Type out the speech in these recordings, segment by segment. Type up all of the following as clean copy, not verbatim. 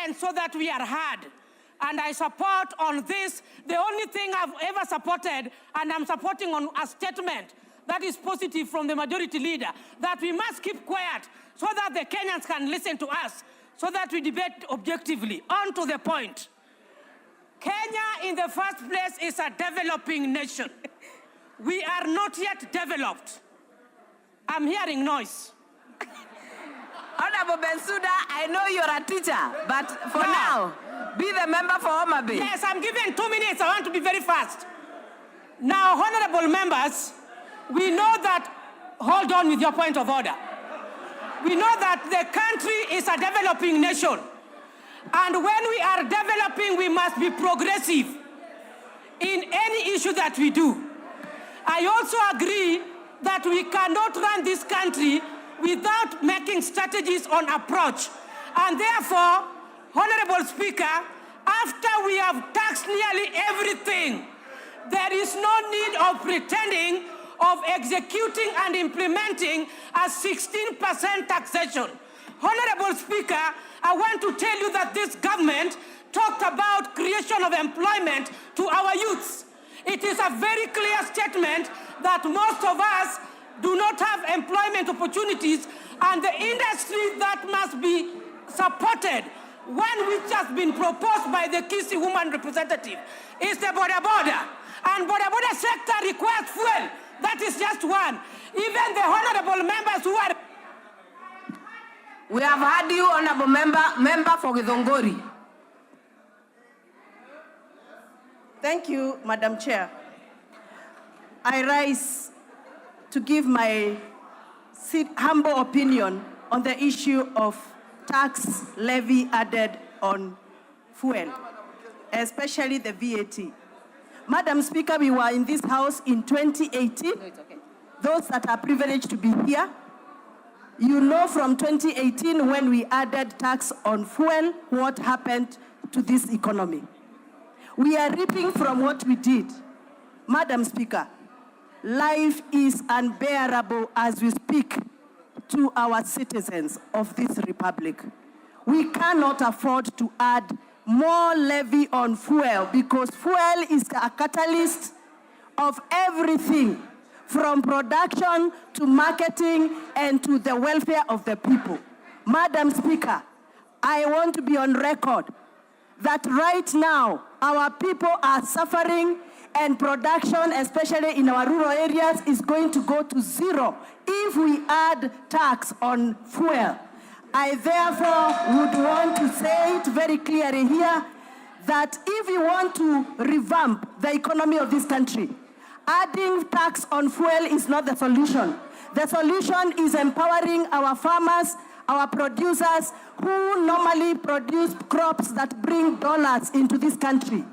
silent so that we are heard. And I support on this, the only thing I've ever supported, and I'm supporting on a statement that is positive from the majority leader, that we must keep quiet so that the Kenyans can listen to us, so that we debate objectively. On to the point. Kenya, in the first place, is a developing nation. We are not yet developed. I'm hearing noise. Honorable Bensouda, I know you're a teacher, but for now, be the member for Homa Bay. Yes, I'm given 2 minutes. I want to be very fast. Now, honorable members, we know that, hold on with your point of order. We know that the country is a developing nation. And when we are developing, we must be progressive in any issue that we do. I also agree that we cannot run this country without making strategies on approach. And therefore, Honorable Speaker, after we have taxed nearly everything, there is no need of pretending of executing and implementing a 16% taxation. Honorable Speaker, I want to tell you that this government talked about creation of employment to our youths. It is a very clear statement that most of us do not have employment opportunities, and the industry that must be supported, one which has been proposed by the Kisii woman representative, is the boda boda. And boda boda sector requires fuel. That is just one. Even the honorable members who are... We have had you, honorable member for Githongori. Thank you, Madam Chair. I rise to give my humble opinion on the issue of tax levy added on fuel, especially the VAT. Madam Speaker, we were in this House in 2018. No, it's okay. Those that are privileged to be here, you know from 2018 when we added tax on fuel, what happened to this economy. We are reaping from what we did. Madam Speaker, life is unbearable as we speak to our citizens of this republic. We cannot afford to add more levy on fuel because fuel is a catalyst of everything from production to marketing and to the welfare of the people. Madam Speaker, I want to be on record that right now our people are suffering and production, especially in our rural areas, is going to go to zero if we add tax on fuel. I therefore would want to say it very clearly here that if we want to revamp the economy of this country, adding tax on fuel is not the solution. The solution is empowering our farmers, our producers who normally produce crops that bring dollars into this country.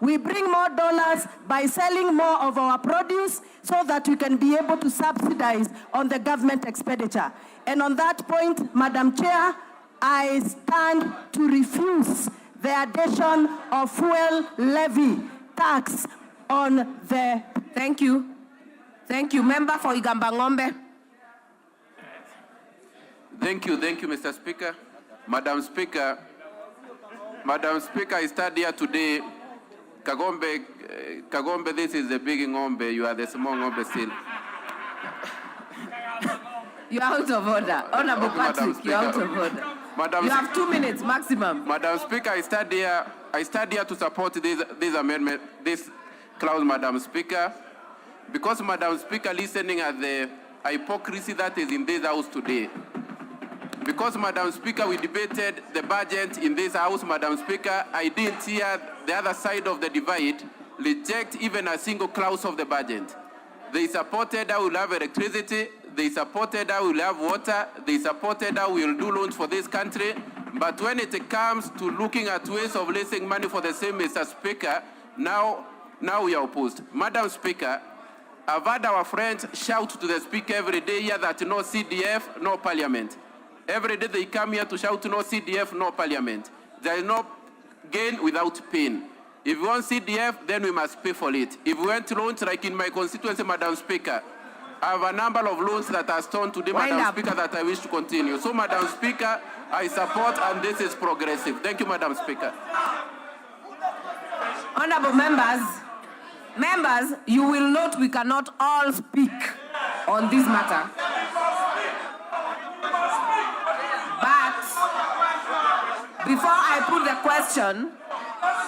We bring more dollars by selling more of our produce so that we can be able to subsidize on the government expenditure. And on that point, Madam Chair, I stand to refuse the addition of fuel levy tax on the... Thank you. Thank you. Member for Igamba-Ng'ombe. Thank you, Mr. Speaker. Madam Speaker, I stand here today. Kagombe, this is the big ng'ombe. You are the small ng'ombe still. You are out of order. Honorable Patrick, you are out of order. You have 2 minutes maximum. Madam Speaker, I stand here to support this amendment, this clause, Madam Speaker, because, Madam Speaker, listening at the hypocrisy that is in this House today. Because, Madam Speaker, we debated the budget in this House, Madam Speaker, I didn't hear the other side of the divide reject even a single clause of the budget. They supported how we'll have electricity, they supported how we'll have water, they supported how we'll do loans for this country, but when it comes to looking at ways of raising money for the same, Mr. Speaker, now we are opposed. Madam Speaker, I've heard our friends shout to the Speaker every day here that no CDF, no parliament. Every day they come here to shout no CDF, no parliament. There is no gain without pain. If we want CDF, then we must pay for it. If we want loans, like in my constituency, Madam Speaker, I have a number of loans that are stoned today, Madam Speaker, that I wish to continue. So, Madam Speaker, I support, and this is progressive. Thank you, Madam Speaker. Honorable members, you will note we cannot all speak on this matter. But before I put the question,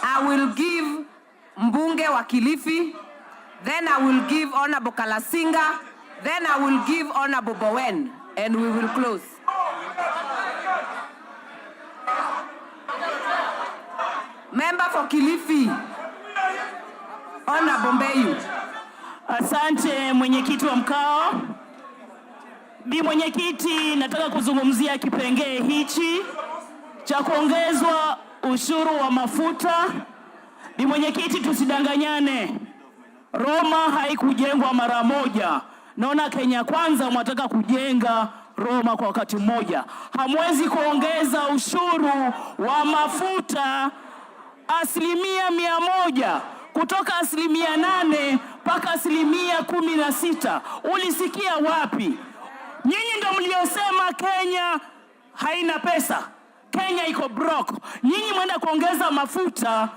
I will give Mbunge wa Kilifi, then I will give Honorable Kalasinga, then I will give Honorable Bowen, and we will close. Member for Kilifi, Honorable Mbeyu. Asante mwenyekiti wa mkao. Bi mwenyekiti, nataka kuzungumzia kipengee hichi cha kuongezwa ushuru wa mafuta. Bi mwenyekiti, tusidanganyane. Roma haikujengwa mara moja. Naona Kenya Kwanza mwataka kujenga Roma kwa wakati mmoja. Hamwezi kuongeza ushuru wa mafuta 100% kutoka 8% mpaka 16%. Ulisikia wapi? Nyinyi ndio mliosema Kenya haina pesa. Kenya iko broke. Nyinyi mwenda kuongeza mafuta,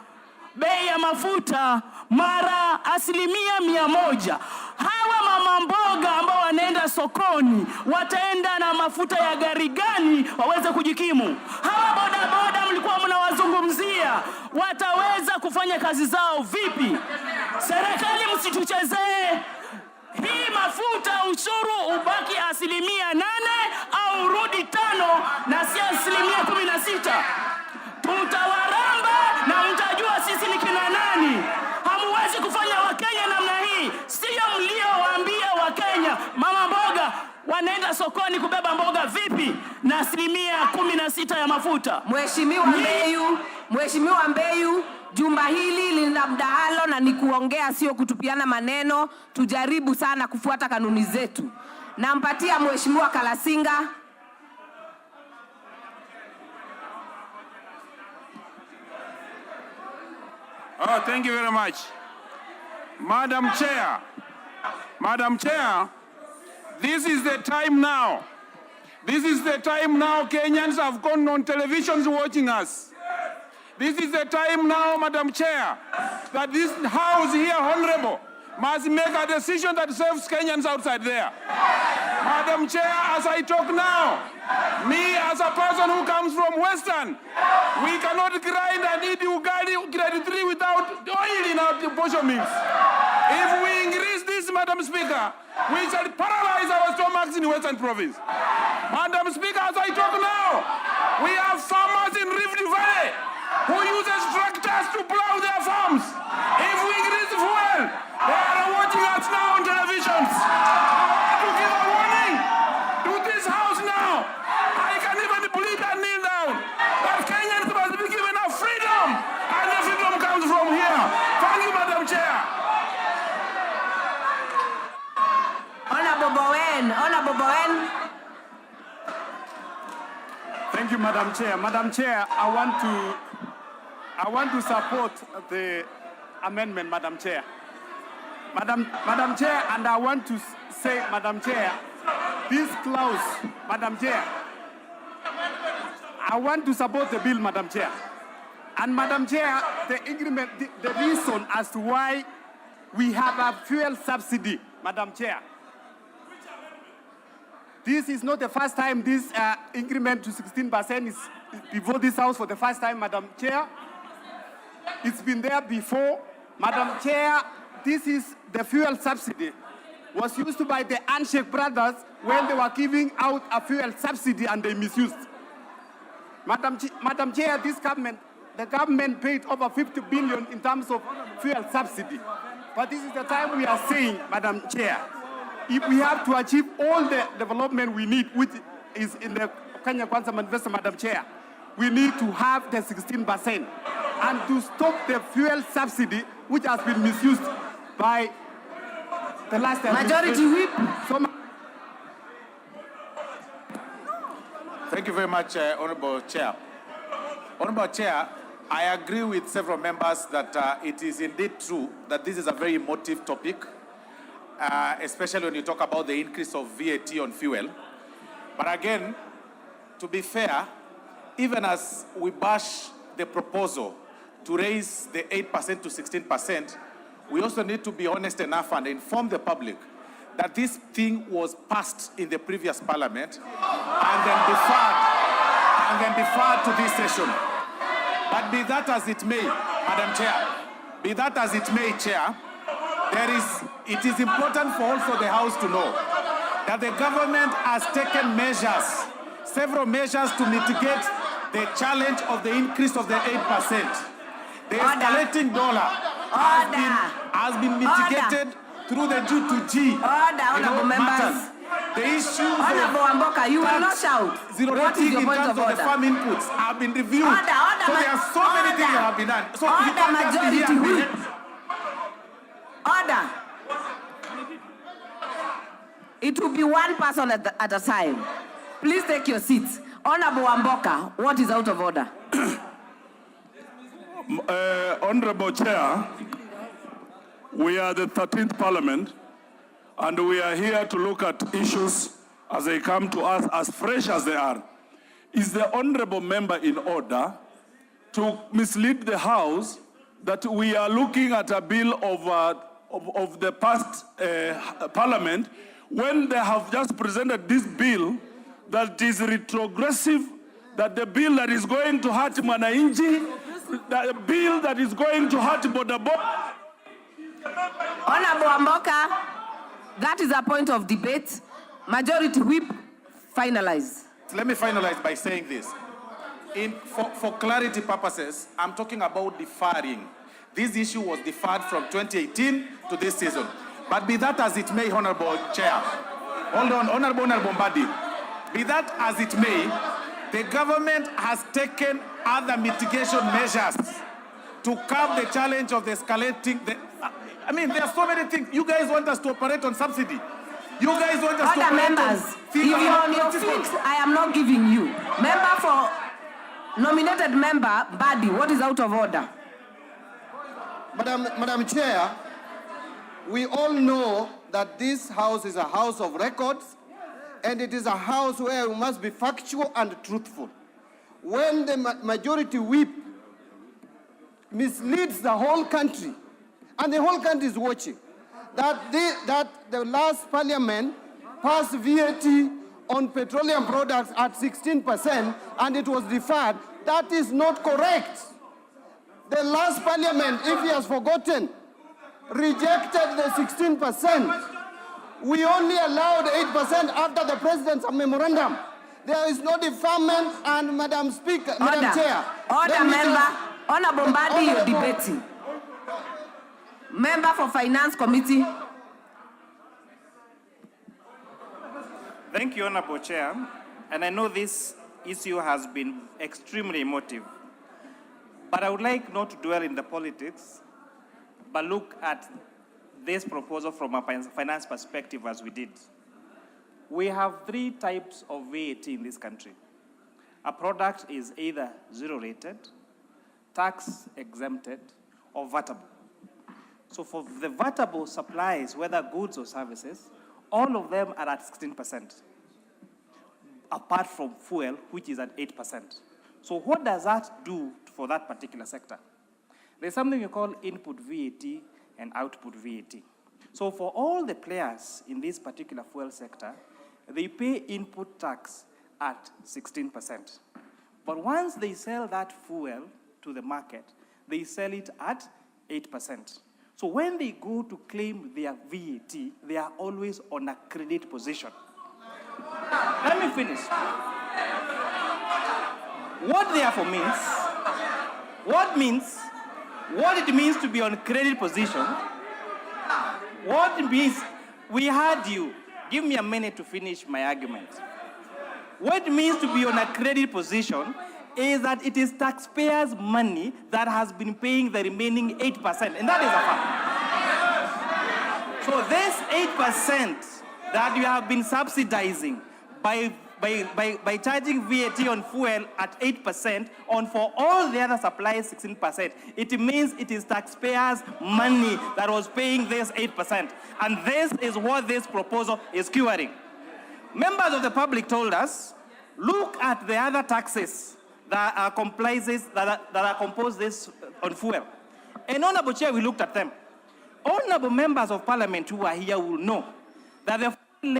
bei ya mafuta mara 100%. Hawa mama mboga ambao wanaenda sokoni wataenda na mafuta ya gari gani waweze kujikimu? Hawa boda boda mlikuwa mnawazungumzia wataweza kufanya kazi zao vipi? Serikali msituchezee. Hii mafuta ushuru ubaki 8% au rudi 5 na si 16%. Tutawaramba na mtajua sisi ni kina nani. Hamuwezi kufanya Wakenya namna hii. Sio mliowaambia Wakenya mama mboga wanaenda sokoni kubeba mboga vipi na 16% ya mafuta. Mheshimiwa Mbeyu, jumba hili lina mdahalo na ni kuongea sio kutupiana maneno. Tujaribu sana kufuata kanuni zetu. Nampatia Mheshimiwa Kalasinga. Oh, thank you very much. Madam Chair, this is the time now. This is the time now Kenyans have gone on televisions watching us. This is the time now, Madam Chair, that this House here, Honorable, must make a decision that serves Kenyans outside there. Madam Chair, as I talk now, me as a person who comes from Western, we cannot grind and eat ugali grade 3 without oil in our portion meals. If we increase this, Madam Speaker, we shall paralyze our stomachs in Western Province. Madam Speaker, as I talk now, we have farmers in Rift Valley who uses tractors to plow their farms. If we increase fuel, they are watching us now on televisions. I want to give a warning to this House now. I can even plead and kneel down that Kenyans must be given a freedom, and the freedom comes from here. Thank you, Madam Chair. Honorable Bowen. Thank you, Madam Chair. Madam Chair, I want to support the amendment, Madam Chair. Madam Chair, and I want to say, Madam Chair, this clause, Madam Chair, I want to support the bill, Madam Chair. And Madam Chair, the reason as to why we have a fuel subsidy, Madam Chair. This is not the first time this increment to 16% is before this House for the first time, Madam Chair. It's been there before. Madam Chair, this is the fuel subsidy. Was used by the Handshake brothers when they were giving out a fuel subsidy and they misused. Madam Chair, the government paid over 50 billion in terms of fuel subsidy. But this is the time we are saying, Madam Chair, if we have to achieve all the development we need, which is in the Kenya Kwanza Manifesto, Madam Chair, we need to have the 16% and to stop the fuel subsidy, which has been misused by the last Majority Whip. Thank you very much, Honorable Chair. Honorable Chair, I agree with several members that it is indeed true that this is a very emotive topic, especially when you talk about the increase of VAT on fuel. But again, to be fair, even as we bash the proposal to raise the 8% to 16%, we also need to be honest enough and inform the public that this thing was passed in the previous parliament and then deferred to this session. But be that as it may, Madam Chair, be that as it may, Chair, it is important for also the House to know that the government has taken measures, several measures to mitigate the challenge of the increase of the 8%. The escalating dollar has been mitigated through the G2G. Honorable members. The issues Honorable Amboka, you will not shout. What is your in point terms of of order? the farm inputs have been reviewed. So there are so many things that have been done. So you can't just be here and be Order. It will be one person at a time. Please take your seats. Honorable Amboka, what is out of order? Honorable Chair, we are the 13th Parliament, and we are here to look at issues as they come to us, as fresh as they are. Is the honorable member in order to mislead the House that we are looking at a bill of the past Parliament when they have just presented this bill that is retrogressive, that the bill that is going to hurt Mwananchi, the bill that is going to hurt bodaboda. Honorable Amboka, that is a point of debate. Majority Whip, finalize. Let me finalize by saying this. For clarity purposes, I'm talking about deferring. This issue was deferred from 2018 to this season. But be that as it may, Honorable Chair, hold on, Honorable Mbadi, be that as it may, the government has taken other mitigation measures to curb the challenge of the escalating. I mean, there are so many things. You guys want us to operate on subsidy. You guys want us to Other operate members, on if you're on your feet, I am not giving you. Member for nominated member, Badi, what is out of order? Madam Chair, we all know that this house is a house of records, and it is a house where we must be factual and truthful. When the majority whip misleads the whole country, and the whole country is watching, that the last parliament passed VAT on petroleum products at 16% and it was deferred, that is not correct. The last parliament, if he has forgotten, rejected the 16%. We only allowed 8% after the president's memorandum. There is no deferment, and Madam Speaker, Madam Chair. Order, member. Honorable Mbadi, you're debating. Member for Finance Committee. Thank you, Honorable Chair. And I know this issue has been extremely emotive. But I would like not to dwell in the politics, but look at this proposal from a finance perspective as we did. We have three types of VAT in this country. A product is either zero-rated, tax exempted, or vatable. So for the vatable supplies, whether goods or services, all of them are at 16%, apart from fuel, which is at 8%. So what does that do for that particular sector? There's something we call input VAT and output VAT. So for all the players in this particular fuel sector, they pay input tax at 16%. But once they sell that fuel to the market, they sell it at 8%. So when they go to claim their VAT, they are always on a credit position. Let me finish. What therefore means, what it means to be on credit position, what it means, we heard you. Give me a minute to finish my argument. What it means to be on a credit position is that it is taxpayers' money that has been paying the remaining 8%, and that is a fact. So this 8% that you have been subsidizing by charging VAT on fuel at 8% on for all the other supplies 16%, it means it is taxpayers' money that was paying this 8%. And this is what this proposal is curing. Members of the public told us, look at the other taxes that are composed this on fuel. And Honorable Chair, we looked at them. Honorable members of parliament who are here will know that the fuel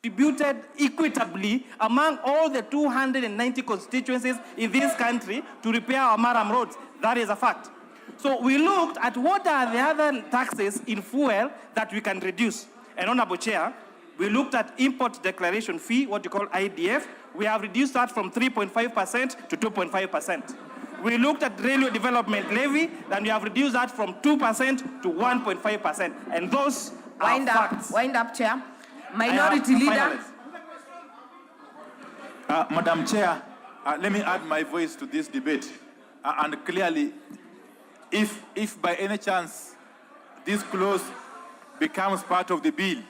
distributed equitably among all the 290 constituencies in this country to repair our maram roads. That is a fact. So we looked at what are the other taxes in fuel that we can reduce. And Honorable Chair, we looked at import declaration fee, what you call IDF. We have reduced that from 3.5% to 2.5%. We looked at railway development levy, and we have reduced that from 2% to 1.5%. And those are facts. Wind up, Chair. Minority Leader. Madam Chair, let me add my voice to this debate. And clearly, if by any chance this clause becomes part of the bill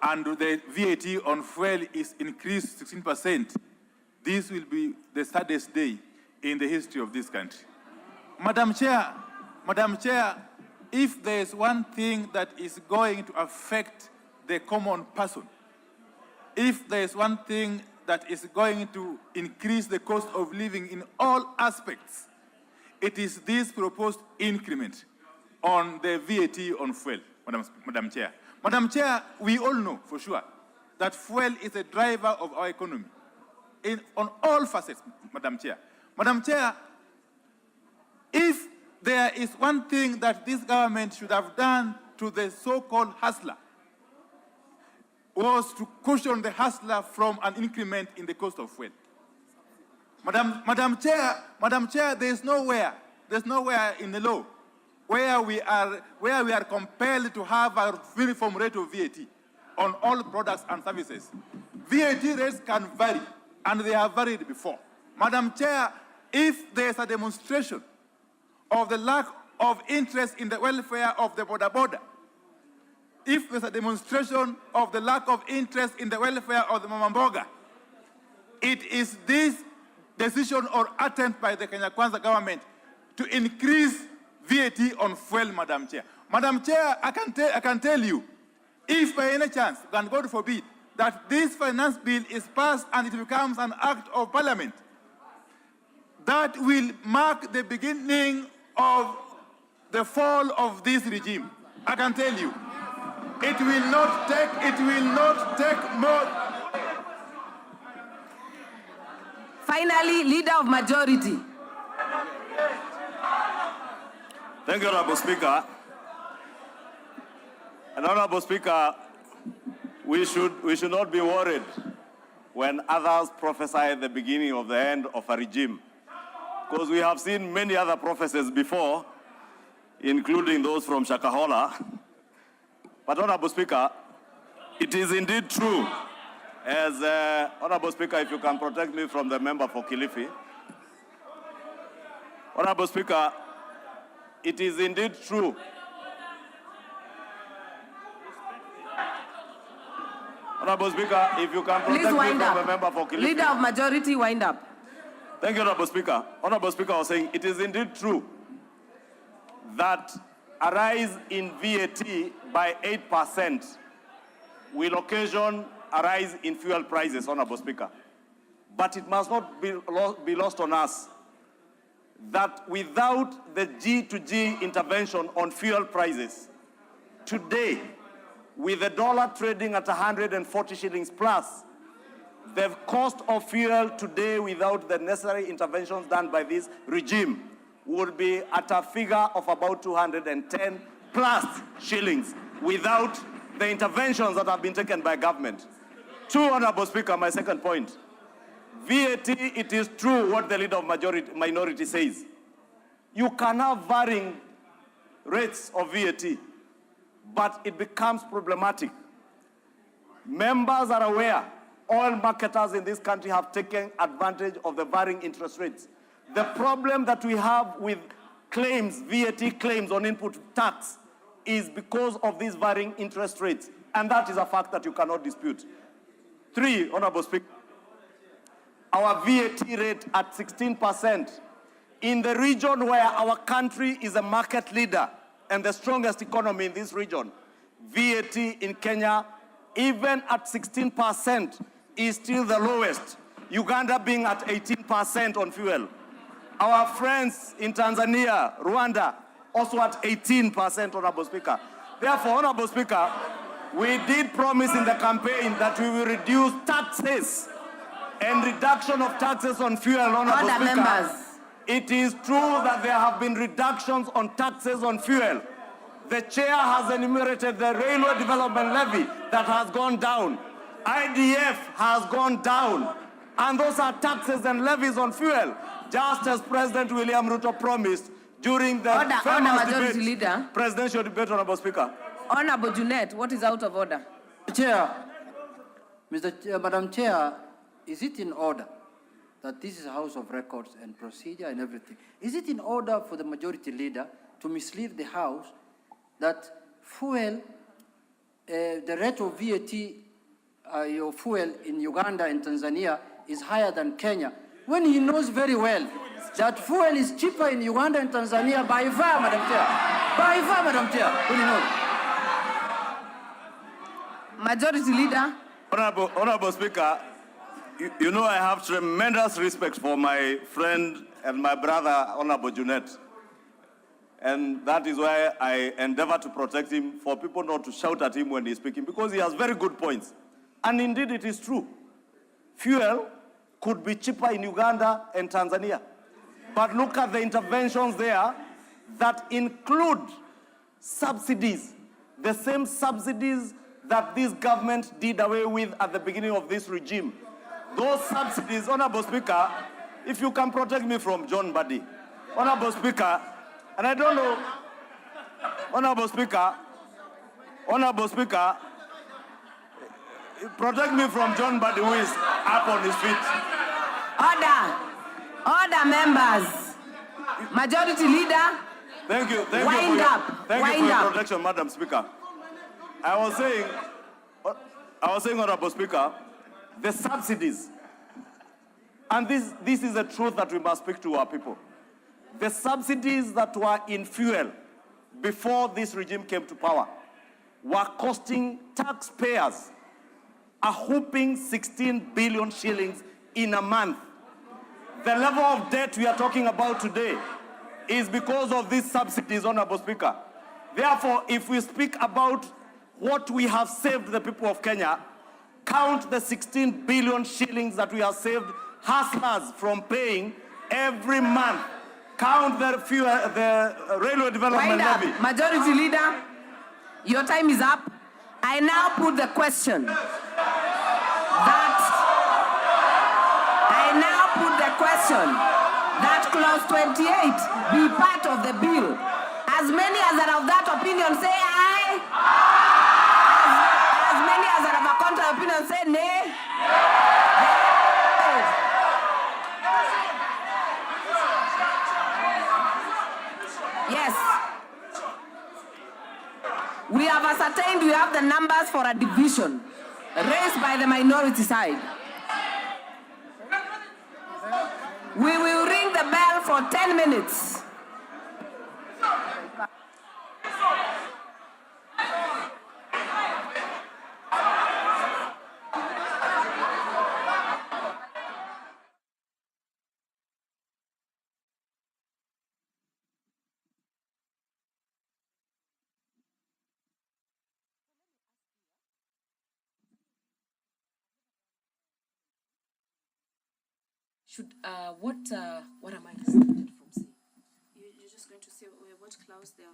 and the VAT on fuel is increased 16%, this will be the saddest day in the history of this country. Madam Chair, if there is one thing that is going to affect the common person, if there is one thing that is going to increase the cost of living in all aspects, it is this proposed increment on the VAT on fuel, Madam Chair. Madam Chair, we all know for sure that fuel is a driver of our economy on all facets, Madam Chair. Madam Chair, if there is one thing that this government should have done to the so-called hustler, was to cushion the hustler from an increment in the cost of fuel. Madam Chair, there's nowhere in the law where we are compelled to have a uniform rate of VAT on all products and services. VAT rates can vary, and they have varied before. Madam Chair, if there's a demonstration of the lack of interest in the welfare of the border, if there's a demonstration of the lack of interest in the welfare of the Mamamboga, it is this decision or attempt by the Kenya Kwanza government to increase VAT on fuel, Madam Chair. Madam Chair, I can tell you, if by any chance, and God forbid, that this finance bill is passed and it becomes an act of parliament, that will mark the beginning of the fall of this regime. I can tell you. It will not take more. Finally, Leader of Majority. Thank you, Honorable Speaker. And Honorable Speaker, we should not be worried when others prophesy the beginning of the end of a regime, because we have seen many other prophecies before, including those from Shakahola. But Honorable Speaker, it is indeed true, as Honorable Speaker, if you can protect me from the member for Kilifi. Honorable Speaker, it is indeed true. Honorable Speaker, if you can protect me from the member for Kilifi. Leader of Majority, wind up. Thank you, Honorable Speaker. Honorable Speaker was saying it is indeed true that a rise in VAT by 8% will occasion a rise in fuel prices, Honorable Speaker. But it must not be lost on us that without the G2G intervention on fuel prices, today, with the dollar trading at 140 shillings plus, the cost of fuel today without the necessary interventions done by this regime would be at a figure of about 210 plus shillings without the interventions that have been taken by government. True, Honorable Speaker, my second point. VAT, it is true what the Leader of Minority says. You can have varying rates of VAT, but it becomes problematic. Members are aware oil marketers in this country have taken advantage of the varying interest rates. The problem that we have with claims, VAT claims on input tax, is because of these varying interest rates. And that is a fact that you cannot dispute. 3, Honorable Speaker, our VAT rate at 16% in the region where our country is a market leader and the strongest economy in this region, VAT in Kenya, even at 16%, is still the lowest Uganda being at 18% on fuel. Our friends in Tanzania, Rwanda, also at 18%, Honorable Speaker. Therefore, Honorable Speaker, we did promise in the campaign that we will reduce taxes and reduction of taxes on fuel, Honorable Speaker. Members. It is true that there have been reductions on taxes on fuel. The chair has enumerated the railway development levy that has gone down. IDF has gone down. And those are taxes and levies on fuel, just as President William Ruto promised during the presidential debate, Honorable Speaker. Honorable Junet, what is out of order? Chair, Madam Chair, is it in order that this is a House of Records and procedure and everything? Is it in order for the majority leader to mislead the House that fuel, the rate of VAT, your fuel in Uganda and Tanzania is higher than Kenya, when he knows very well that fuel is cheaper in Uganda and Tanzania by far, Madam Chair. By far, Madam Chair. When he knows. Majority Leader. Honorable Speaker, you know I have tremendous respect for my friend and my brother, Honorable Junet. And that is why I endeavor to protect him, for people not to shout at him when he's speaking, because he has very good points. And indeed it is true. Fuel could be cheaper in Uganda and Tanzania. But look at the interventions there that include subsidies, the same subsidies that this government did away with at the beginning of this regime. Those subsidies, Honorable Speaker, if you can protect me from John Buddy. Honorable Speaker, and I don't know, Honorable Speaker, protect me from John Buddy, who is up on his feet. Order, members. Majority Leader. Thank you for your protection, Madam Speaker. I was saying, Honorable Speaker, the subsidies, and this is a truth that we must speak to our people. The subsidies that were in fuel before this regime came to power were costing taxpayers a whopping 16 billion shillings in a month. The level of debt we are talking about today is because of these subsidies, Honorable Speaker. Therefore, if we speak about what we have saved the people of Kenya, count the 16 billion shillings that we have saved hustlers from paying every month. Count the railway development levy. Majority Leader, your time is up. I now put the question that clause 28 be part of the bill. As many as are of that opinion say aye. As many as are of a contrary opinion say nay. Yes. We have ascertained we have the numbers for a division raised by the minority side. We will ring the bell for 10 minutes. What am I disconnected from saying? You're just going to say what clause they are.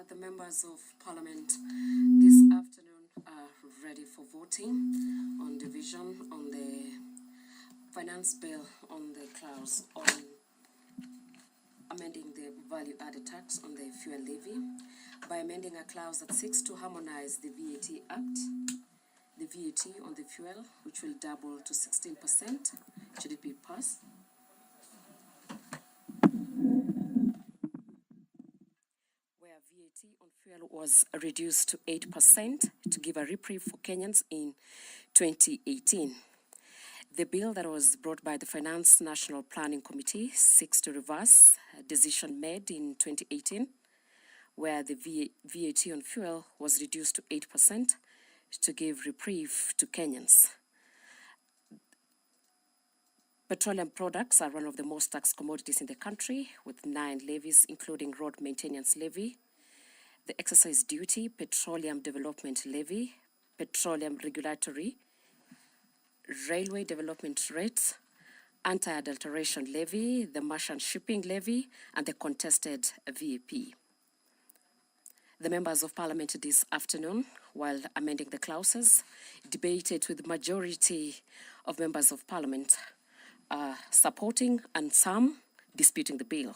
The members of Parliament this afternoon are ready for voting on division on the finance bill on the clause on amending the value-added tax on the fuel levy by amending a clause that seeks to harmonize the VAT Act, the VAT on the fuel, which will double to 16%, should it be passed. Where VAT on fuel was reduced to 8% to give a reprieve for Kenyans in 2018. The bill that was brought by the Finance National Planning Committee seeks to reverse a decision made in 2018, where the VAT on fuel was reduced to 8% to give reprieve to Kenyans. Petroleum products are one of the most taxed commodities in the country, with 9 levies, including road maintenance levy, the excise duty, petroleum development levy, petroleum regulatory, railway development rates, anti-adulteration levy, the merchant shipping levy, and the contested VAP. The members of Parliament this afternoon, while amending the clauses, debated with the majority of members of Parliament supporting and some disputing the bill.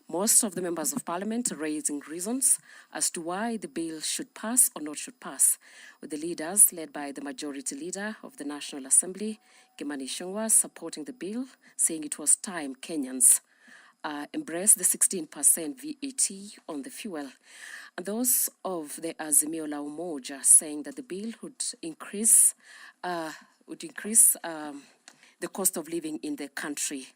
Most of the members of Parliament raising reasons as to why the bill should pass or not should pass, with the leaders led by the Majority Leader of the National Assembly, Kimani Ichung'wah, supporting the bill, saying it was time Kenyans embrace the 16% VAT on the fuel. And those of the Azimio la Umoja saying that the bill would increase the cost of living in the country.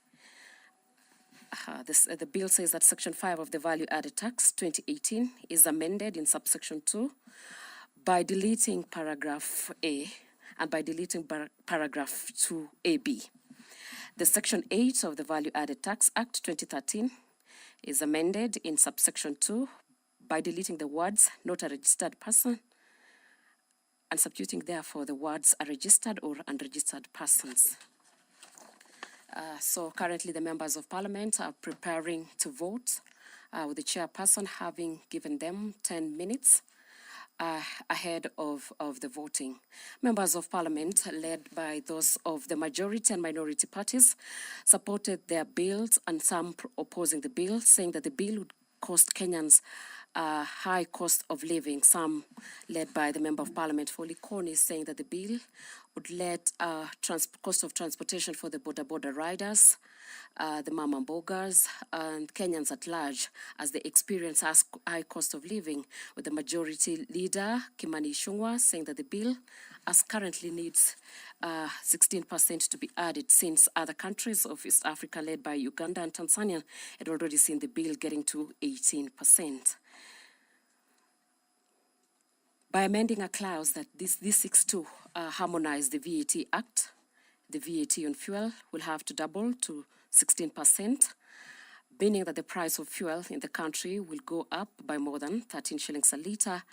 The bill says that Section 5 of the Value-Added Tax 2018 is amended in subsection 2 by deleting paragraph A and by deleting paragraph 2AB. The Section 8 of the Value-Added Tax Act 2013 is amended in subsection 2 by deleting the words "not a registered person" and substituting therefore the words "a registered or unregistered persons." So currently the members of Parliament are preparing to vote, with the chairperson having given them 10 minutes ahead of the voting. Members of Parliament, led by those of the majority and minority parties, supported their bills, and some opposing the bill, saying that the bill would cost Kenyans high cost of living. Some, led by the Member of Parliament for Likoni, saying that the bill would let cost of transportation for the border riders, the mama mbogas, and Kenyans at large, as they experience high cost of living, with the Majority Leader, Kimani Ichung'wah, saying that the bill, as currently, needs 16% to be added, since other countries of East Africa, led by Uganda and Tanzania, had already seen the bill getting to 18%. By amending a clause that this seeks to harmonize the VAT Act, the VAT on fuel will have to double to 16%, meaning that the price of fuel in the country will go up by more than 13 shillings a litre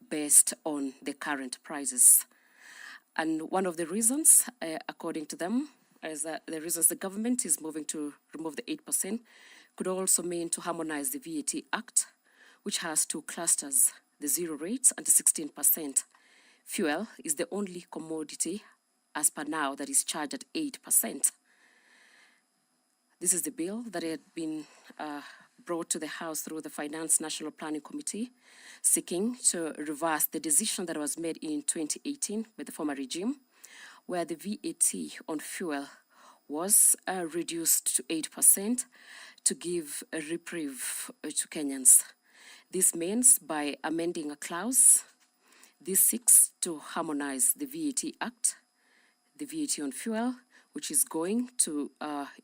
based on the current prices. And one of the reasons, according to them, is that the reasons the government is moving to remove the 8% could also mean to harmonize the VAT Act, which has 2 clusters, the 0 rates and the 16%. Fuel is the only commodity, as per now, that is charged at 8%. This is the bill that had been brought to the House through the Finance National Planning Committee, seeking to reverse the decision that was made in 2018 by the former regime, where the VAT on fuel was reduced to 8% to give a reprieve to Kenyans. This means, by amending a clause, this seeks to harmonize the VAT Act, the VAT on fuel, which is going to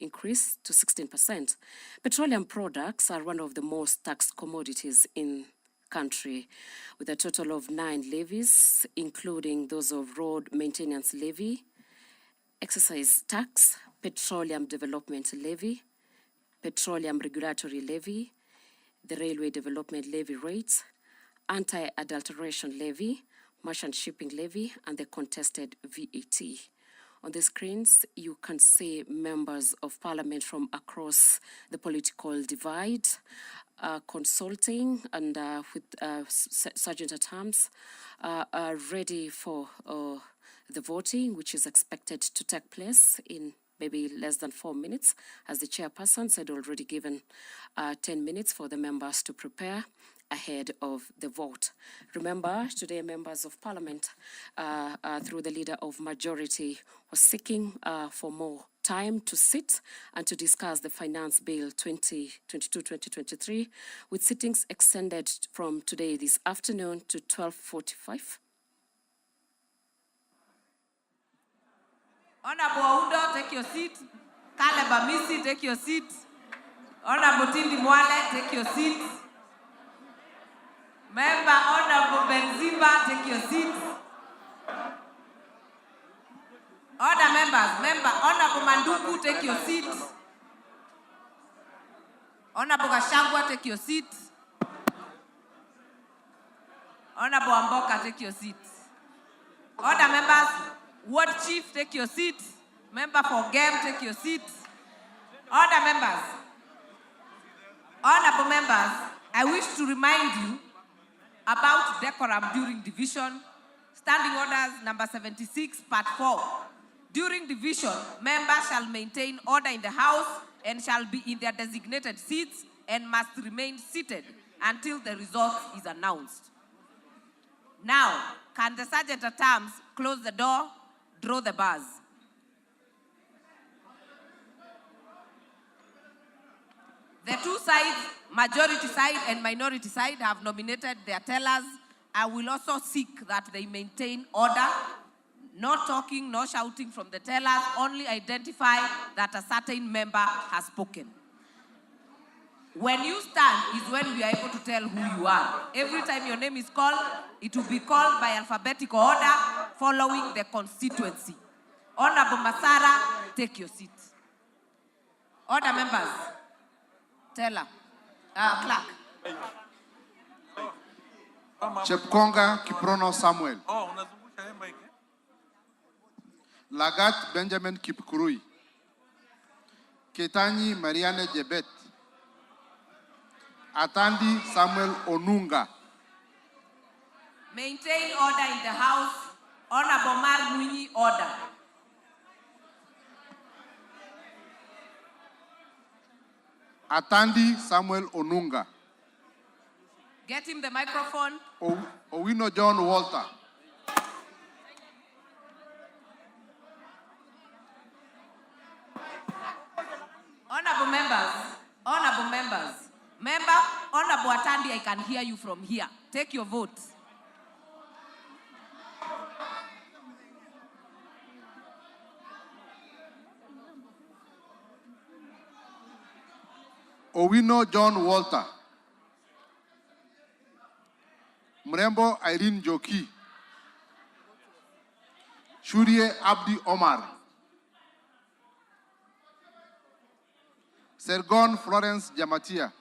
increase to 16%. Petroleum products are one of the most taxed commodities in country, with a total of 9 levies, including those of road maintenance levy, excise tax, petroleum development levy, petroleum regulatory levy, the railway development levy rates, anti-adulteration levy, merchant shipping levy, and the contested VAT. On the screens, you can see members of parliament from across the political divide, consulting and with Sergeant at Arms, are ready for the voting, which is expected to take place in maybe less than 4 minutes. As the chairperson said, already given 10 minutes for the members to prepare ahead of the vote. Remember, today members of parliament, through the leader of majority, was seeking for more time to sit and to discuss the Finance Bill 2022-2023, with sittings extended from today this afternoon to 12:45. Honorable Oudo, take your seat. Caleb Amisi, take your seat. Honorable Tindi Mwale, take your seat. Member Honorable Benzimba, take your seat. Other members, Honorable Manduku, take your seat. Honorable Gashagwa, take your seat. Honorable Amboka, take your seat. Other members, Ward Chief, take your seat. Member for Game, take your seat. Other members, honorable members, I wish to remind you about decorum during division. Standing orders number 76, part 4. During division, members shall maintain order in the House and shall be in their designated seats and must remain seated until the result is announced. Now, can the Sergeant at Arms close the door, draw the bars? The two sides, majority side and minority side, have nominated their tellers. I will also seek that they maintain order, no talking, no shouting from the tellers, only identify that a certain member has spoken. When you stand is when we are able to tell who you are. Every time your name is called, it will be called by alphabetical order following the constituency. Honorable Masara, take your seat. Order members. Teller. Clerk. Chepkonga Kiprono Samuel. Lagat Benjamin Kipkurui. Ketanyi Mariane Jebet. Atandi Samuel Onunga. Maintain order in the House. Honorable Mar Mwinyi, order. Atandi Samuel Onunga. Get him the microphone. Owino John Walter. Honorable members. Member, Honorable Atandi, I can hear you from here. Take your vote. Owino John Walter. Mrembo Irene Joki. Shurie Abdi Omar. Sergon Florence Jamatia.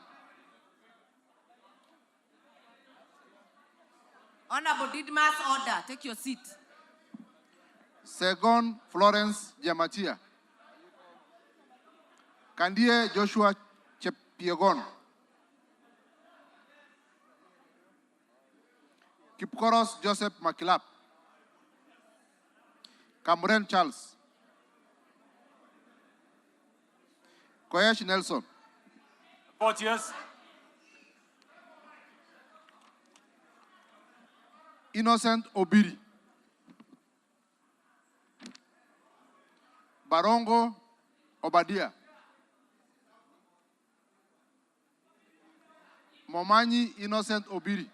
Honorable Didmas, order. Take your seat. Sergon Florence Jamatia. Kandie Joshua Chepiegon. Kipkoros Joseph Makilap. Cameron Charles. Koyesh Nelson. 40 years. Innocent Obiri. Barongo Obadia. Momanyi Innocent Obiri.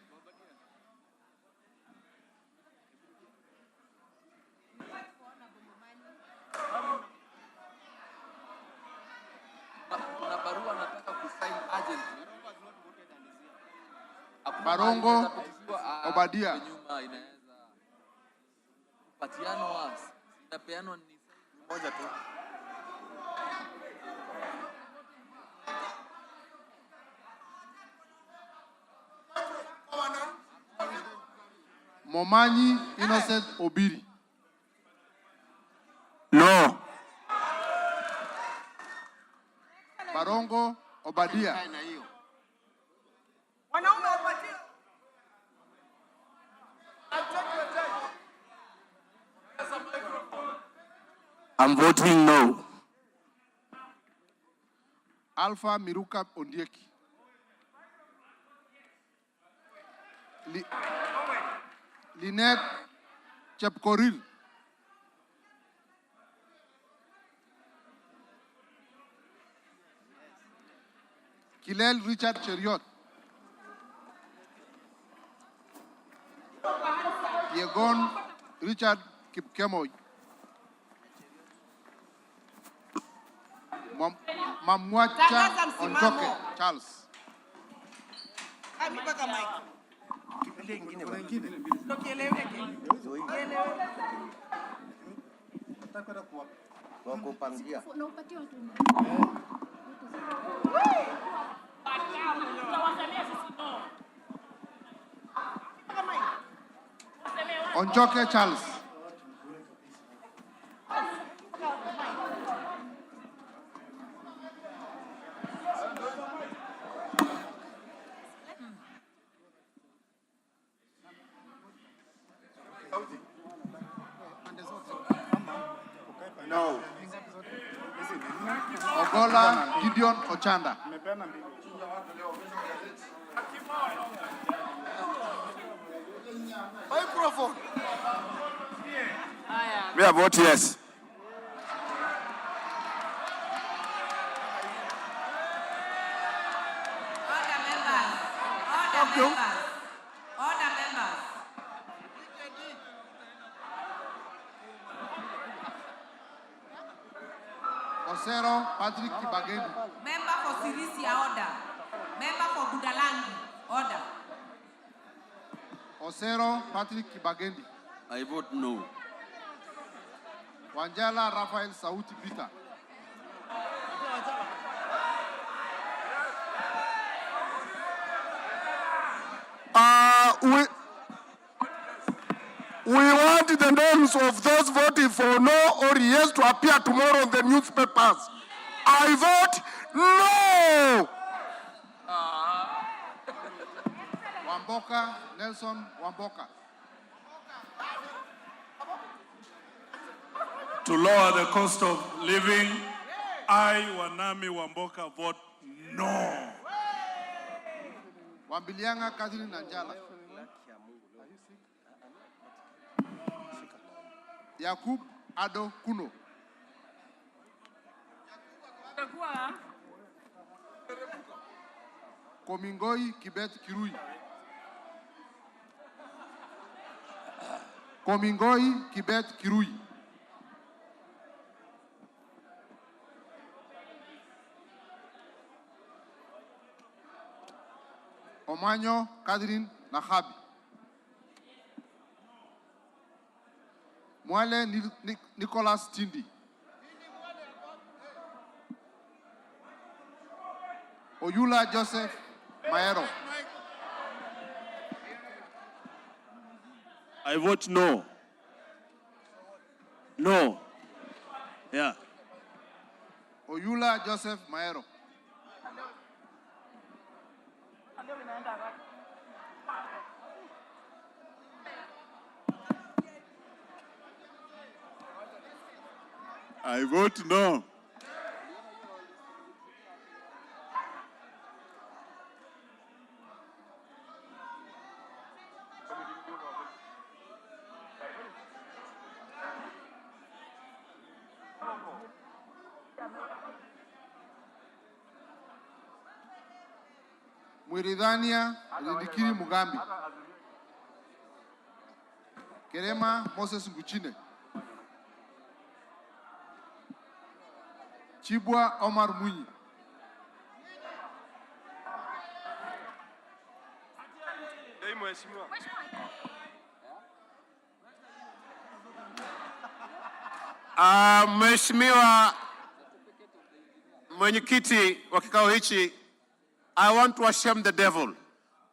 Barongo Obadia. Momanyi Innocent Obiri. No No. Barongo Obadia. I'm voting no. Alpha Miruka Ondieki. Lynette Chepkoril. Kilel Richard Cheriot. Yegon Richard Kipkemoy. Mamwacha Onjoke Charles. Onjoke Charles. No. Ogola Gideon Ochanda. Microphone. Me I vote yes. Order members. Osero Patrick Kibagendi. Member for Sirisia, order. Member for Budalangi, order. Osero Patrick Kibagendi. I vote no. Wanjala Raphael Sauti Peter. We want the names of those voting for no or yes to appear tomorrow in the newspapers. I vote no. Wamboka Nelson Wamboka. To lower the cost of living, I, Wanami Wamboka, vote no. Wambilianga Catherine Nanjala. Yakub Ado Kuno. Komingoi Kibet Kirui. Komingoi Kibet Kirui. Omanyo Catherine Nahabi. Mwale Nicholas Tindi. Oyula Joseph Maero. I vote no. No. Yeah. Oyula Joseph Maero. I vote no. Mwiridhania Lindikiri Mugambi. Kerema Moses Nguchine. Chibwa Omar Munyi. Mheshimiwa mwenyekiti wa kikao hichi, I want to shame the devil.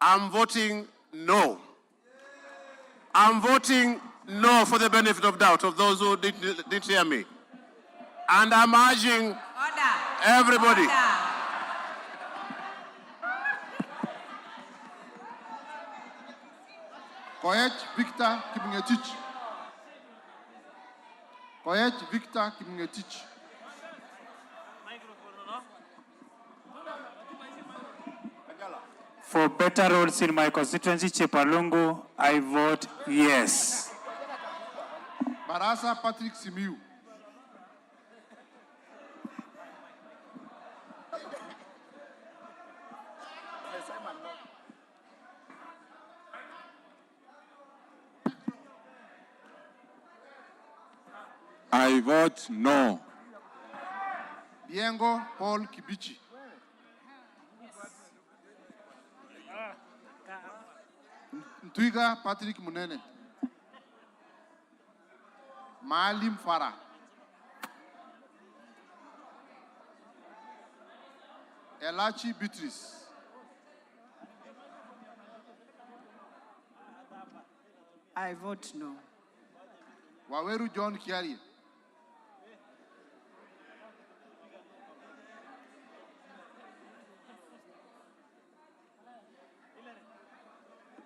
I'm voting no. I'm voting no for the benefit of doubt of those who didn't hear me. And I'm urging everybody. Koech Victor Kimungetich. Koech Victor Kimungetich. For better roads in my constituency, Chepalungu, I vote yes. Barasa Patrick Simiu. I vote no. Biengo Paul Kibichi. Ntwiga Patrick Munene. Maalim Farah. Elachi Beatrice. I vote no. Waweru John Kiari.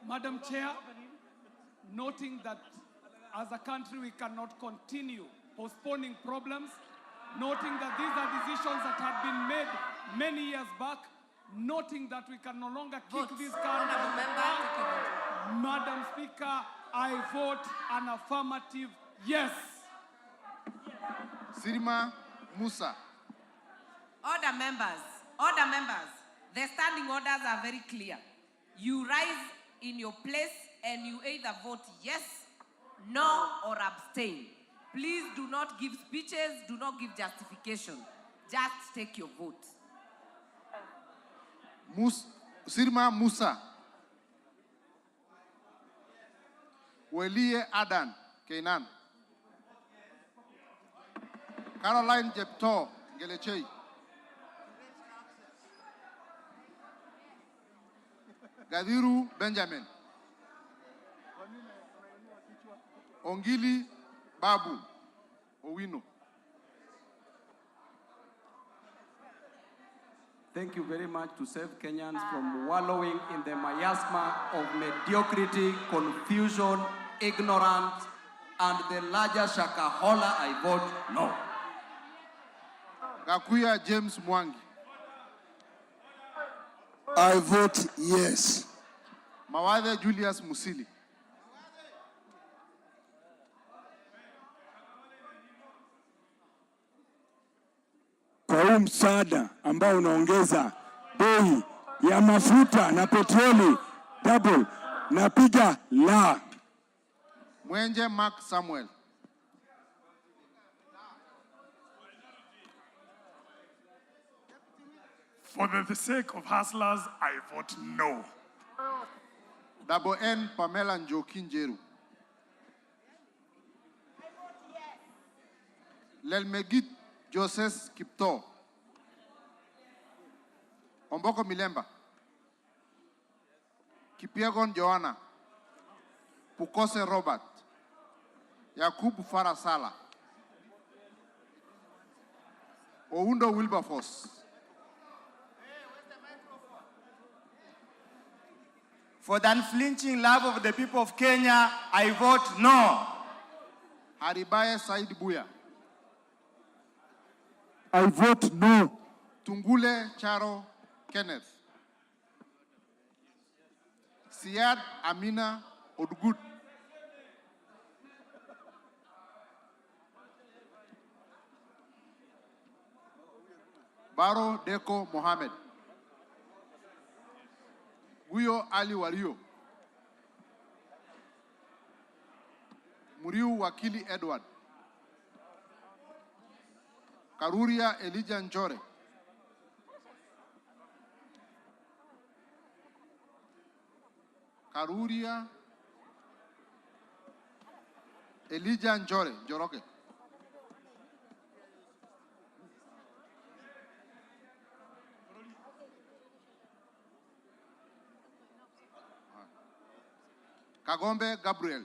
Madam Chair, noting that as a country we cannot continue postponing problems, noting that these are decisions that had been made many years back, noting that we can no longer kick this country. Madam Speaker, I vote an affirmative yes. Sirima Musa. Order members, the standing orders are very clear. You rise in your place and you either vote yes, no, or abstain. Please do not give speeches, do not give justification. Just take your vote. Sirima Musa. Welie Adan, Kenan. Caroline Jepto, Gelechei. Gadiru Benjamin. Ongili Babu Owino. Thank you very much to save Kenyans from wallowing in the miasma of mediocrity, confusion, ignorance, and the larger Shakahola. I vote no. Gakuya James Mwangi. I vote yes. Mawade Julius Musili. Kwa huu msaada ambao unaongeza bei ya mafuta na petroli double, napiga la. Mwenje Mark Samuel. For the sake of hustlers, I vote no. Double N Pamela Njokinjeru. Lelmegit Joseph Kipto. Omboko Milemba. Kipiegon Joanna. Pukose Robert. Yakub Farasala. Oundo Wilberforce. For the unflinching love of the people of Kenya, I vote no. Haribaye Said Buya. I vote no. Tungule Charo Kenneth. Siad Amina Odgut. Baro Deko Mohammed. Guyo Ali Wario. Muriu Wakili Edward. Karuria Elijah Njore. Karuria Elijah Njore. Njoroke. Kagombe Gabriel.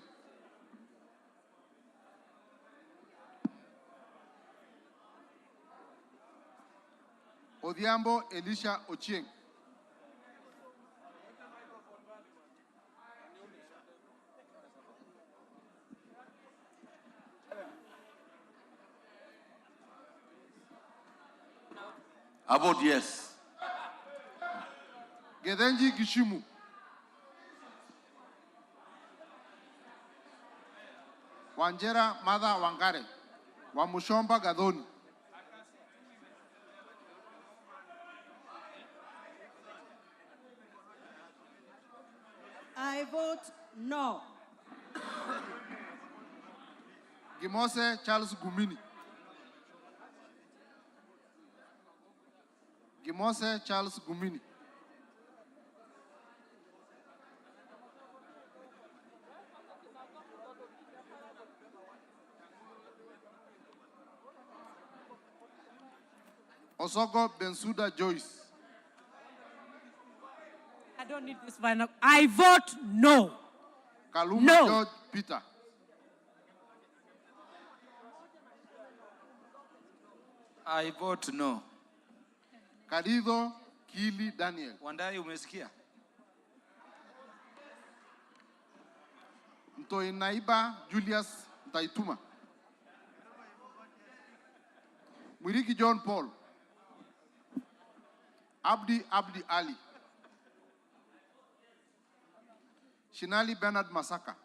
Odhiambo Elisha Ochieng. I vote yes. Gedenji Gishimu. Wanjera Mada Wangare. Wamushomba Gadoni. I vote no. Gimose Charles Gumini. Gimose Charles Gumini. Osogo Bensuda Joyce. I don't need this final. I vote no. Kaluma No. George Peter. I vote no. Karido Kili Daniel. Wandai umesikia? Ntoinaiba Julius Ntaituma. Mwiriki John Paul. Abdi Ali. Shinali Bernard Masaka.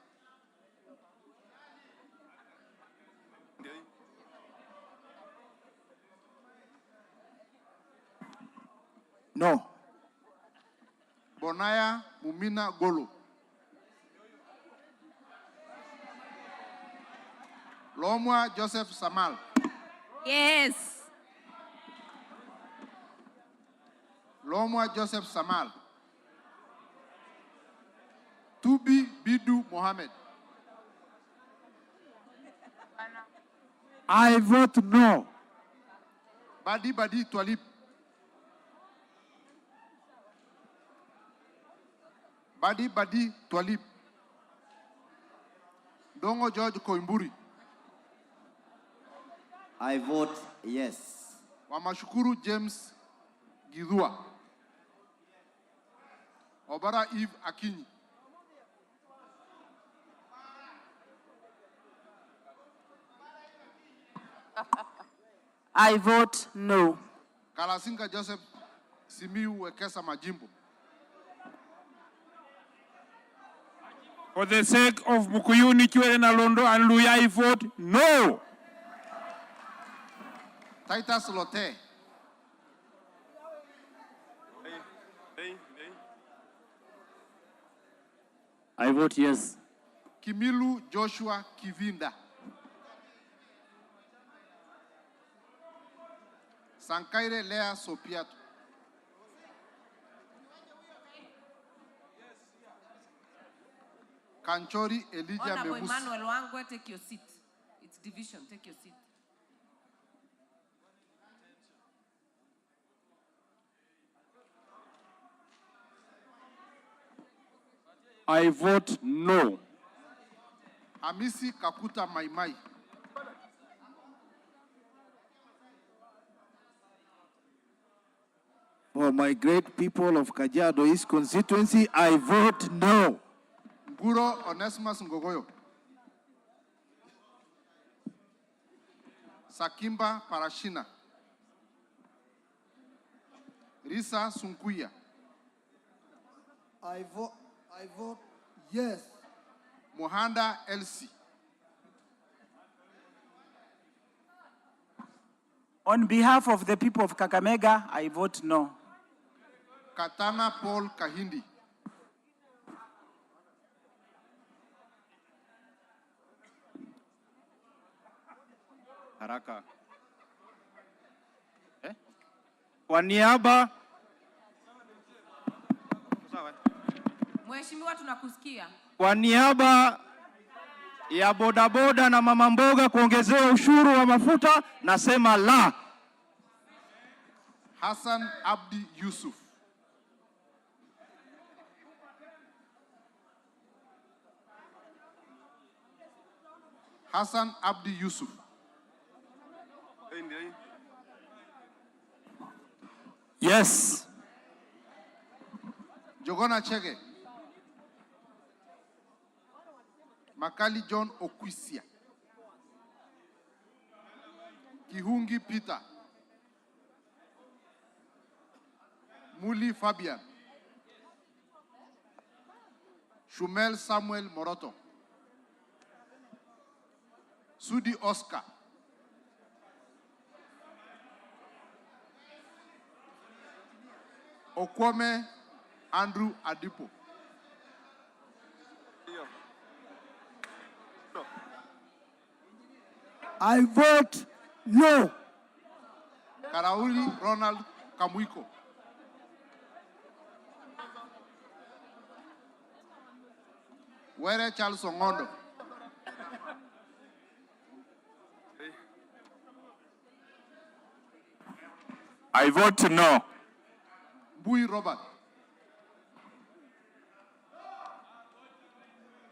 No. Bonaya Mumina Golo. Lomwa Joseph Samal. Yes. Lomwa Joseph Samal. Tubi Bidu Mohammed. I vote no. Badi Twalip. Badi Twalip. Dongo George Koimburi. I vote yes. Wamashukuru James Gidua. Obara Eve Akinyi. I vote no. Kalasinga Joseph Simiu Wekesa Majimbo. For the sake of Mukuyuni, Chwele Nalondo and Luya, I vote no. Titus Lote. I vote yes. Kimilu Joshua Kivinda. Sankaire Lea Sopiato. Kanchori Elijah Honorable Memus. Emmanuel Wangwe, take your seat. It's division, take your seat. I vote no. Hamisi Kakuta Maimai. For my great people of Kajiado East constituency, I vote no. Nguro Onesimus Ngogoyo. Sakimba Parashina. Risa Sunkuya. I vote yes. Mohanda Elsie. On behalf of the people of Kakamega, I vote no. Katana Paul Kahindi. Haraka. Kwa niaba Mheshimiwa, tunakusikia. Kwa niaba ya bodaboda na mama mboga kuongezewa ushuru wa mafuta, nasema la. Hassan Abdi Yusuf. Hassan Abdi Yusuf. Yes. Jogona Chege. Makali John Okwisia. Kihungi Peter. Muli Fabian. Shumel Samuel Moroto. Sudi Oscar. Okwome Andrew Adipo. I vote no. Karauli Ronald Kamuiko. Were Charles Ongondo. I vote no. Bui Robert.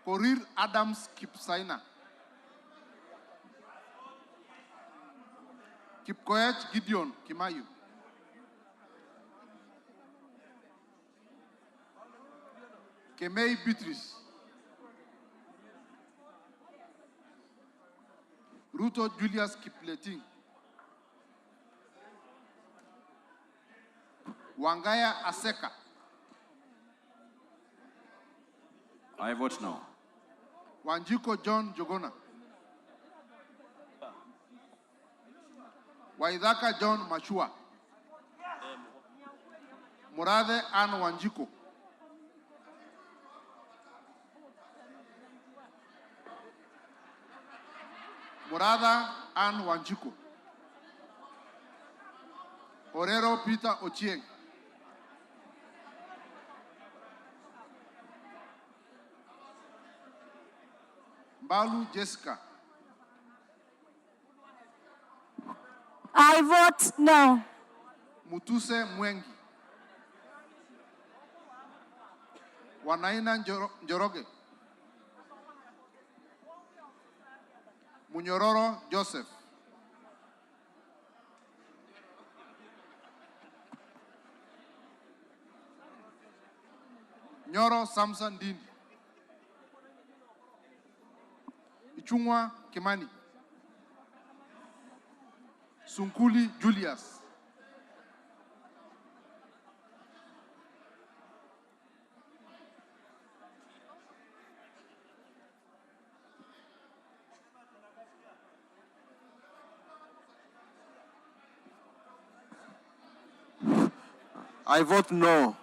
Korir Adams Kipsaina. Kipkoech Gideon Kimayu. Kemei Beatrice. Ruto Julius Kipleting. Wangaya Aseka. I vote no. Wanjiko John Jogona. Waidhaka John Machua. Murade Ann Wanjiko. Murada Ann Wanjiko. Orero Peter Ochieng. Balu Jessica. I vote no. Mutuse Mwengi. Wanaina Njoroge. Munyororo Joseph. Nyoro Samson Dindi. Ichungwa Kimani. Sunkuli Julius. I vote no.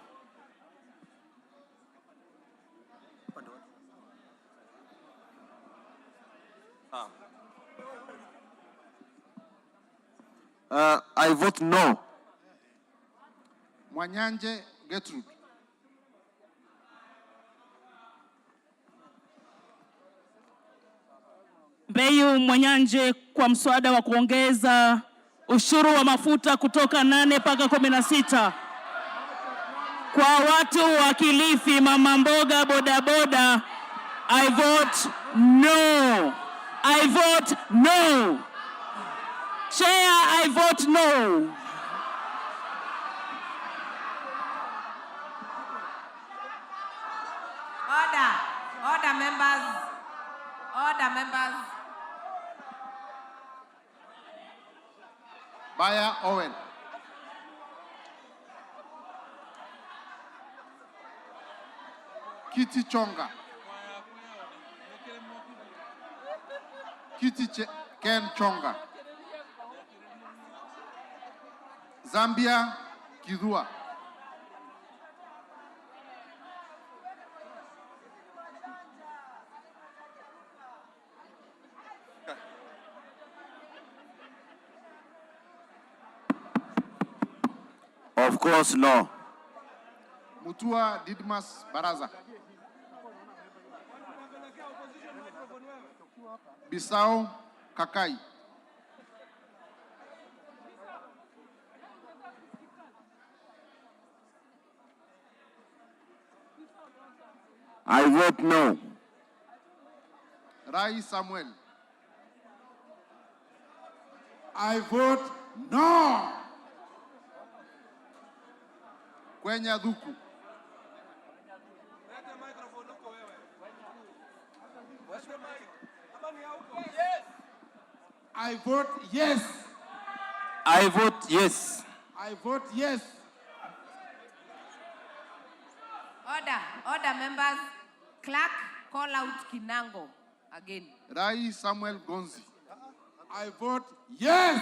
I vote no. Mwanyanje Gertrude. Mbeyu Mwanyanje kwa mswada wa kuongeza ushuru wa mafuta kutoka 8 mpaka 16. Kwa watu wa Kilifi, mama mboga, bodaboda, I vote no. I vote no. Chair, I vote no. Order. Order, members. Order, members. Baya Owen. Kitty Chonga. Ken Chonga. Zambia Kidua. Of course, no. Mutua Didmas Baraza. Bisau Kakai. I vote no. Rai Samuel. I vote no. Kwenya Dhuku. I vote yes. I vote yes. I vote yes. Order, members. Clerk, call out Kinango again. Rai Samuel Gonzi. I vote yes.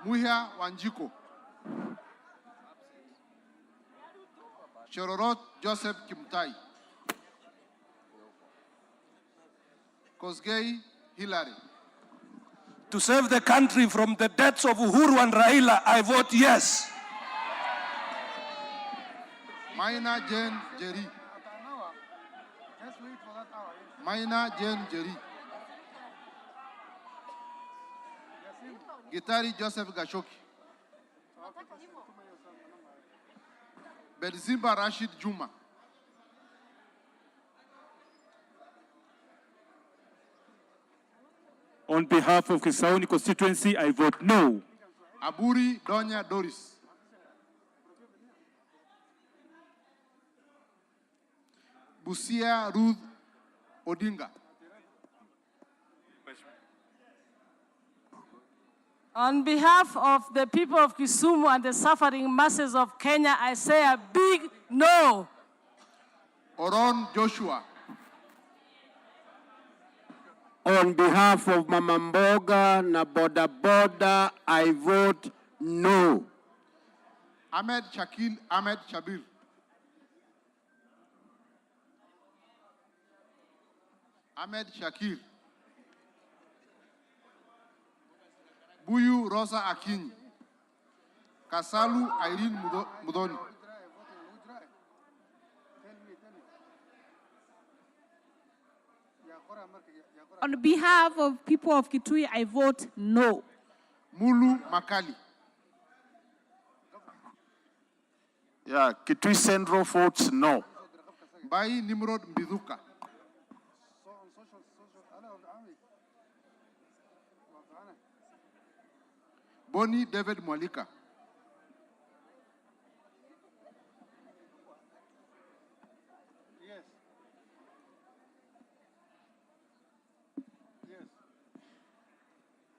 Muhia Wanjiko. Shororot Joseph Kimtai. Kosgei Hillary. To save the country from the deaths of Uhuru and Raila, I vote yes. Maina Jane Jerry. Maina Jane Jerry. Gitari Joseph Gashoki. Bedzimba Rashid Juma. On behalf of Kisauni constituency, I vote no. Aburi Donya Doris. Busia Ruth Odinga. On behalf of the people of Kisumu and the suffering masses of Kenya, I say a big no. Oron Joshua. On behalf of Mama Mboga na Boda Boda, I vote no. Ahmed Shakil Ahmed Shabir. Ahmed Shakir. Buyu Rosa Akin. Kasalu Irene Mudoni. On behalf of people of Kitui, I vote no. Mulu Makali. Yeah, Kitui Central votes no. Bai Nimrod Mbiduka. Boni David Mwalika.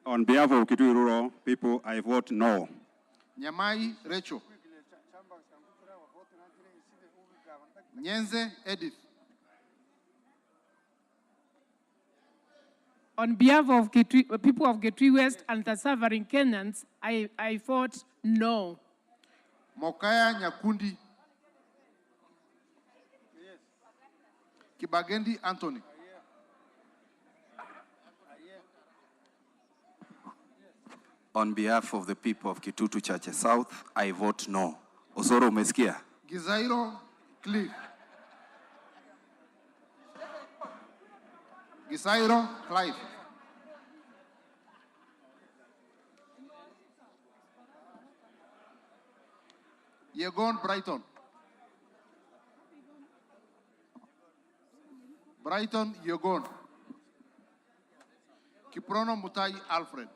On behalf of Kitui rural people, I vote no. Nyamai Rachel. Nyenze Edith. On behalf of people of Kitui West and the suffering Kenyans, I vote no. Mokaya Nyakundi. Kibagendi Anthony. On behalf of the people of Kitutu Church South, I vote no. Osoro umesikia? Gizairo Cliff. Gizairo Clive. Yegon Brighton. Brighton Yegon. Kiprono Mutai Alfred.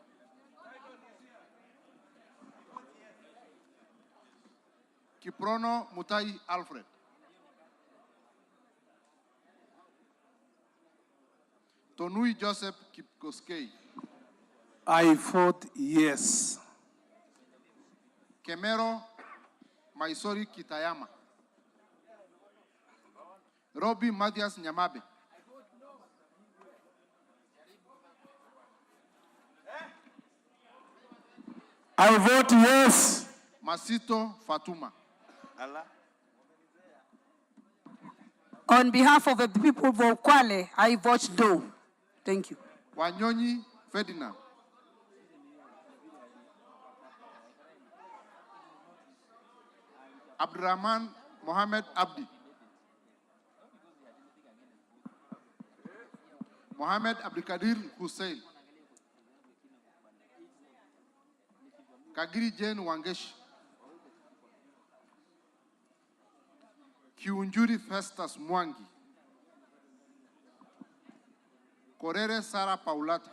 Kiprono Mutai Alfred. Tonui Joseph Kipkoskei. I vote yes. Kemero Maisori Kitayama. Robbie Mathias Nyamabe. I vote yes. Masito Fatuma. On behalf of the people of Kwale, I vote no. Thank you. Wanyonyi Ferdinand. Abdurrahman Mohammed Abdi. Mohammed Abdikadir Hussein. Kagiri Jane Wangesh. Kiunjuri Festus Mwangi. Korere Sara Paulata.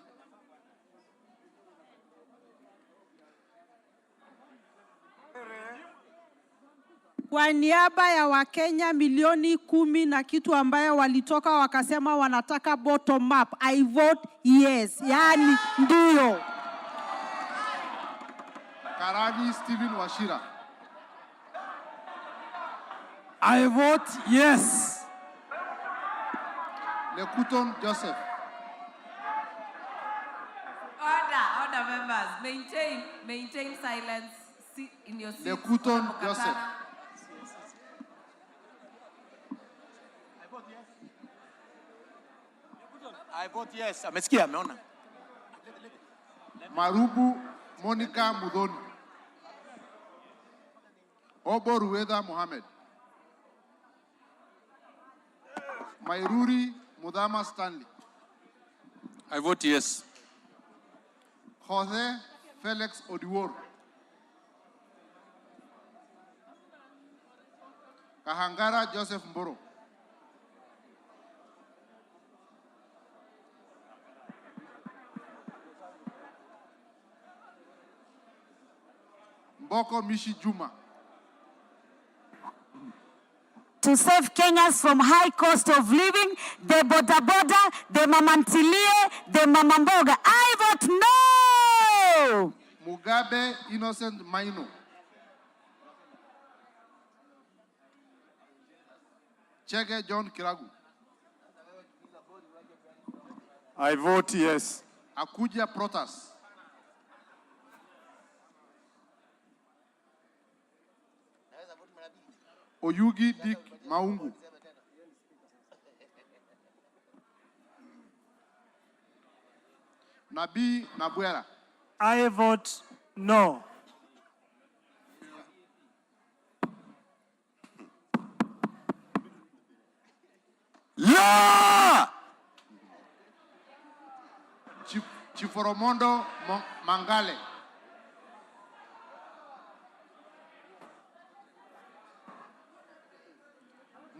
kwa niaba ya Wakenya milioni 10 na kitu ambayo walitoka wakasema wanataka bottom up, I vote yes. Yani ndio. Karani Stephen Washira. I vote yes. Lekuton Joseph. Order members. Maintain silence in your seats. Lekuton Joseph. I vote yes. Amesikia, ameona. Marubu Monica Mudhoni. Obo Rueda Mohammed. Mairuri Mudama Stanley. I vote yes. Jose Felix Odiwor. Kahangara Joseph Mboro. Mboko Mishi Juma. To save Kenyans from high cost of living, the boda boda, the mamantilie, the mamamboga. I vote no! Mugabe Innocent Maino. Chege John Kiragu. I vote yes. Akuja Protas. Oyugi Dick Maungu. Nabi Nabuera. I vote no. La! Chiforomondo Mangale.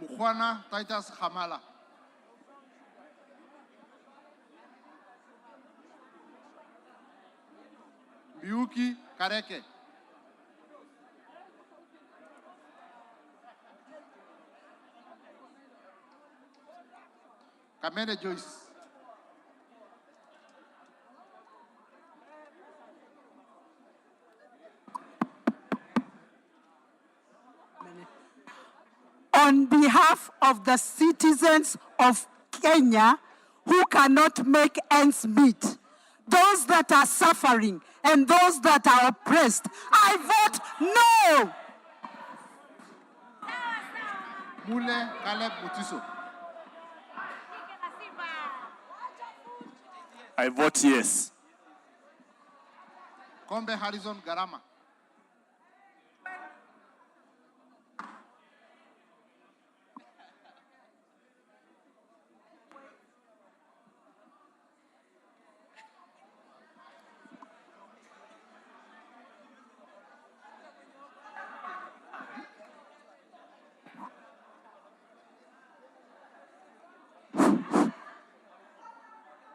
Mukhwana Titus Hamala. Biuki Kareke. Kamene Joyce. On behalf of the citizens of Kenya who cannot make ends meet, those that are suffering and those that are oppressed, I vote no! Mule Caleb Mutiso. I vote yes. Kombe Harrison Garama.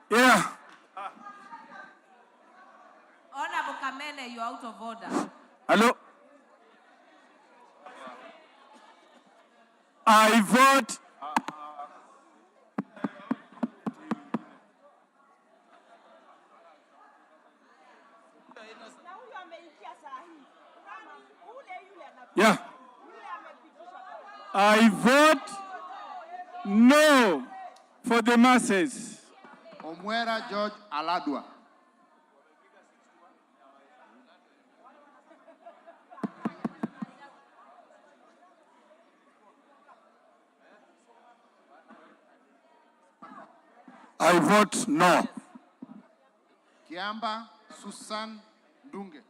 Yeah. Honorable Kamene, you're out of order. Hello? I vote. Yeah. I vote no for the masses. Omwera George Aladwa. I vote no. Kiamba Susan Dunge.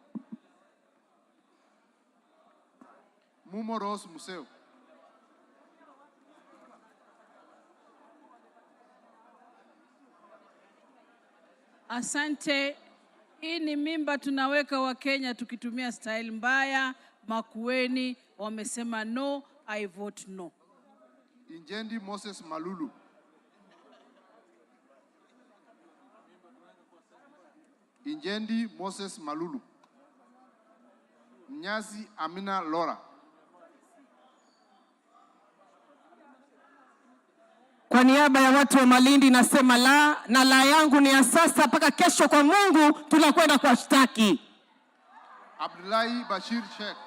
Mumo Rose Museo. Asante. Hii ni mimba tunaweka wa Kenya tukitumia style mbaya. Makueni wamesema no, I vote no. Injendi Moses Malulu. Injendi Moses Malulu. Nyazi Amina Laura. Kwa niaba ya watu wa Malindi nasema la, na la yangu ni ya sasa mpaka kesho kwa Mungu tunakwenda kuwashtaki. Abdullahi Bashir Sheikh.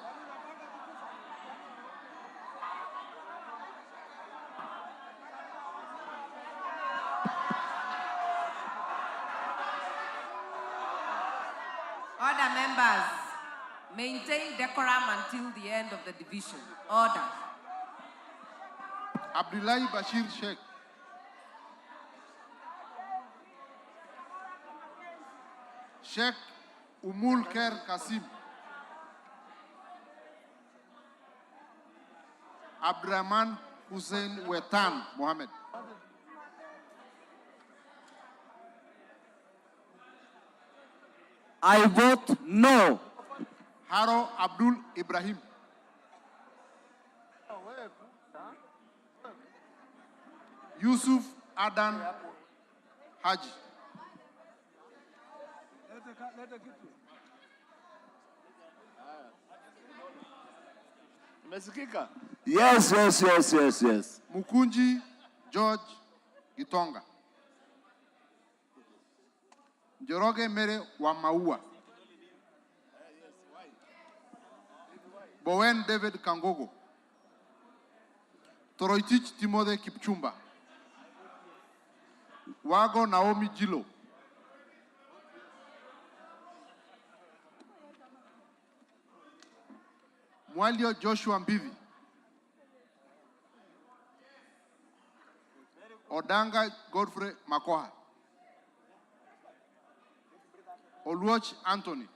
Order, members. Maintain decorum until the end of the division. Order. Abdullahi Bashir Sheikh. Sheikh Umul Kher Kasim. Abdurrahman Hussein Wetan Mohammed. I vote no. Haro Abdul Ibrahim. Yusuf Adan Haji. Umesikika? Yes, yes, yes, yes, yes. Mukunji George Gitonga. Njoroge Mere wa Maua. Bowen David Kangogo. Toroitich Timothy Kipchumba. Wago Naomi Jilo. Mwalio Joshua Mbivi. Odanga Godfrey Makoha. Oluoch Anthony.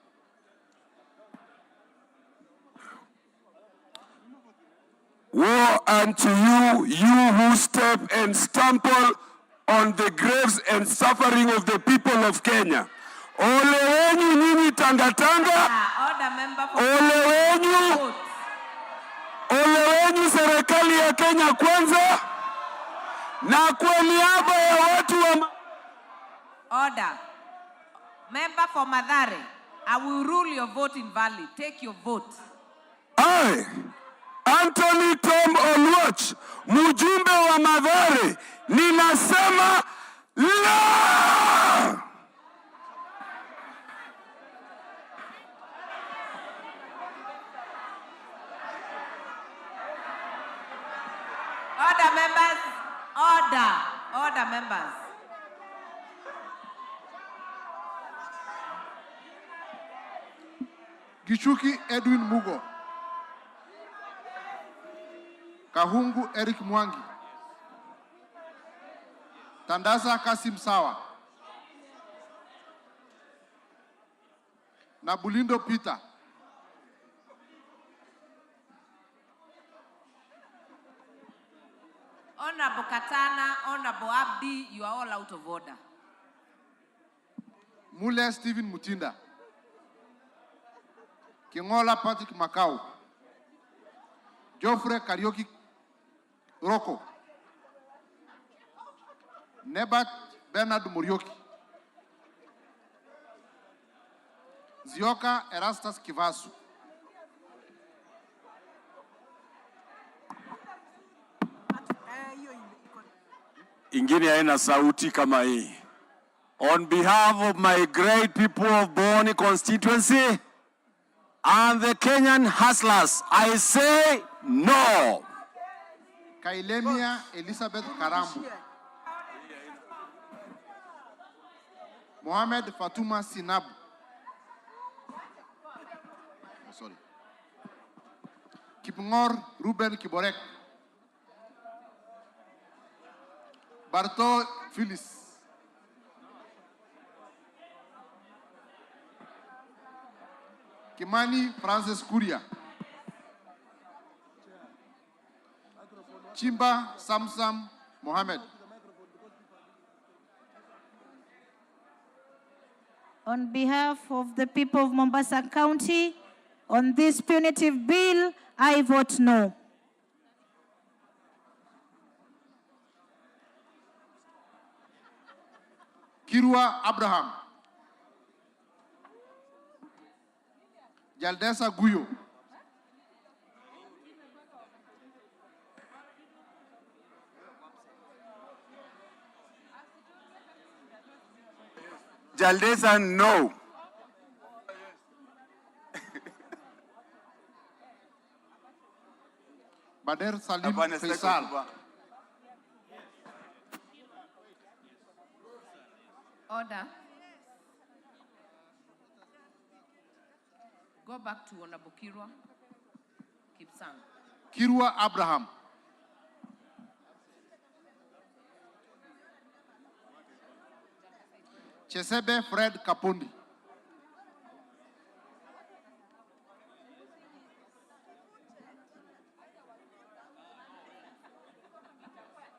Woe unto you, you who step and stumble on the graves and suffering of the people of Kenya. Ole wenyu nyinyi tangatanga. Order, member for Ole wenyu. Ole wenyu serikali ya Kenya kwanza. Na kwa niaba ya watu wa Order. Member for Mathare, I will rule your vote invalid. Take your vote. I, Anthony Tom Oluoch, mjumbe wa Mathare, ninasema la! Order, members. Order. Order, members. Gichuki Edwin Mugo. Kahungu Eric Mwangi. Tandasa Kasim Sawa. Nabulindo Peter. Honorable Katana, Honorable Abdi, you are all out of order. Mule Stephen Mutinda. Kingola Patrick Makau. Geoffrey Karioki Roko. Nebat Bernard Murioki. Zioka Erastus Kivasu. Ingine haina sauti kama hii. On behalf of my great people of Boni constituency and the Kenyan hustlers, I say no. Kailemia Elizabeth Karambu. Mohamed Fatuma Sinabu. Sorry. Kipngor Ruben Kiborek. Barto Phyllis. Kimani Francis Kuria. Chimba Samsam Mohammed. On behalf of the people of Mombasa County, on this punitive bill, I vote no. Kirua Abraham. Jaldesa Guyo. Jaldesa, no. Bader Salim Faisal. Order. Go back to Honorable Kirwa Kipsang. Kirwa Abraham. Chesebe Fred Kapundi.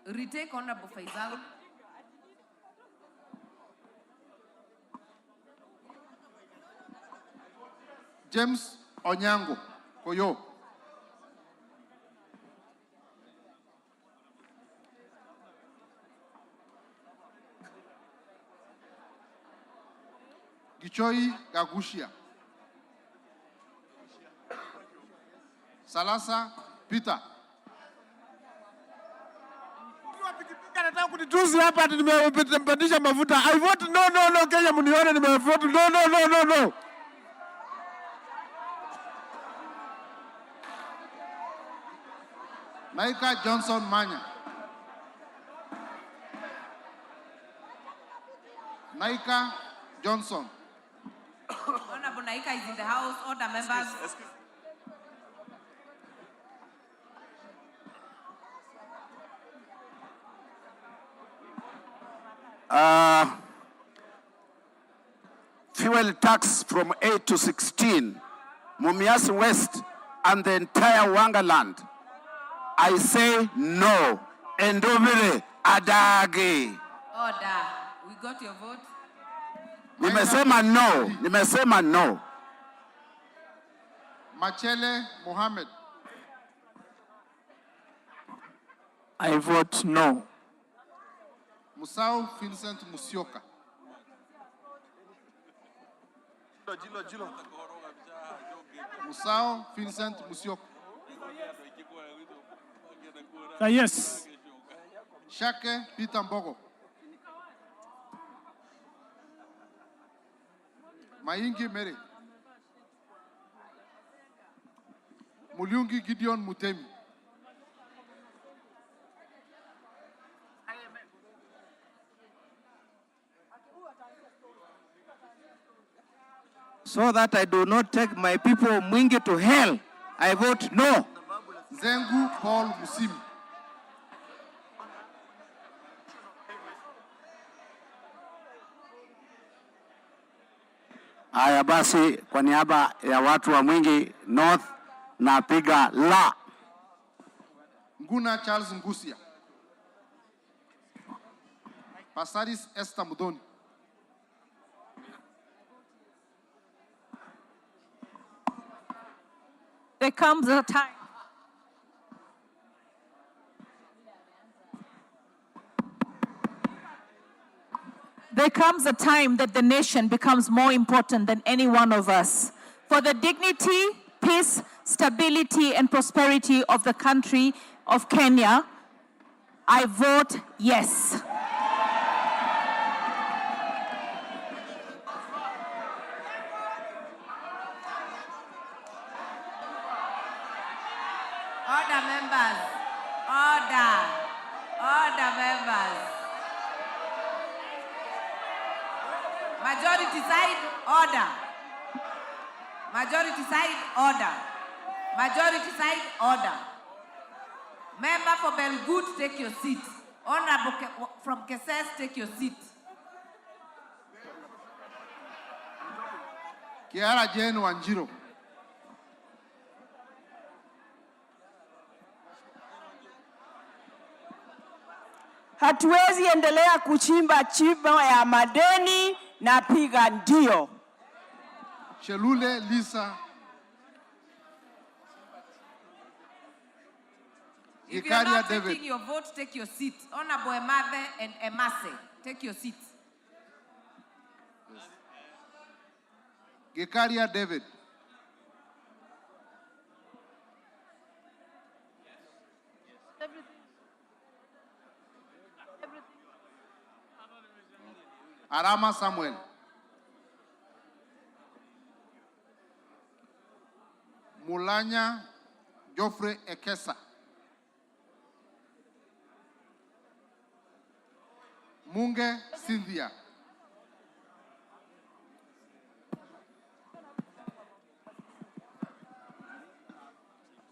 Retake Honorable Faisal. James Onyango Koyo. Gichoi Gagushia. Salasa Peter. Nataka kunitusi hapa ati nimepandisha mafuta. I vote no no no, Kenya mnione nimevote no no no no no. Naika Johnson Manya. Naika Johnson. Honorable Naika is in the house. Order, members. Fuel tax from 8 to 16, Mumias West and the entire Wangaland. I say no. Endovile adage. Order. We got your vote. Nimesema no. Nimesema no. Machele Mohammed. I vote no. Musau Vincent Musioka. Musau Vincent Musioka. Yes. Shake Peter Mbogo. Maingi Mary. Muliungi Gideon Mutemi. So that I do not take my people Mwingi to hell, I vote no. Zengu Paul Musimi. Haya basi, kwa niaba ya watu wa Mwingi North napiga la. Nguna Charles Ngusia. Pasaris Esther Mudoni. There comes a time. There comes a time that the nation becomes more important than any one of us. For the dignity, peace, stability, and prosperity of the country of Kenya, I vote yes. Order, members. Order. Order, members. Majority side, order. Majority side, order. Majority side, order. Member for Belgut, take your seat. Honorable from Keses, take your seat. Kiara Jane Wanjiro. Hatuwezi endelea kuchimba chimba ya madeni na piga ndio. Shelule Lisa. If you're not taking your vote, take your seat. Honorable Emave and Emase, take your seat. Gekaria David. Arama Samuel. Ogulanya Geoffrey Ekesa. Munge Cynthia.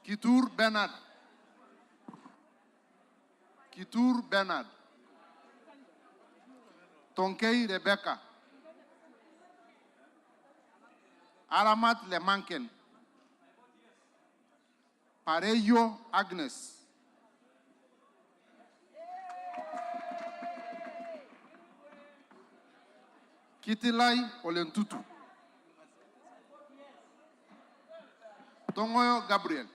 Kitur Bernard. Kitur Bernard. Tonkei Rebecca. Aramat Lemanken. Parejo Agnes. Kitilai Olentutu. Tongoyo Gabriel.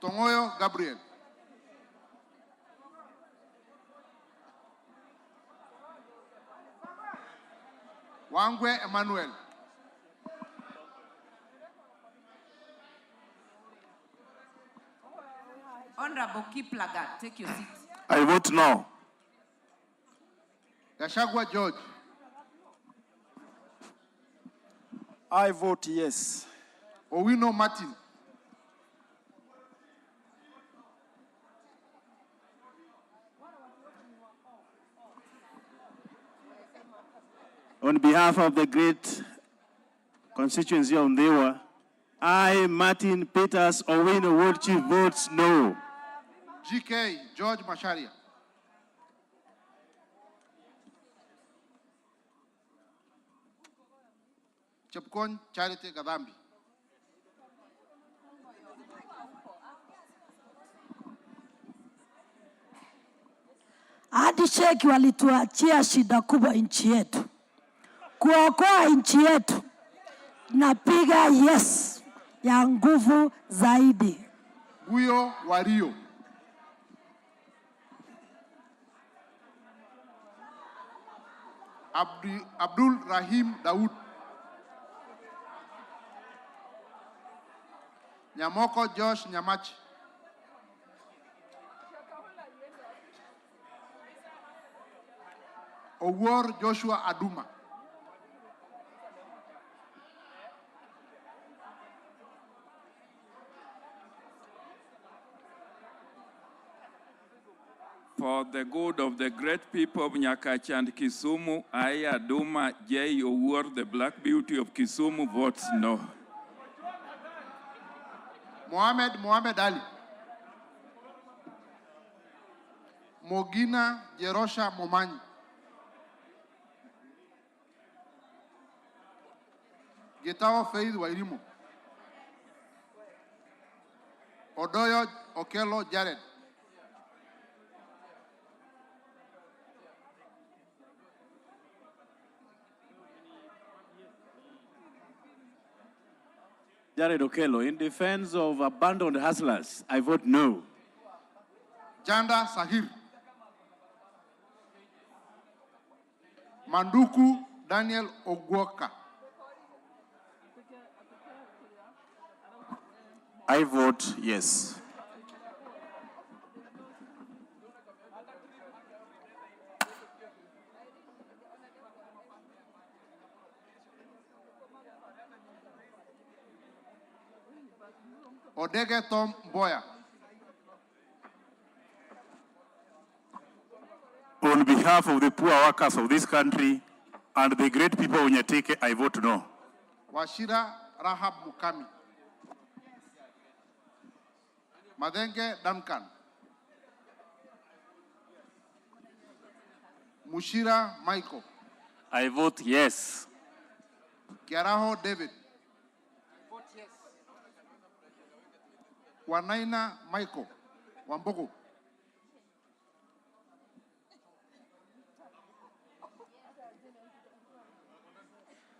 Tongoyo Gabriel. Wangwe Emmanuel. Honorable Kiplagat, take your seat. I vote no. Gashagwa George. I vote yes. Owino Martin. On behalf of the great constituency of Ndewa, I, Martin Peters Owino Wardchief, votes no. GK George Masharia. Chepkon Charity Gadambi. Hadi Sheki walituachia shida kubwa nchi yetu. Kuokoa nchi yetu, napiga yes ya nguvu zaidi. Guyo Wario. Abdul Rahim Daud. Nyamoko Josh Nyamachi. Owor Joshua Aduma. For the good of the great people of Nyakachi and Kisumu, I, Aduma J. Owuor, the Black Beauty of Kisumu, votes no. Mohamed Ali. Mogina Jerosha Momanyi. Getawa Faith Wairimu. Odoyo Okelo Jared. Jared Okello, in defense of abandoned hustlers, I vote no. Janda Sahir. Manduku Daniel Ogwoka. I vote yes. Odege Tom Boya. On behalf of the poor workers of this country and the great people of Nyatike, I vote no. Washira Rahab Mukami. Madenge Duncan. Mushira Michael. I vote yes. Kiaraho David. Wanaina Michael. Wambogo.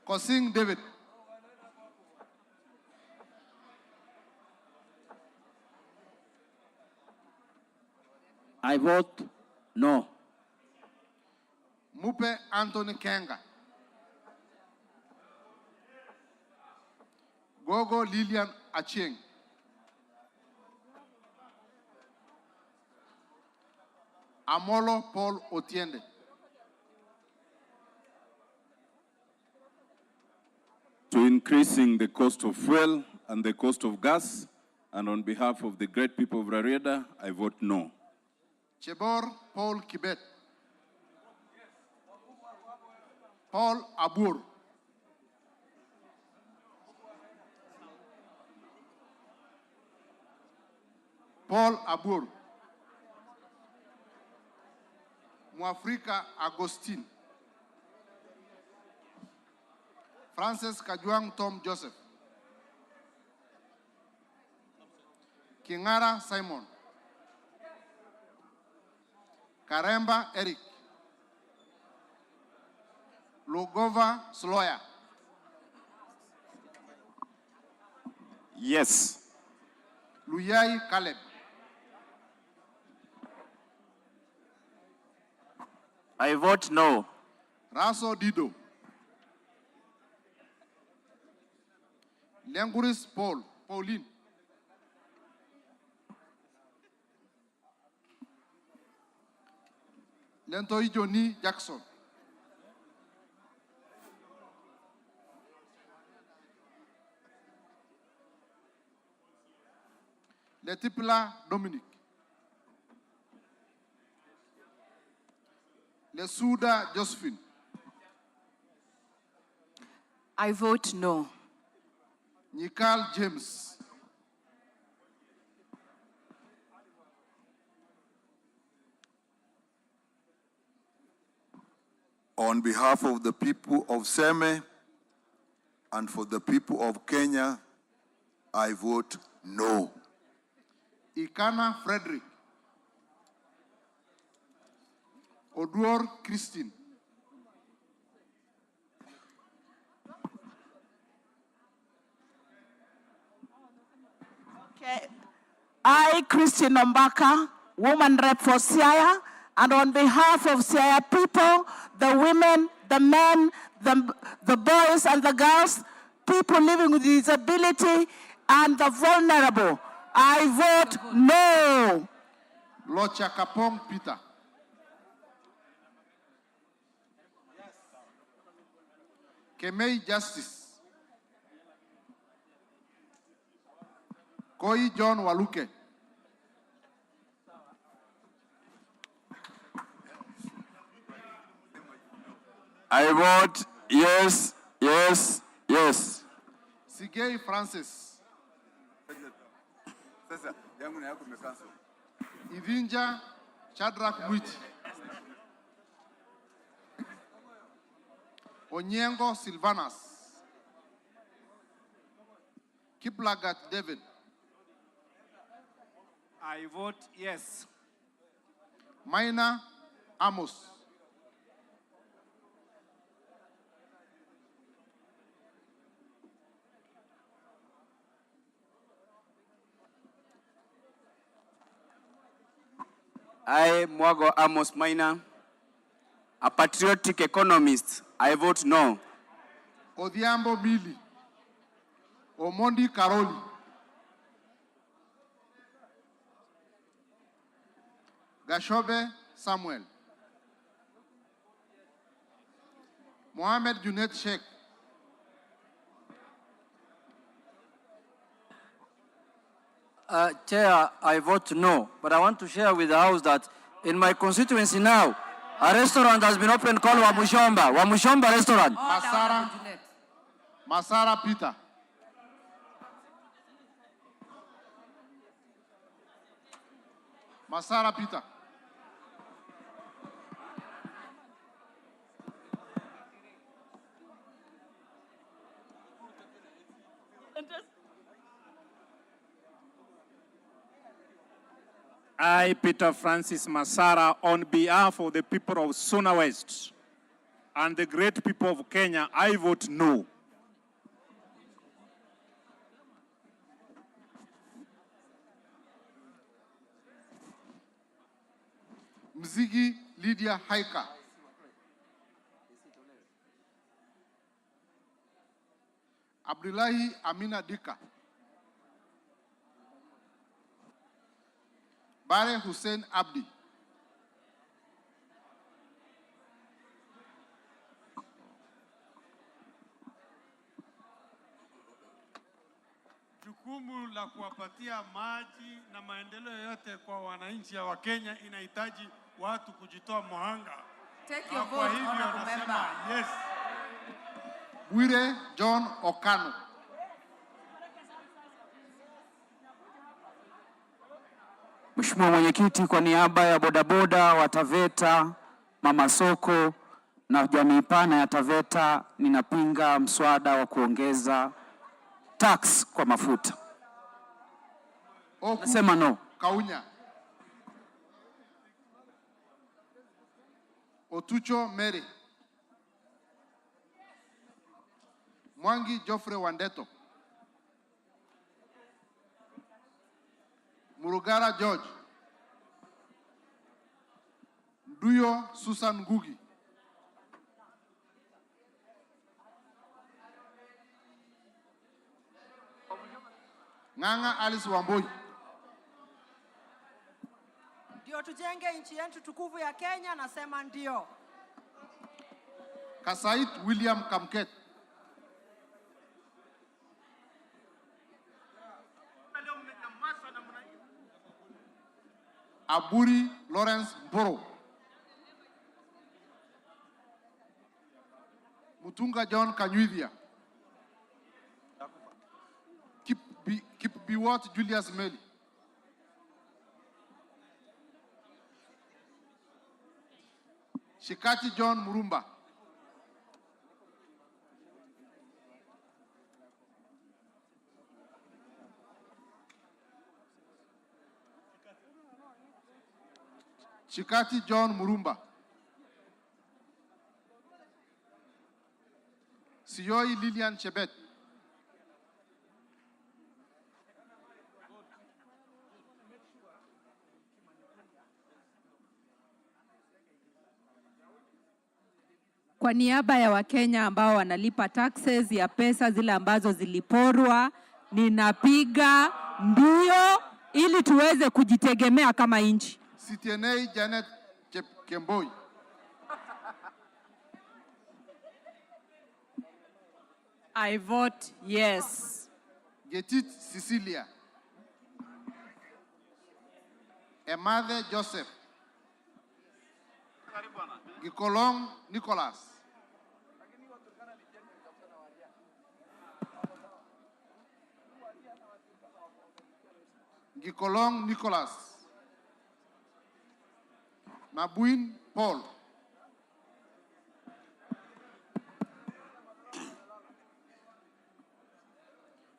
Kosing David. I vote no. Mupe Anthony Kenga. Gogo Lilian Achieng. Amolo Paul Otiende. To increasing the cost of fuel and the cost of gas, and on behalf of the great people of Rarieda, I vote no. Chebor Paul Kibet. Paul Abur. Paul Abur. Mwafrika Agustin. Francis Kajuang Tom Joseph. Kingara Simon. Karemba Eric. Lugova Sloya. Yes. Luyai Caleb. I vote no. Raso Dido. Lenguris Pauline. Lentoi Johnny Jackson. Letipla Dominic. Lesuda Josephine. I vote no. Nikal James. On behalf of the people of Seme and for the people of Kenya, I vote no. Ikana Frederick. Oduor Christine. Okay. I, Christine Ombaka, woman rep for Siaya, and on behalf of Siaya people, the women, the men, the boys and the girls, people living with disability, and the vulnerable, I vote no. Locha Kapong Peter. Kemei Justice. Koi John Waluke. I vote yes, yes, yes. Sigei Francis. Idinja Shadrach Mwiti. Onyengo Silvanas. Kiplagat David. I vote yes. Maina Amos. I, Mwago Amos Maina, a patriotic economist, I vote no. Odhiambo Mili. Omondi Karoli. Gashobe Samuel. Mohamed Junet Sheikh. Chair, I vote no, but I want to share with the House that in my constituency now, a restaurant has been opened called Wamushomba Restaurant. Masara Peter. Masara Peter. I, Peter Francis Masara, on behalf of the people of Suna West and the great people of Kenya, I vote no. Mzigi Lydia Haika. Abdullahi Amina Dika, Bare Hussein Abdi, Jukumu la kuwapatia maji na maendeleo yote kwa wananchi wa Kenya inahitaji watu kujitoa mhanga. Take your Kwa vote, hivyo honorable nasema member. yes. Bwire John Okano, Mheshimiwa Mwenyekiti, kwa niaba ya bodaboda wa Taveta, mama soko na jamii pana ya Taveta, ninapinga mswada wa kuongeza tax kwa mafuta. Nasema no. Kaunya, Otucho Mary, Mwangi Geoffrey Wandeto, Murugara George, Nduyo Susan Ngugi, Ng'ang'a Alice Wamboi, Ndio tujenge nchi yetu tukufu ya Kenya, nasema ndio. Kasait William Kamket, Aburi Lawrence Mboro, Mutunga John Kanyuithia, Kipbiwot Julius Meli, Shikati John Murumba, Shikati John Murumba, Siyoi Lilian Chebet, Kwa niaba ya Wakenya ambao wanalipa taxes ya pesa zile ambazo ziliporwa, ninapiga ndio ili tuweze kujitegemea kama nchi. Sitienei Janet Kemboi, I vote yes. Getit Cecilia, Emathe Joseph, Gikolong Nicholas, Gikolong Nicholas, Nabuin Paul,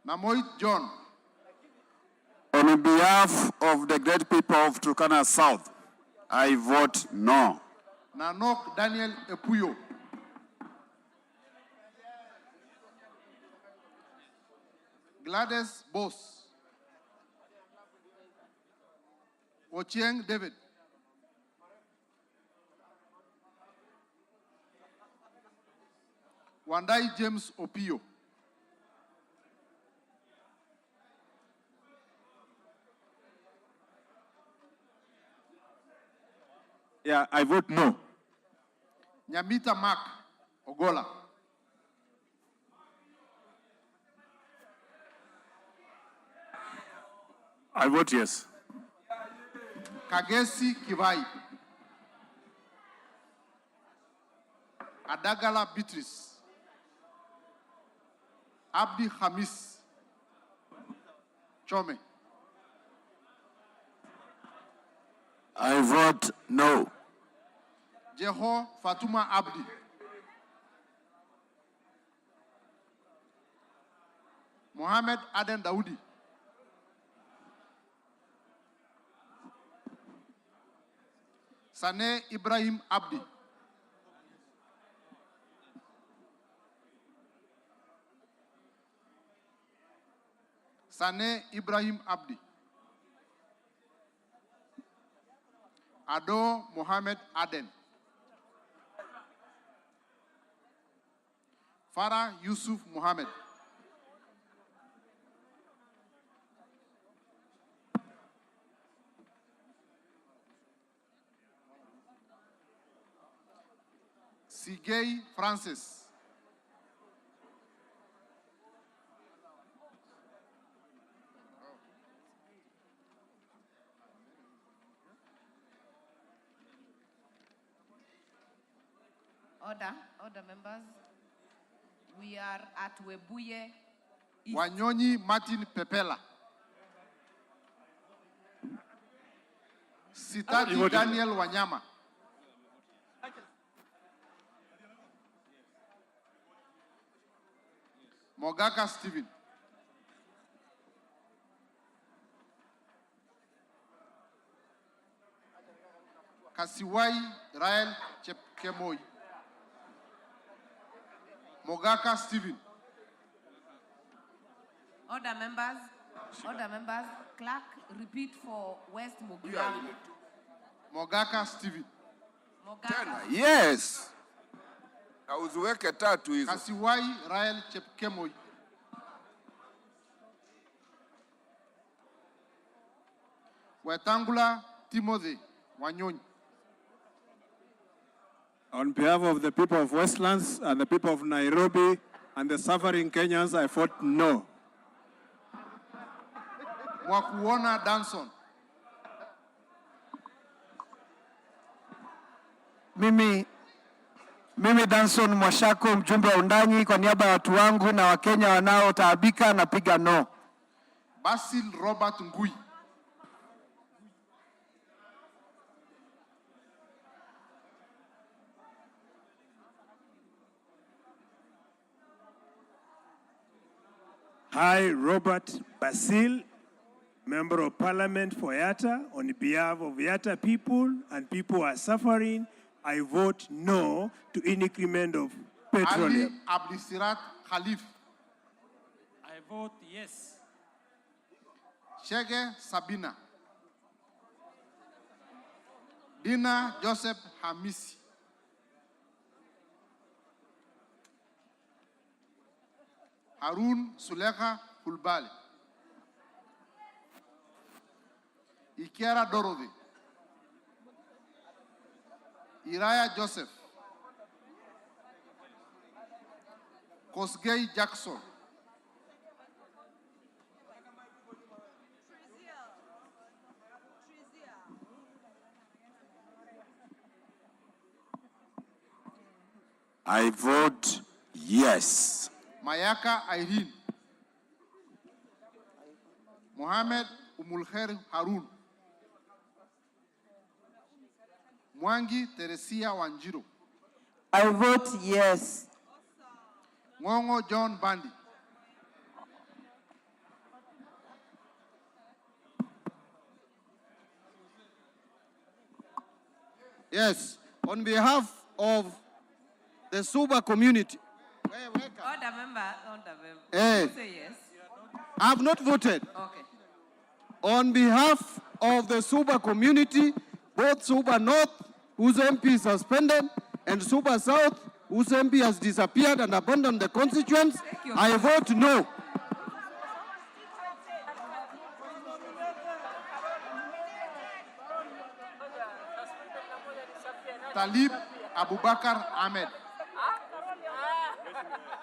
Namoit John. On behalf of the great people of Turkana South, I vote no. Nanok Daniel Epuyo, Gladys Bos, Ochieng David, Wandai James Opio, Yeah, I vote no. Nyamita Mark Ogola, I vote yes. Kagesi Kivai, Adagala Beatrice, Abdi Hamis Chome, I vote no. Jeho Fatuma Abdi, Mohammed Aden Daudi, Sane Ibrahim Abdi, Sane Ibrahim Abdi, Ado Mohammed Aden, Farah Yusuf Mohammed, Sigei Francis. Order members. We are at Webuye East. Wanyonyi Martin Pepela. Sitati Daniel Wanyama. Mogaka Stephen. Kasiwai Rael Chepkemoi. Mogaka Stephen. Order members. Clerk, repeat for West Mugirango. Mogaka Stephen. Mogaka. Yes. Uziweke tatu hizo. Kasiwai Rael Chepkemoi. Wetangula Timothy Wanyonyi. On behalf of the people of Westlands and the people of Nairobi and the suffering Kenyans, I vote no. Mwakuona Danson. Mimi Danson Mwashako, mjumbe wa Undanyi, kwa niaba ya watu wangu na Wakenya wanaotaabika, napiga no. Basil Robert Ngui. I, Robert Basil, Member of Parliament for Yatta, on behalf of Yatta people and people who are suffering, I vote no to increment of petroleum. Ali Abdisirat Khalif. I vote yes. Shege Sabina. Dina Joseph Hamisi. Harun Sulekha Hulbali. Ikiara Dorothy. Iraya Joseph. Kosgei Jackson. I vote yes. Mayaka Irene. Mohamed Umulkher Harun. Mwangi Teresia Wanjiro. I vote yes. Ngongo John Bandi. Yes, on behalf of the Suba community. Order member. Hey. Say yes. I have not voted. Okay. On behalf of the Suba community, both Suba North, whose MP is suspended, and Suba South, whose MP has disappeared and abandoned the constituents, I vote no. Talib Abubakar Ahmed.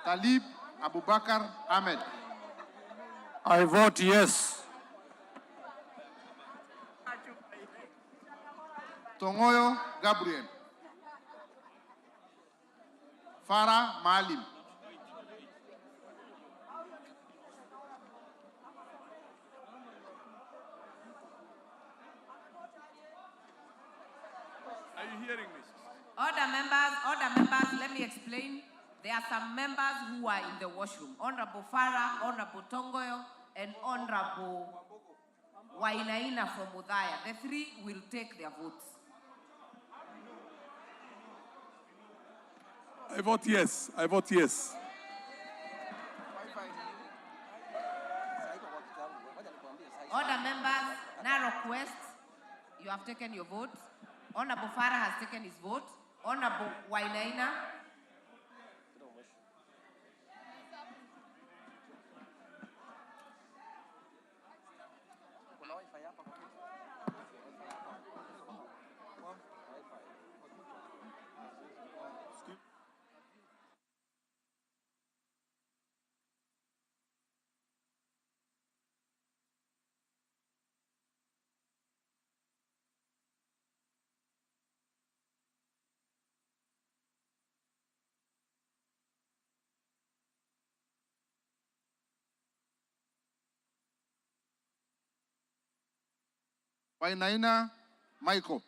Talib Abubakar Ahmed. I vote yes. Tongoyo Gabriel. Farah Malim. Are you hearing me? Order members, let me explain. There are some members who are in the washroom. Honorable Farah, Honorable Tongoyo, and Honorable Wainaina from Udaya. The three will take their votes. I vote yes. I vote yes. Order members, Narok West, you have taken your vote. Honorable Farah has taken his vote. Honorable Wainaina. Wainaina Michael.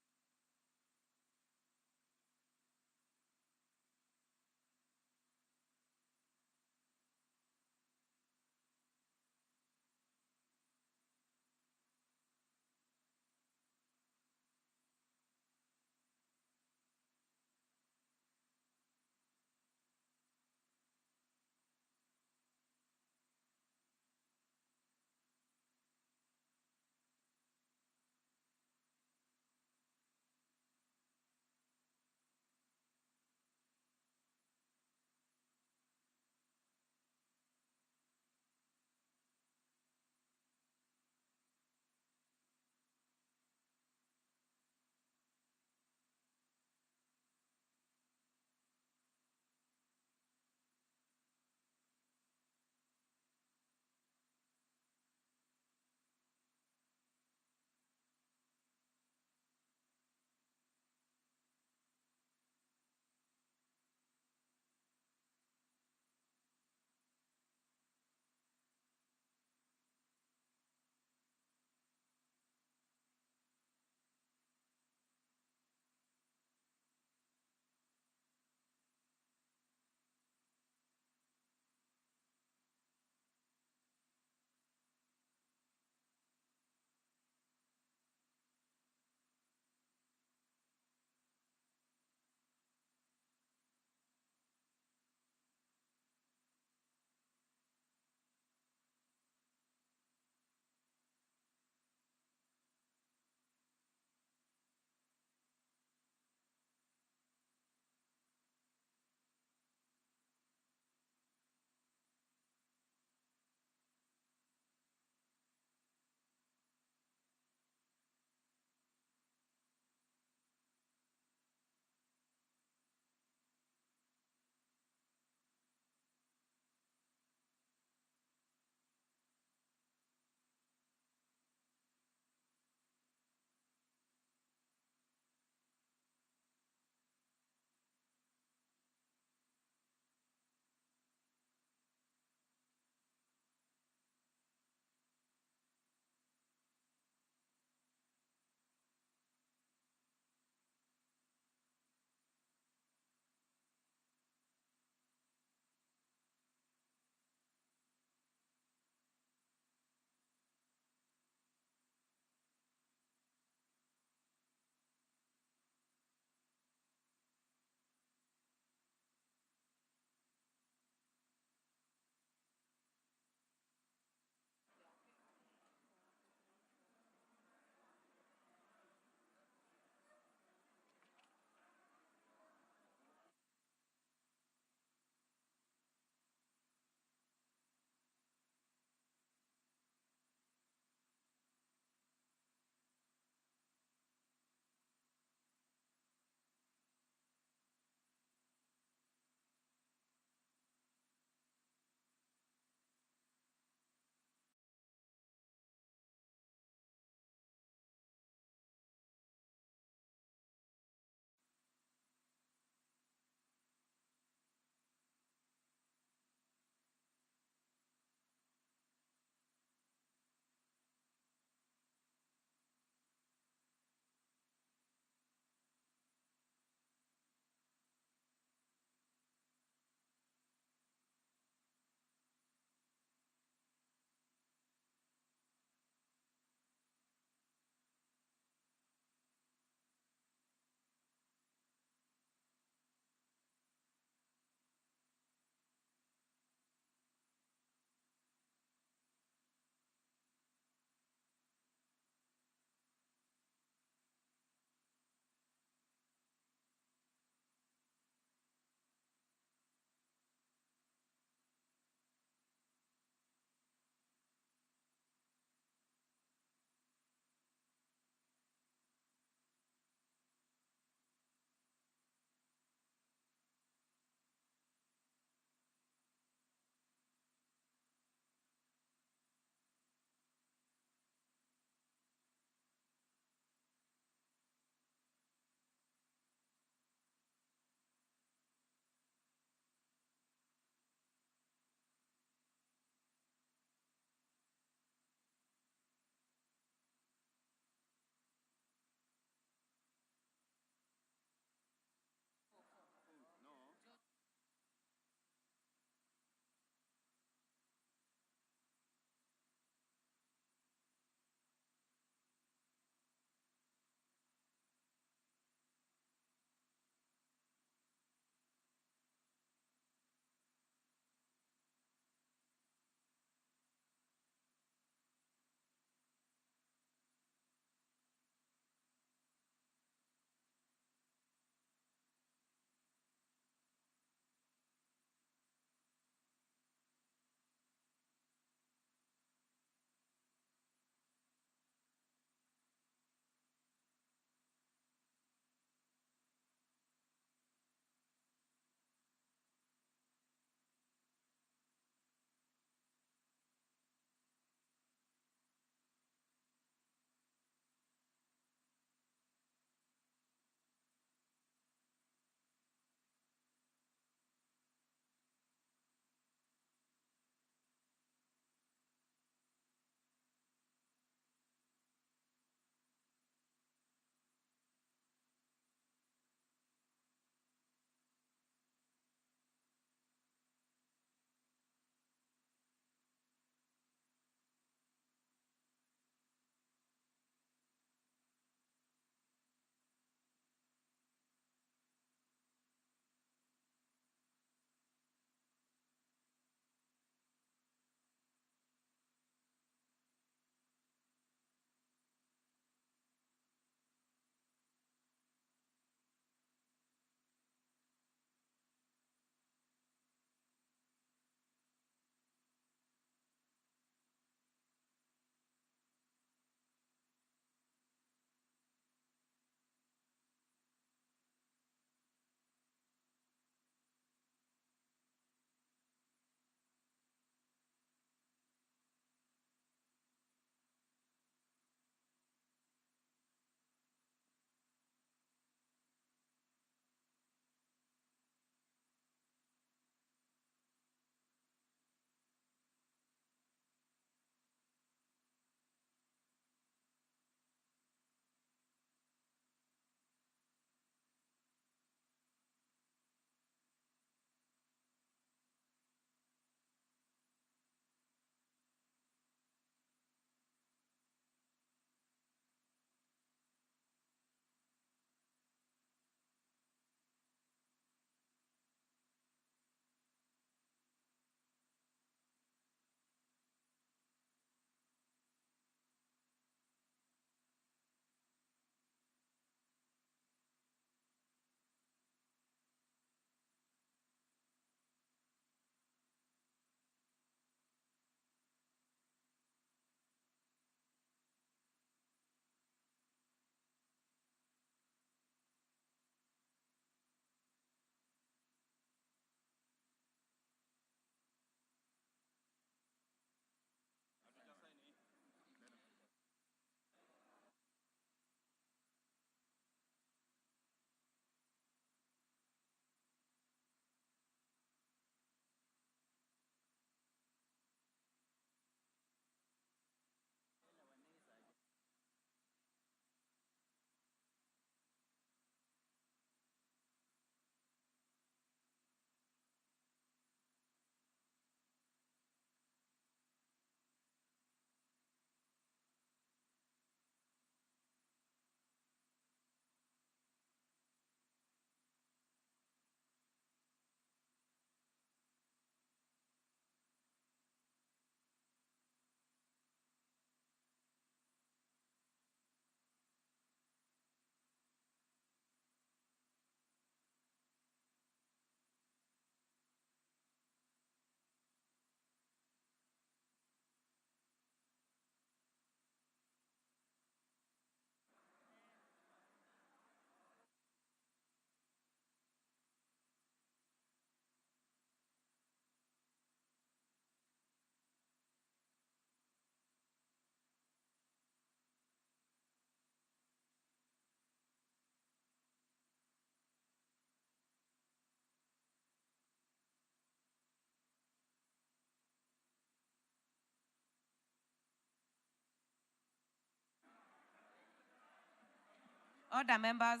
Order, members.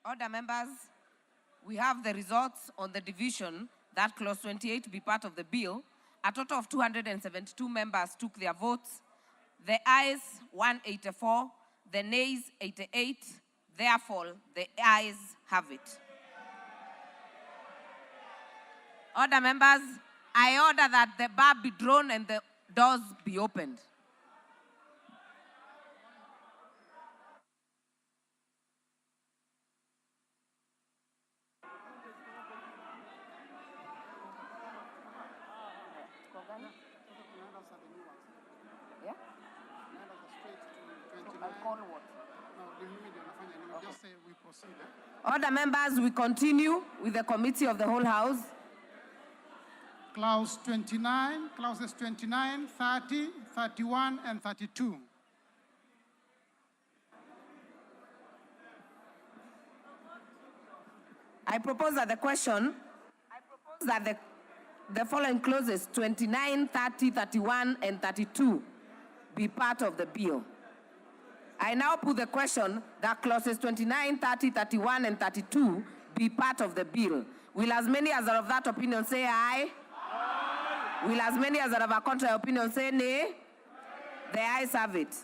Order, members. We have the results on the division that clause 28 be part of the bill. A total of 272 members took their votes. The ayes, 184. The nays, 88. Therefore, the ayes have it. Order, members. I order that the bar be drawn and the doors be opened. Yeah? I'll call what? Just say we proceed. Order, members, we continue with the committee of the whole house. Clause 29, clauses 29, 30, 31, and 32. I propose that the following clauses 29, 30, 31, and 32 be part of the bill. I now put the question that clauses 29, 30, 31, and 32 be part of the bill. Will as many as are of that opinion say aye? Aye. Will as many as are of a contrary opinion say nay? The ayes have it.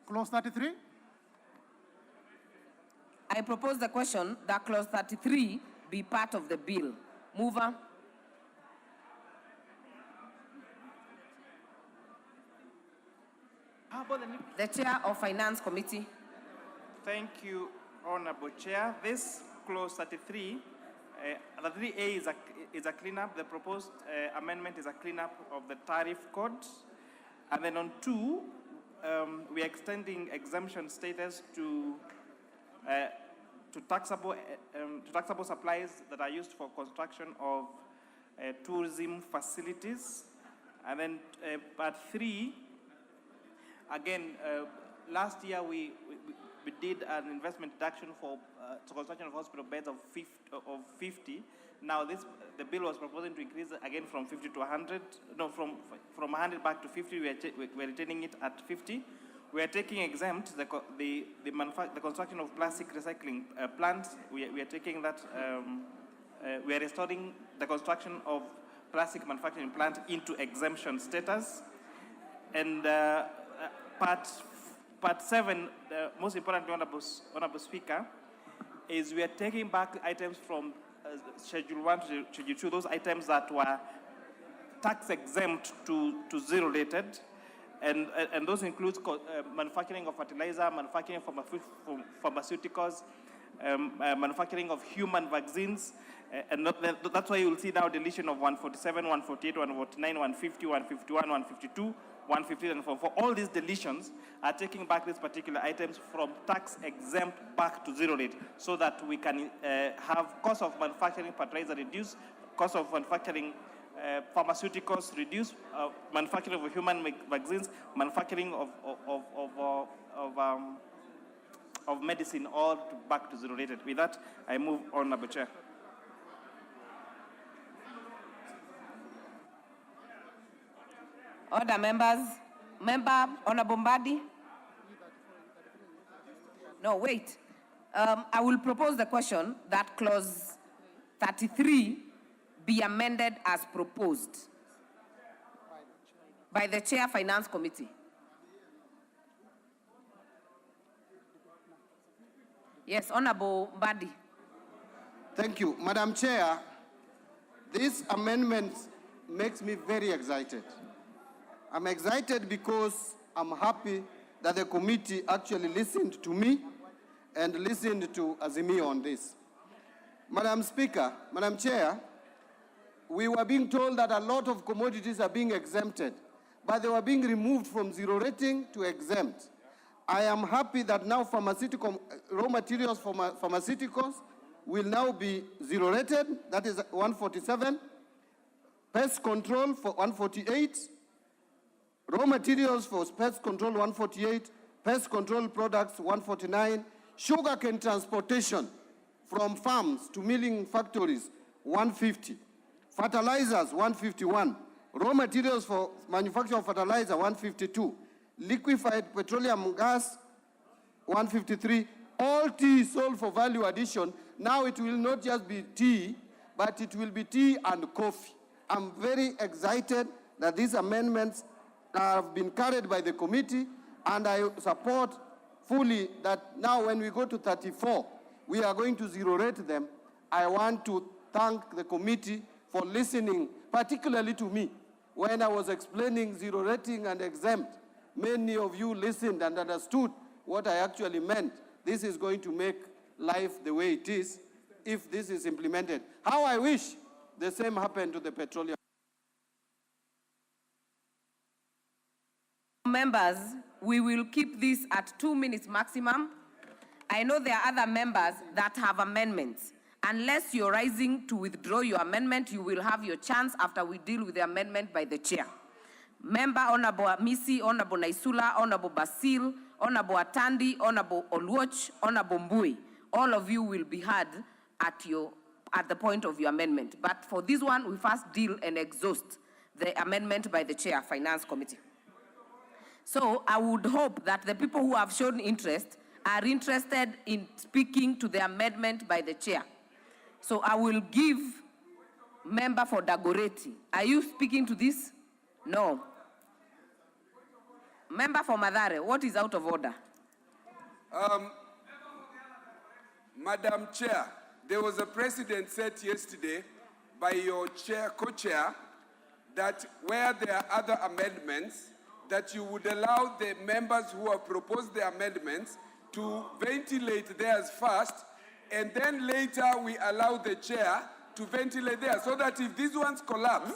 Clause 33. I propose the question that clause 33 be part of the bill. Mover. The Chair of Finance Committee. Thank you, Honorable Chair. This clause 33, 33A is a cleanup. The proposed amendment is a cleanup of the tariff code. And then on 2, we are extending exemption status to taxable supplies that are used for construction of tourism facilities. And then part 3, again, last year we did an investment deduction for construction of hospital beds of 50. Now the bill was proposing to increase again from 50 to 100. No, from 100 back to 50. We're retaining it at 50. We are taking exempt the construction of plastic recycling plants. We are taking that. We are restoring the construction of plastic manufacturing plant into exemption status. And part 7, most importantly, Honorable Speaker, is we are taking back items from Schedule 1 to Schedule 2, those items that were tax exempt to zero rated. And those include manufacturing of fertilizer, manufacturing of pharmaceuticals, manufacturing of human vaccines. And that's why you will see now deletion of 147, 148, 149, 150, 151, 152, 150, and for all these deletions are taking back these particular items from tax exempt back to zero rate, so that we can have cost of manufacturing fertilizer reduced, cost of manufacturing pharmaceuticals reduced, manufacturing of human vaccines, manufacturing of medicine, all back to zero rated. With that, I move on, Honorable Chair. Order, members. Member Honorable Mbadi. No, wait. I will propose the question that clause 33 be amended as proposed by the Chair Finance Committee. Yes, Honorable Mbadi. Thank you. Madam Chair, this amendment makes me very excited. I'm excited because I'm happy that the committee actually listened to me and listened to Azimio on this. Madam Speaker, Madam Chair, we were being told that a lot of commodities are being exempted, but they were being removed from zero rating to exempt. I am happy that now pharmaceutical raw materials for pharmaceuticals will now be zero rated, that is 147. Pest control for 148. Raw materials for pest control 148. Pest control products 149. Sugarcane transportation from farms to milling factories 150. Fertilizers 151. Raw materials for manufacture of fertilizer 152. Liquefied petroleum gas 153. All tea sold for value addition. Now it will not just be tea, but it will be tea and coffee. I'm very excited that these amendments have been carried by the committee, and I support fully that now when we go to 34, we are going to zero rate them. I want to thank the committee for listening, particularly to me. When I was explaining zero rating and exempt, many of you listened and understood what I actually meant. This is going to make life the way it is if this is implemented. How I wish the same happened to the petroleum. Members, we will keep this at 2 minutes maximum. I know there are other members that have amendments. Unless you're rising to withdraw your amendment, you will have your chance after we deal with the amendment by the chair. Member Honorable Amisi, Honorable Naisula, Honorable Basil, Honorable Atandi, Honorable Oluoch, Honorable Mbui. All of you will be heard at the point of your amendment. But for this one, we first deal and exhaust the amendment by the Chair, Finance Committee. So I would hope that the people who have shown interest are interested in speaking to the amendment by the Chair. So I will give member for Dagoretti. Are you speaking to this? No. Member for Mathare, what is out of order? Madam Chair, there was a precedent set yesterday by your chair, co-chair, that where there are other amendments, that you would allow the members who have proposed the amendments to ventilate theirs first, and then later we allow the chair to ventilate theirs, so that if these ones collapse,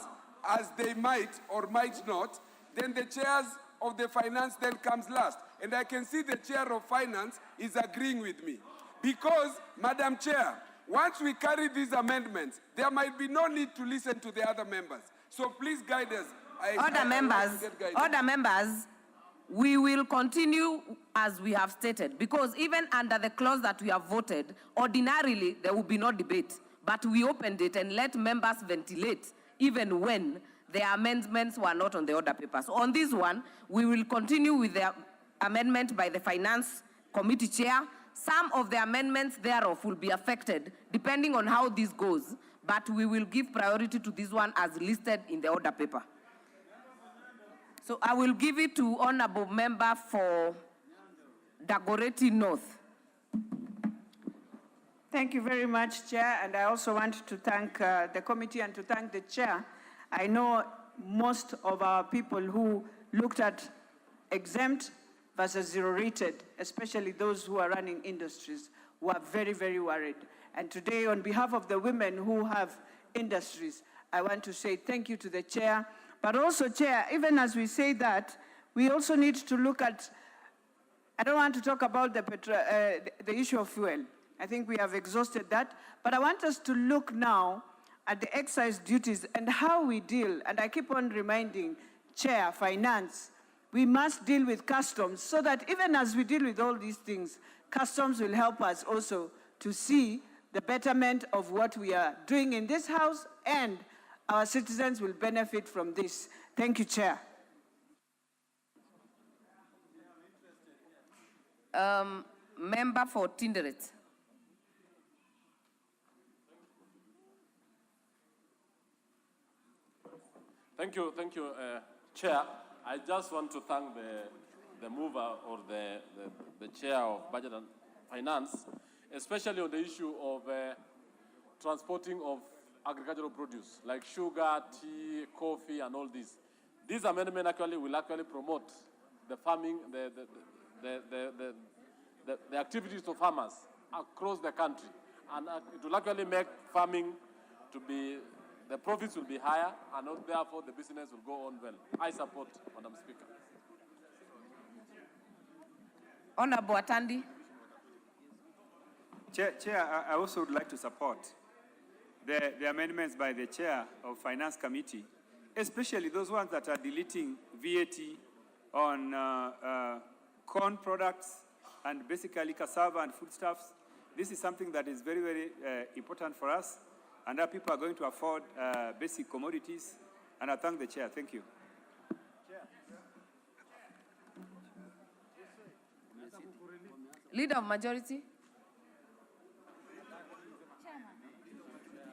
as they might or might not, then the chairs of the finance then comes last. And I can see the chair of finance is agreeing with me. Because, Madam Chair, once we carry these amendments, there might be no need to listen to the other members. So please guide us. Order members, we will continue as we have stated, because even under the clause that we have voted, ordinarily there will be no debate. But we opened it and let members ventilate even when the amendments were not on the order paper. So on this one, we will continue with the amendment by the Finance Committee Chair. Some of the amendments thereof will be affected depending on how this goes, but we will give priority to this one as listed in the order paper. So I will give it to Honorable Member for Dagoretti North. Thank you very much, Chair, and I also want to thank the committee and to thank the Chair. I know most of our people who looked at exempt versus zero-rated, especially those who are running industries, were very, very worried. And today, on behalf of the women who have industries, I want to say thank you to the Chair. But also, Chair, even as we say that, we also need to look at, I don't want to talk about the issue of fuel. I think we have exhausted that. But I want us to look now at the excise duties and how we deal. And I keep on reminding Chair, Finance, we must deal with customs so that even as we deal with all these things, customs will help us also to see the betterment of what we are doing in this House, and our citizens will benefit from this. Thank you, Chair. Member for Tinderet. Thank you, Chair. I just want to thank the mover or the Chair of Budget and Finance, especially on the issue of transporting of agricultural produce like sugar, tea, coffee, and all this. This amendment will promote the farming, the activities of farmers across the country, and it will actually make farming to be, the profits will be higher, and therefore the business will go on well. I support, Madam Speaker. Honorable Atandi. Chair, I also would like to support the amendments by the Chair of Finance Committee, especially those ones that are deleting VAT on corn products and basically cassava and foodstuffs. This is something that is very, very important for us, and our people are going to afford basic commodities. And I thank the Chair. Thank you. Leader of Majority.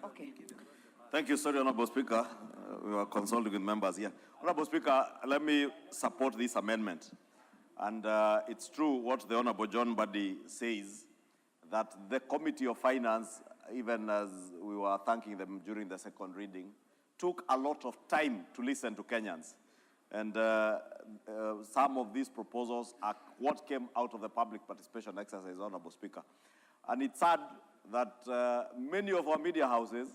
Okay. Thank you, sorry, Honorable Speaker. We were consulting with members here. Honorable Speaker, let me support this amendment. And it's true what the Honorable John Buddy says, that the Committee of Finance, even as we were thanking them during the second reading, took a lot of time to listen to Kenyans. And some of these proposals are what came out of the public participation exercise, Honorable Speaker. And it's sad that many of our media houses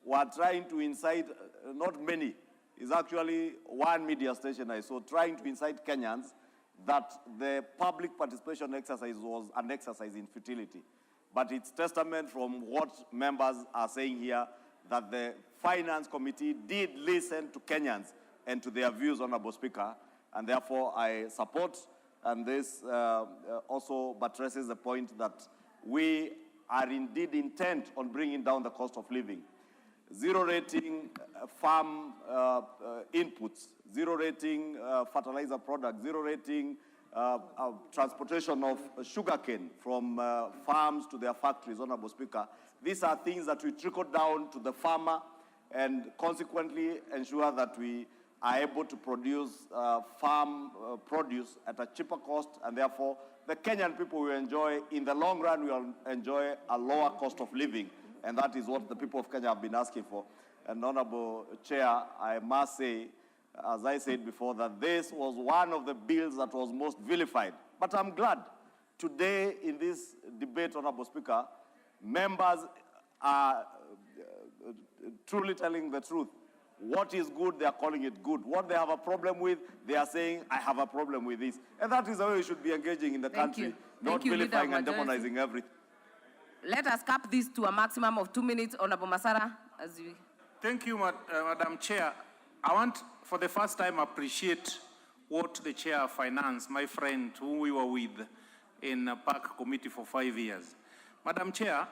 were trying to incite, not many, it's actually one media station I saw, trying to incite Kenyans that the public participation exercise was an exercise in futility. But it's testament from what members are saying here that the Finance Committee did listen to Kenyans and to their views, Honorable Speaker, and therefore I support, and this also buttresses the point that we are indeed intent on bringing down the cost of living. Zero rating farm inputs, zero rating fertilizer products, zero rating transportation of sugarcane from farms to their factories, Honorable Speaker. These are things that we trickle down to the farmer and consequently ensure that we are able to produce farm produce at a cheaper cost, and therefore the Kenyan people will enjoy, in the long run, will enjoy a lower cost of living. And that is what the people of Kenya have been asking for. And Honorable Chair, I must say, as I said before, that this was one of the bills that was most vilified. But I'm glad today in this debate, Honorable Speaker, members are truly telling the truth. What is good, they are calling it good. What they have a problem with, they are saying, I have a problem with this. And that is the way we should be engaging in the country, not vilifying and demonizing everything. Let us cap this to a maximum of 2 minutes. Honorable Masara, as we... Thank you, Madam Chair. I want, for the first time, appreciate what the Chair of Finance, my friend, who we were with in PAC committee for 5 years. Madam Chair,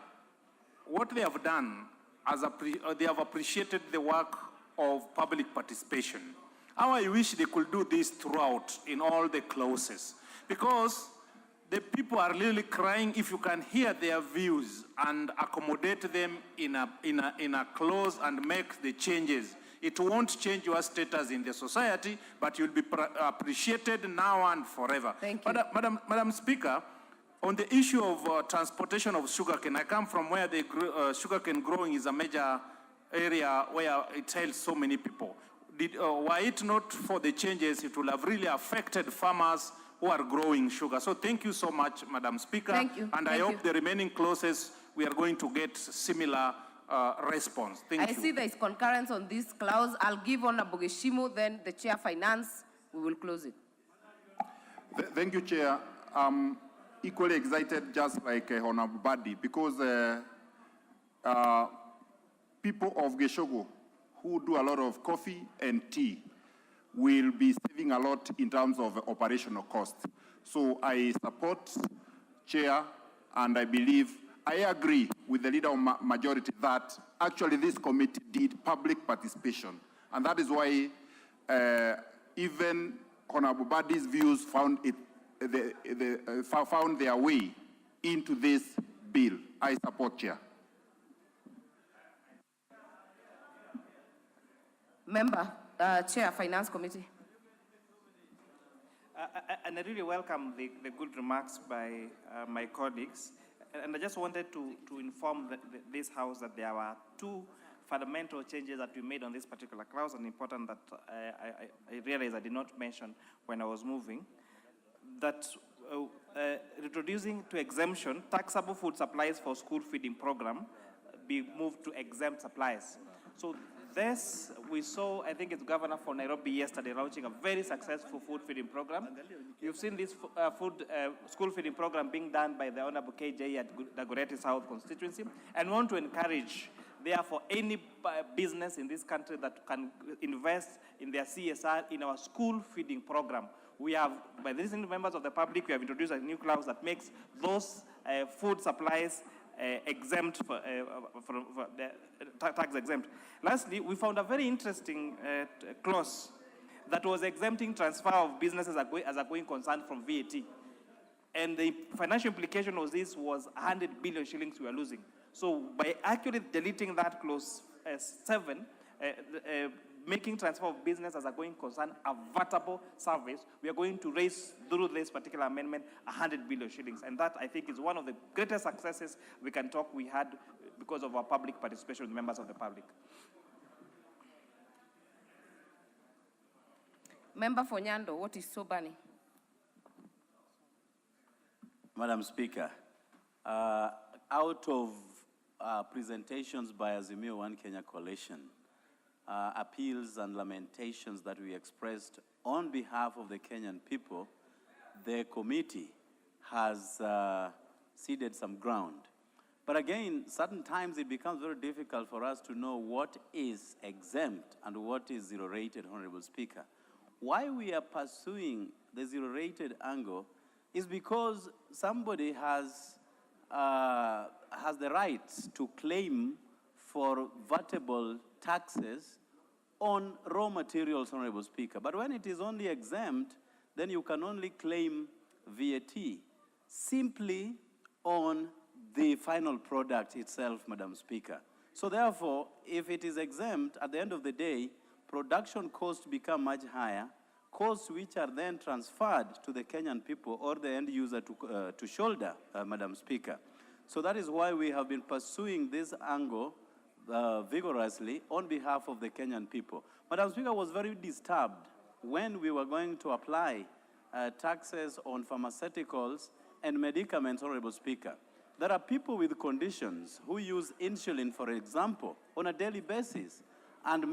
what they have done, they have appreciated the work of public participation. How I wish they could do this throughout in all the clauses, because the people are really crying. If you can hear their views and accommodate them in a clause and make the changes, it won't change your status in the society, but you'll be appreciated now and forever. Thank you. Madam Speaker, on the issue of transportation of sugarcane, I come from where the sugarcane growing is a major area where it helps so many people. Were it not for the changes, it would have really affected farmers who are growing sugar. So thank you so much, Madam Speaker. Thank you. And I hope the remaining clauses, we are going to get similar response. Thank you. I see there is concurrence on this clause. I'll give Honorable Geshimu, then the Chair of Finance. We will close it. Thank you, Chair. I'm equally excited, just like Honorable Buddy, because people of Geshogo who do a lot of coffee and tea will be saving a lot in terms of operational costs. So I support Chair, and I believe, I agree with the Leader of Majority that actually this committee did public participation. And that is why even Honorable Buddy's views found their way into this bill. I support, Chair. Member, Chair, Finance Committee. And I really welcome the good remarks by my colleagues. And I just wanted to inform this House that there were two fundamental changes that we made on this particular clause, and important that I realized I did not mention when I was moving, that introducing to exemption taxable food supplies for school feeding program be moved to exempt supplies. So this, we saw, I think it's Governor for Nairobi yesterday launching a very successful food feeding program. You've seen this school feeding program being done by the Honorable KJ at Dagoretti South constituency, and want to encourage, therefore, any business in this country that can invest in their CSR in our school feeding program. We have, by the recent members of the public, we have introduced a new clause that makes those food supplies exempt from tax exempt. Lastly, we found a very interesting clause that was exempting transfer of businesses as a going concern from VAT. And the financial implication of this was 100 billion shillings we are losing. So by actually deleting that clause 7, making transfer of business as a going concern a vatable service, we are going to raise, through this particular amendment, 100 billion shillings. And that, I think, is one of the greatest successes we had because of our public participation with members of the public. Member for Nyando, what is Sobani? Madam Speaker, out of presentations by Azimio One Kenya Coalition, appeals and lamentations that we expressed on behalf of the Kenyan people, the committee has ceded some ground. But again, certain times it becomes very difficult for us to know what is exempt and what is zero-rated, Honorable Speaker. Why we are pursuing the zero-rated angle is because somebody has the right to claim for vatable taxes on raw materials, Honorable Speaker. But when it is only exempt, then you can only claim VAT simply on the final product itself, Madam Speaker. So therefore, if it is exempt, at the end of the day, production costs become much higher, costs which are then transferred to the Kenyan people or the end user to shoulder, Madam Speaker. So that is why we have been pursuing this angle vigorously on behalf of the Kenyan people. Madam Speaker, was very disturbed when we were going to apply taxes on pharmaceuticals and medicaments, Honorable Speaker. There are people with conditions who use insulin, for example, on a daily basis, and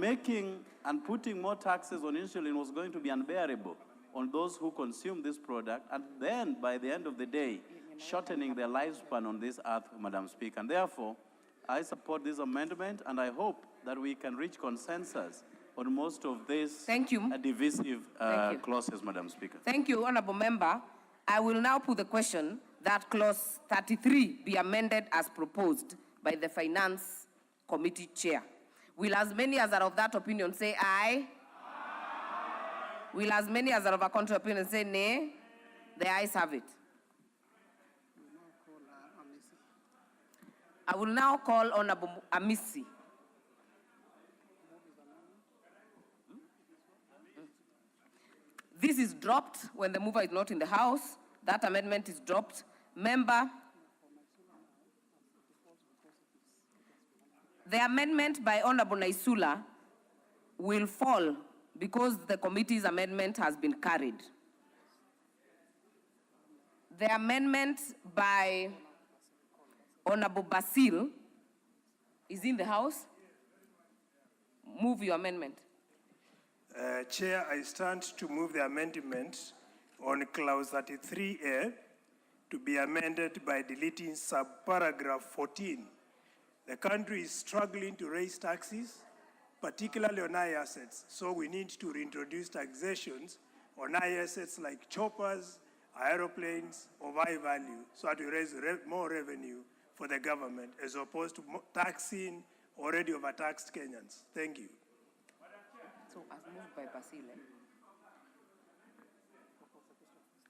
putting more taxes on insulin was going to be unbearable on those who consume this product, and then by the end of the day, shortening their lifespan on this earth, Madam Speaker. And therefore, I support this amendment, and I hope that we can reach consensus on most of these divisive clauses, Madam Speaker. Thank you, Honorable Member. I will now put the question that clause 33 be amended as proposed by the Finance Committee Chair. Will as many as are of that opinion say aye? Aye. Will as many as are of a contrary opinion say nay? The ayes have it. I will now call Honorable Amisi. This is dropped when the mover is not in the House. That amendment is dropped. Member, the amendment by Honorable Naisula will fall because the committee's amendment has been carried. The amendment by Honorable Basil is in the House. Move your amendment. Chair, I stand to move the amendment on clause 33A to be amended by deleting subparagraph 14. The country is struggling to raise taxes, particularly on high assets, so we need to reintroduce taxations on high assets like choppers, aeroplanes of high value, so that we raise more revenue for the government as opposed to taxing already overtaxed Kenyans. Thank you. So as moved by Basile.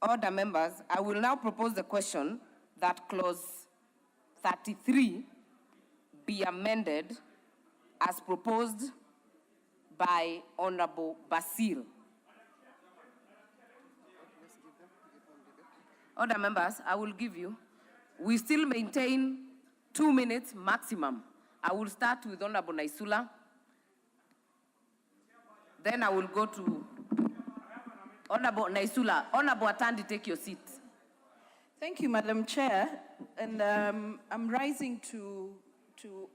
Order, members, I will now propose the question that clause 33 be amended as proposed by Honorable Basil. Other members, I will give you. We still maintain 2 minutes maximum. I will start with Honorable Naisula. Then I will go to Honorable Naisula. Honorable Atandi, take your seat. Thank you, Madam Chair. And I'm rising to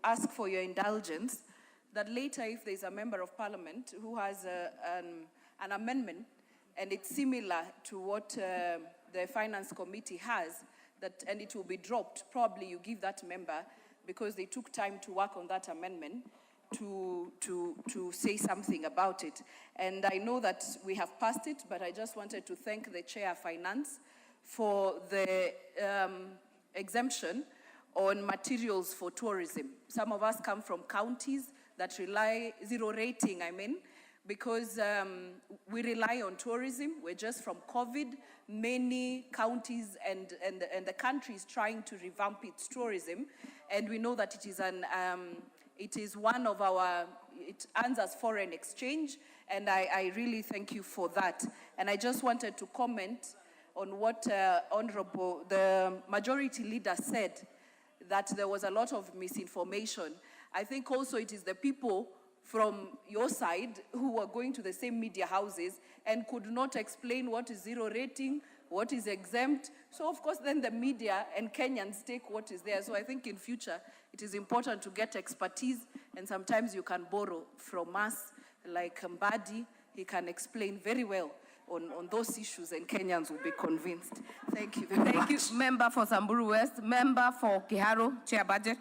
ask for your indulgence that later, if there's a member of parliament who has an amendment and it's similar to what the finance committee has, and it will be dropped, probably you give that member, because they took time to work on that amendment, to say something about it. And I know that we have passed it, but I just wanted to thank the Chair of Finance for the exemption on materials for tourism. Some of us come from counties that rely, zero rating, because we rely on tourism. We're just from COVID. Many counties and the country is trying to revamp its tourism. And we know that it is one of our, it earns us foreign exchange. And I really thank you for that. And I just wanted to comment on what the majority leader said, that there was a lot of misinformation. I think also it is the people from your side who were going to the same media houses and could not explain what is zero rating, what is exempt. So of course then the media and Kenyans take what is there. So I think in future it is important to get expertise, and sometimes you can borrow from us, like Mbadi. He can explain very well on those issues, and Kenyans will be convinced. Thank you very much. Thank you. Member for Samburu West. Member for Kiharu, Chair Budget.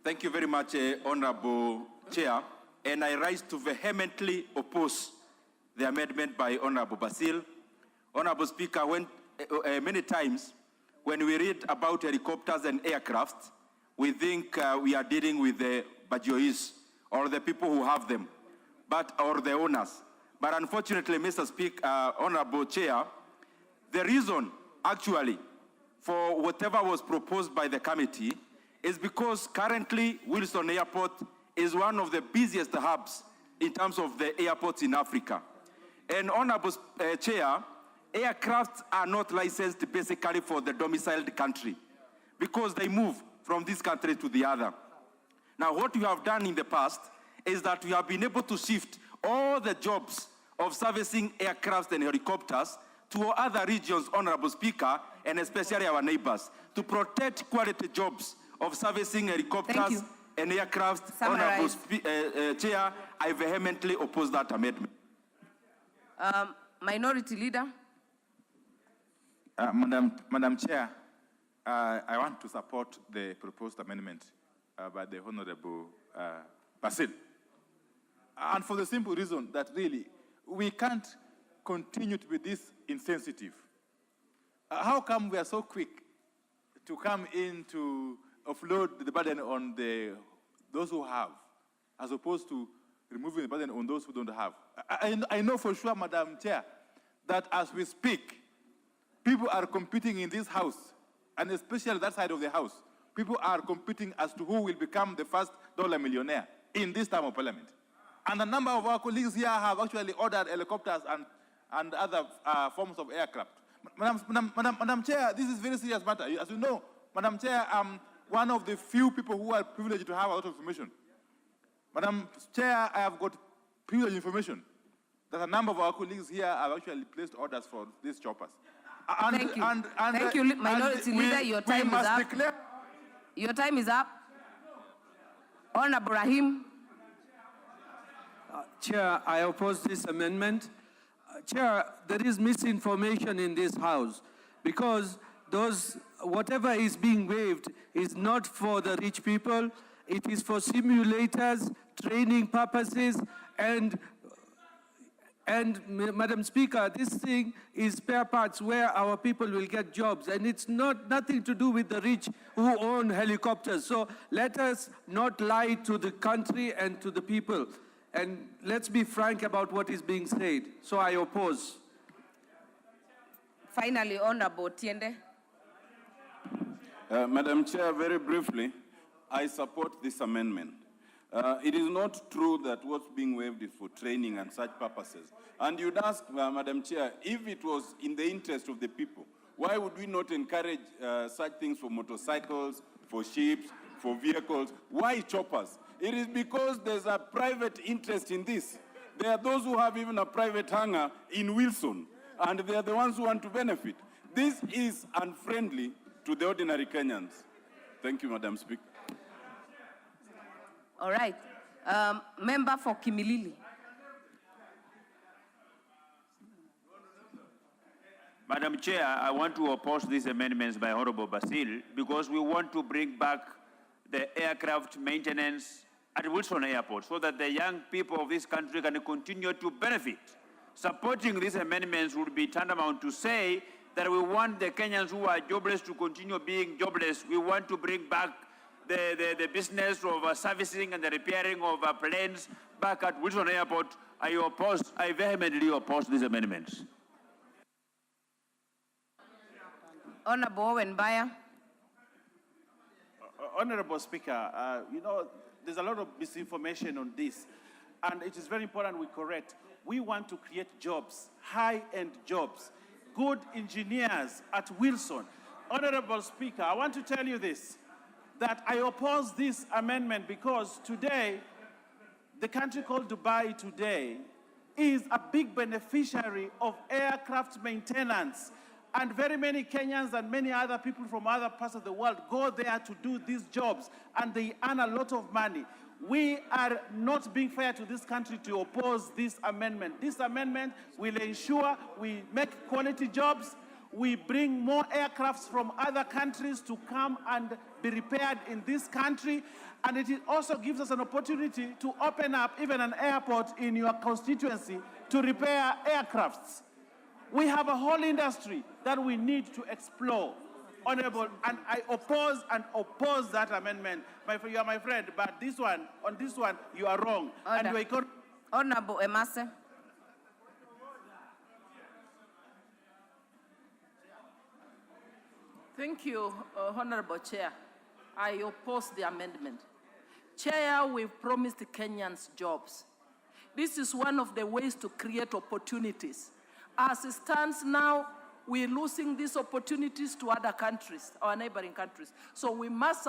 Thank you very much, Honorable Chair. And I rise to vehemently oppose the amendment by Honorable Basil. Honorable Speaker, when, many times when we read about helicopters and aircraft, we think we are dealing with the Bajois or the people who have them, or the owners. But unfortunately, Mr. Speaker, Honorable Chair, the reason actually for whatever was proposed by the committee is because currently Wilson Airport is one of the busiest hubs in terms of the airports in Africa. And Honorable Chair, aircraft are not licensed basically for the domiciled country because they move from this country to the other. Now, what we have done in the past is that we have been able to shift all the jobs of servicing aircraft and helicopters to other regions, Honorable Speaker, and especially our neighbors, to protect quality jobs of servicing helicopters and aircraft. Honorable Chair, I vehemently oppose that amendment. Minority Leader. Madam Chair, I want to support the proposed amendment by the Honorable Basil. And for the simple reason that really, we can't continue to be this insensitive. How come we are so quick to come in to offload the burden on those who have, as opposed to removing the burden on those who don't have? I know for sure, Madam Chair, that as we speak, people are competing in this house, and especially that side of the house. People are competing as to who will become the first dollar millionaire in this time of parliament. And a number of our colleagues here have actually ordered helicopters and other forms of aircraft. Madam Chair, this is a very serious matter. As you know, Madam Chair, I'm one of the few people who are privileged to have a lot of information. Madam Chair, I have got privileged information that a number of our colleagues here have actually placed orders for these choppers. Thank you. Thank you, Minority Leader. Your time is up. Your time is up. Honorable Rahim. Chair, I oppose this amendment. Chair, there is misinformation in this house because whatever is being waived is not for the rich people. It is for simulators, training purposes, and Madam Speaker, this thing is spare parts where our people will get jobs, and it's nothing to do with the rich who own helicopters. So let us not lie to the country and to the people. And let's be frank about what is being said. So I oppose. Finally, Honorable Tiende. Madam Chair, very briefly, I support this amendment. It is not true that what's being waived is for training and such purposes. And you'd ask, Madam Chair, if it was in the interest of the people, why would we not encourage such things for motorcycles, for ships, for vehicles? Why choppers? It is because there's a private interest in this. There are those who have even a private hangar in Wilson, and they are the ones who want to benefit. This is unfriendly to the ordinary Kenyans. Thank you, Madam Speaker. All right. Member for Kimilili. Madam Chair, I want to oppose these amendments by Honorable Basil because we want to bring back the aircraft maintenance at Wilson Airport so that the young people of this country can continue to benefit. Supporting these amendments would be tantamount to say that we want the Kenyans who are jobless to continue being jobless. We want to bring back the business of servicing and the repairing of planes back at Wilson Airport. I vehemently oppose these amendments. Honorable Owen Baya. Honorable Speaker, you know, there's a lot of misinformation on this, and it is very important we correct. We want to create jobs, high-end jobs, good engineers at Wilson. Honorable Speaker, I want to tell you this, that I oppose this amendment because today, the country called Dubai today is a big beneficiary of aircraft maintenance. And very many Kenyans and many other people from other parts of the world go there to do these jobs, and they earn a lot of money. We are not being fair to this country to oppose this amendment. This amendment will ensure we make quality jobs, we bring more aircrafts from other countries to come and be repaired in this country, and it also gives us an opportunity to open up even an airport in your constituency to repair aircrafts. We have a whole industry that we need to explore, Honorable, and I oppose that amendment. You are my friend, but on this one, you are wrong. Order. And Honorable Emase. Thank you, Honorable Chair. I oppose the amendment. Chair, we've promised Kenyans jobs. This is one of the ways to create opportunities. As it stands now, we're losing these opportunities to other countries, our neighboring countries. So we must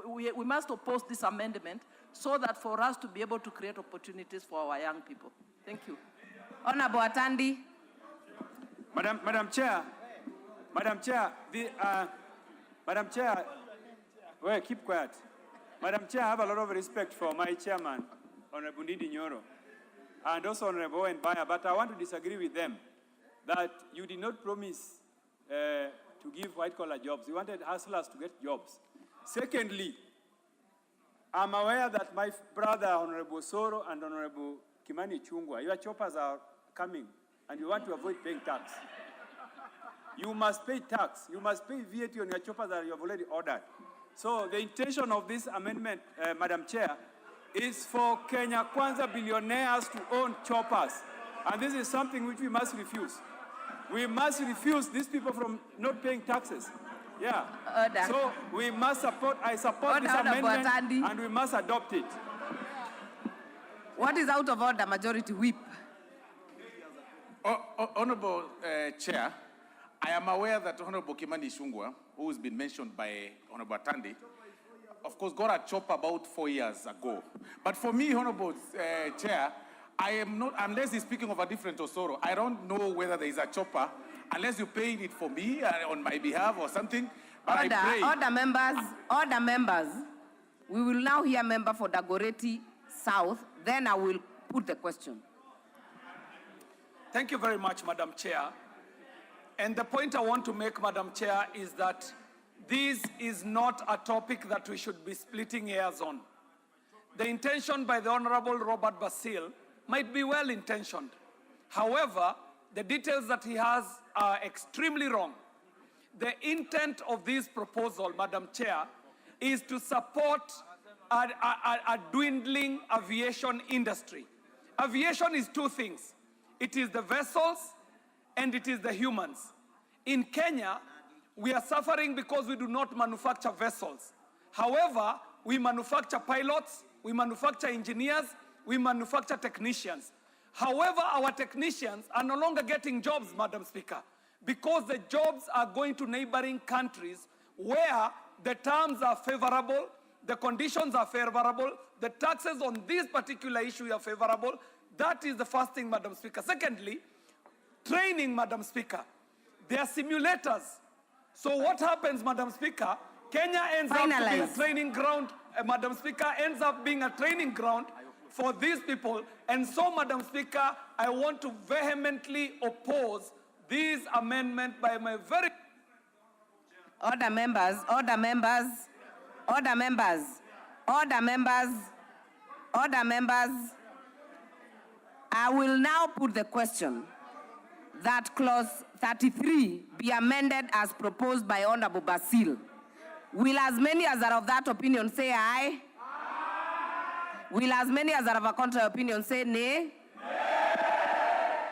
we must oppose this amendment so that for us to be able to create opportunities for our young people. Thank you. Honorable Atandi. Madam Chair, wait, keep quiet. Madam Chair, I have a lot of respect for my chairman, Honorable Ndindi Nyoro, and also Honorable Owen Baya, but I want to disagree with them that you did not promise to give white-collar jobs. You wanted hustlers to get jobs. Secondly, I'm aware that my brother, Honorable Soro and Honorable Kimani Chungwa, your choppers are coming, and you want to avoid paying tax. You must pay tax. You must pay VAT on your choppers that you have already ordered. So the intention of this amendment, Madam Chair, is for Kenya Kwanza billionaires to own choppers. And this is something which we must refuse. We must refuse these people from not paying taxes. Yeah. So we must support, I support this amendment, and we must adopt it. What is out of order, Majority Whip? Honorable Chair, I am aware that Honorable Kimani Ichung'wah, who has been mentioned by Honorable Atandi, of course, got a chopper about 4 years ago. But for me, Honorable Chair, I am not, unless he's speaking of a different Osoro, I don't know whether there is a chopper, unless you're paying it for me on my behalf or something. But Order, I pray. Order members. We will now hear member for Dagoretti South, then I will put the question. Thank you very much, Madam Chair. And the point I want to make, Madam Chair, is that this is not a topic that we should be splitting hairs on. The intention by the Honorable Robert Basil might be well-intentioned. However, the details that he has are extremely wrong. The intent of this proposal, Madam Chair, is to support a dwindling aviation industry. Aviation is two things. It is the vessels and it is the humans. In Kenya, we are suffering because we do not manufacture vessels. However, we manufacture pilots, we manufacture engineers, we manufacture technicians. However, our technicians are no longer getting jobs, Madam Speaker, because the jobs are going to neighboring countries where the terms are favorable, the conditions are favorable, the taxes on this particular issue are favorable. That is the first thing, Madam Speaker. Secondly, training, Madam Speaker. There are simulators. So what happens, Madam Speaker? Kenya ends up to be a training ground, Madam Speaker, ends up being a training ground for these people. And so, Madam Speaker, I want to vehemently oppose this amendment by my very... Order members, order members, order members, order members, order members. I will now put the question that clause 33 be amended as proposed by Honorable Basil. Will as many as are of that opinion say aye? Will as many as are of a contrary opinion say nay?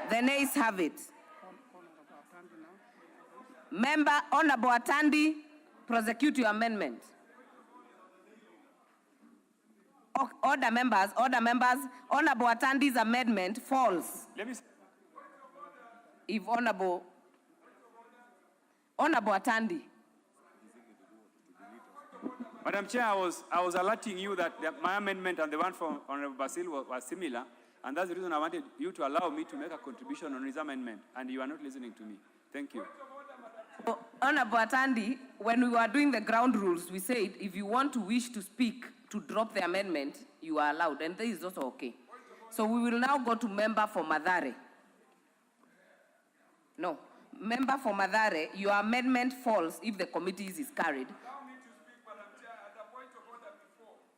The nays have it. Member Honorable Atandi, prosecute your amendment. Order members, Honorable Atandi's amendment falls. If Honorable Atandi. Madam Chair, I was alerting you that my amendment and the one from Honorable Basil was similar, and that's the reason I wanted you to allow me to make a contribution on his amendment, and you are not listening to me. Thank you. Honorable Atandi, when we were doing the ground rules, we said if you want to wish to speak to drop the amendment, you are allowed, and this is also okay. So we will now go to member for Mathare. No, member for Mathare, your amendment falls if the committee is carried.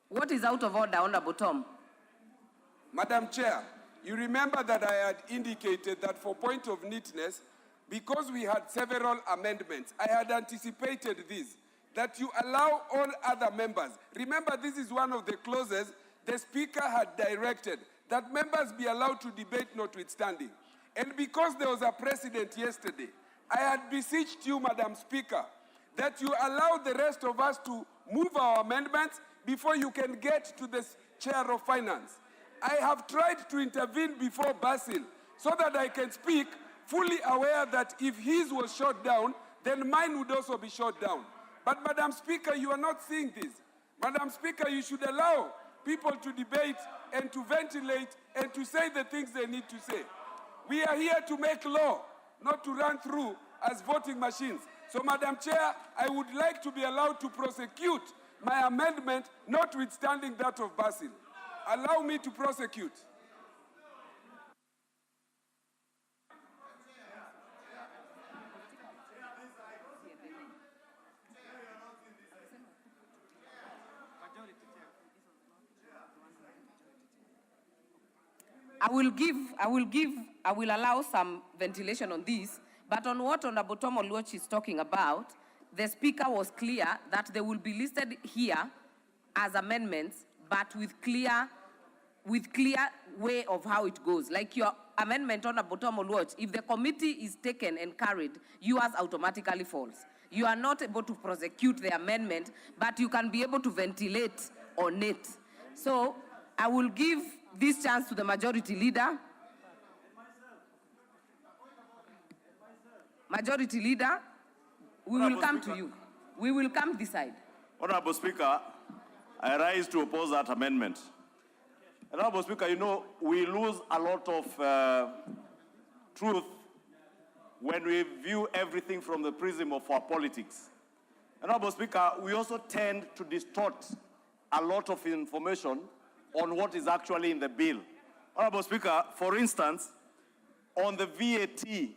What is out of order, Honorable Tom? Madam Chair, you remember that I had indicated that for point of neatness, because we had several amendments, I had anticipated this, that you allow all other members. Remember, this is one of the clauses the Speaker had directed, that members be allowed to debate notwithstanding. And because there was a precedent yesterday, I had beseeched you, Madam Speaker, that you allow the rest of us to move our amendments before you can get to the Chair of Finance. I have tried to intervene before Basil so that I can speak, fully aware that if his was shot down, then mine would also be shot down. But Madam Speaker, you are not seeing this. Madam Speaker, you should allow people to debate and to ventilate and to say the things they need to say. We are here to make law, not to run through as voting machines. So, Madam Chair, I would like to be allowed to prosecute my amendment, notwithstanding that of Basil. Allow me to prosecute. I will allow some ventilation on this, but on what Honorable Tom Oluoch is talking about, the Speaker was clear that they will be listed here as amendments, but with clear way of how it goes. Like your amendment, Honorable Tom Oluoch, if the committee is taken and carried, yours automatically falls. You are not able to prosecute the amendment, but you can be able to ventilate on it. So I will give this chance to the majority leader. Majority leader, we will come to you. We will come this side. Honorable Speaker, I rise to oppose that amendment. Honorable Speaker, you know, we lose a lot of truth when we view everything from the prism of our politics. Honorable Speaker, we also tend to distort a lot of information on what is actually in the bill. Honorable Speaker, for instance, on the VAT,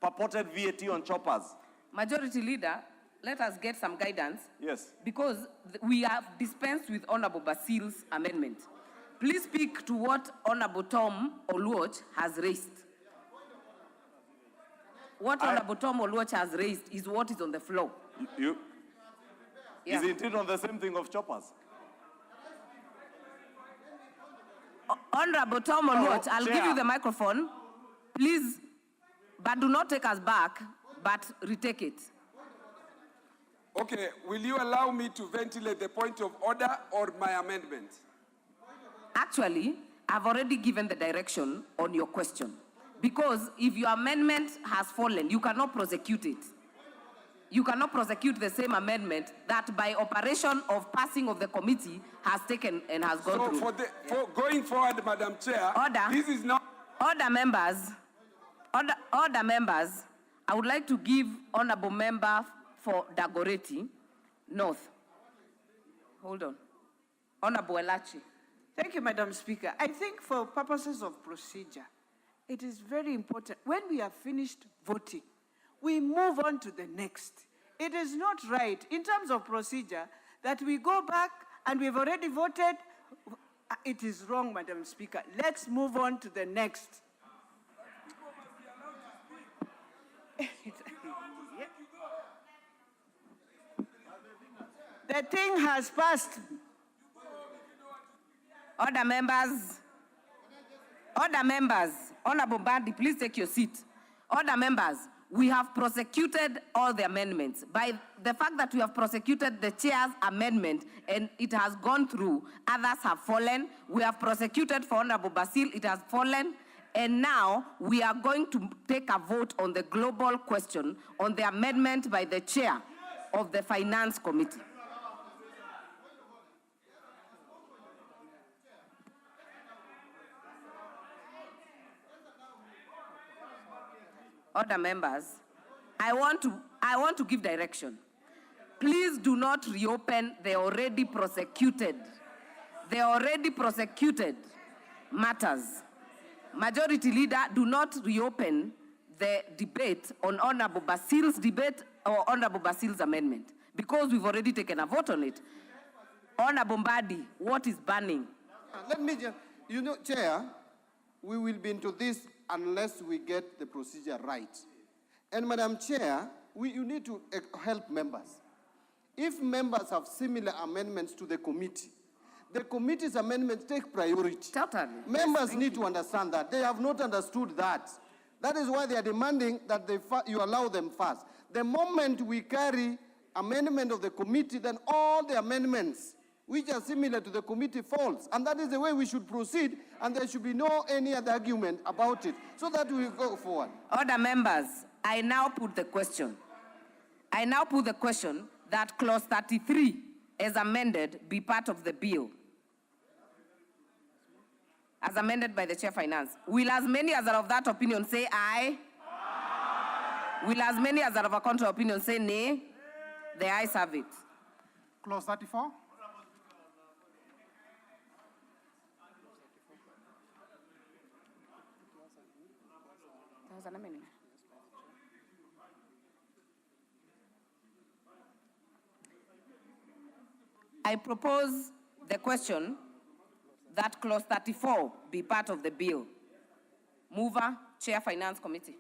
purported VAT on choppers. Majority leader, let us get some guidance. Yes. Because we have dispensed with Honorable Basil's amendment. Please speak to what Honorable Tom Oluoch has raised. What Honorable Tom Oluoch has raised is what is on the floor. Yeah. Is it on the same thing of choppers? Honorable Tom Oluoch, I'll give you the microphone. Please, but do not take us back, but retake it. Okay, will you allow me to ventilate the point of order or my amendment? Actually, I've already given the direction on your question. Because if your amendment has fallen, you cannot prosecute it. You cannot prosecute the same amendment that by operation of passing of the committee has taken and has gone through. So for going forward, Madam Chair, this is not... Order members, order members, I would like to give Honorable Member for Dagoretti North. Hold on. Honorable Elachi. Thank you, Madam Speaker. I think for purposes of procedure, it is very important, when we have finished voting, we move on to the next. It is not right, in terms of procedure, that we go back and we've already voted. It is wrong, Madam Speaker. Let's move on to the next. The thing has passed. Order members. Order members. Honorable Bandi, please take your seat. Order members, we have prosecuted all the amendments. By the fact that we have prosecuted the chair's amendment and it has gone through, others have fallen. We have prosecuted for Honorable Basil, it has fallen. And now we are going to take a vote on the global question on the amendment by the chair of the Finance Committee. Order members, I want to give direction. Please do not reopen the already prosecuted matters. Majority Leader, do not reopen the debate on Honorable Basil's debate or Honorable Basil's amendment, because we've already taken a vote on it. Honorable Mbadi, what is burning? Let me just, Chair, we will be into this unless we get the procedure right. And Madam Chair, you need to help members. If members have similar amendments to the committee's amendments take priority. Totally. Members need to understand that. They have not understood that. That is why they are demanding that you allow them first. The moment we carry amendment of the committee, then all the amendments which are similar to the committee falls. And that is the way we should proceed, and there should be no any other argument about it, so that we go forward. Order members, I now put the question. I now put the question that clause 33, as amended, be part of the bill. As amended by the Chair Finance. Will as many as are of that opinion say aye? Aye. Will as many as are of a contrary opinion say nay? The ayes have it. Clause 34. I propose the question that clause 34 be part of the bill. Mover, Chair Finance Committee.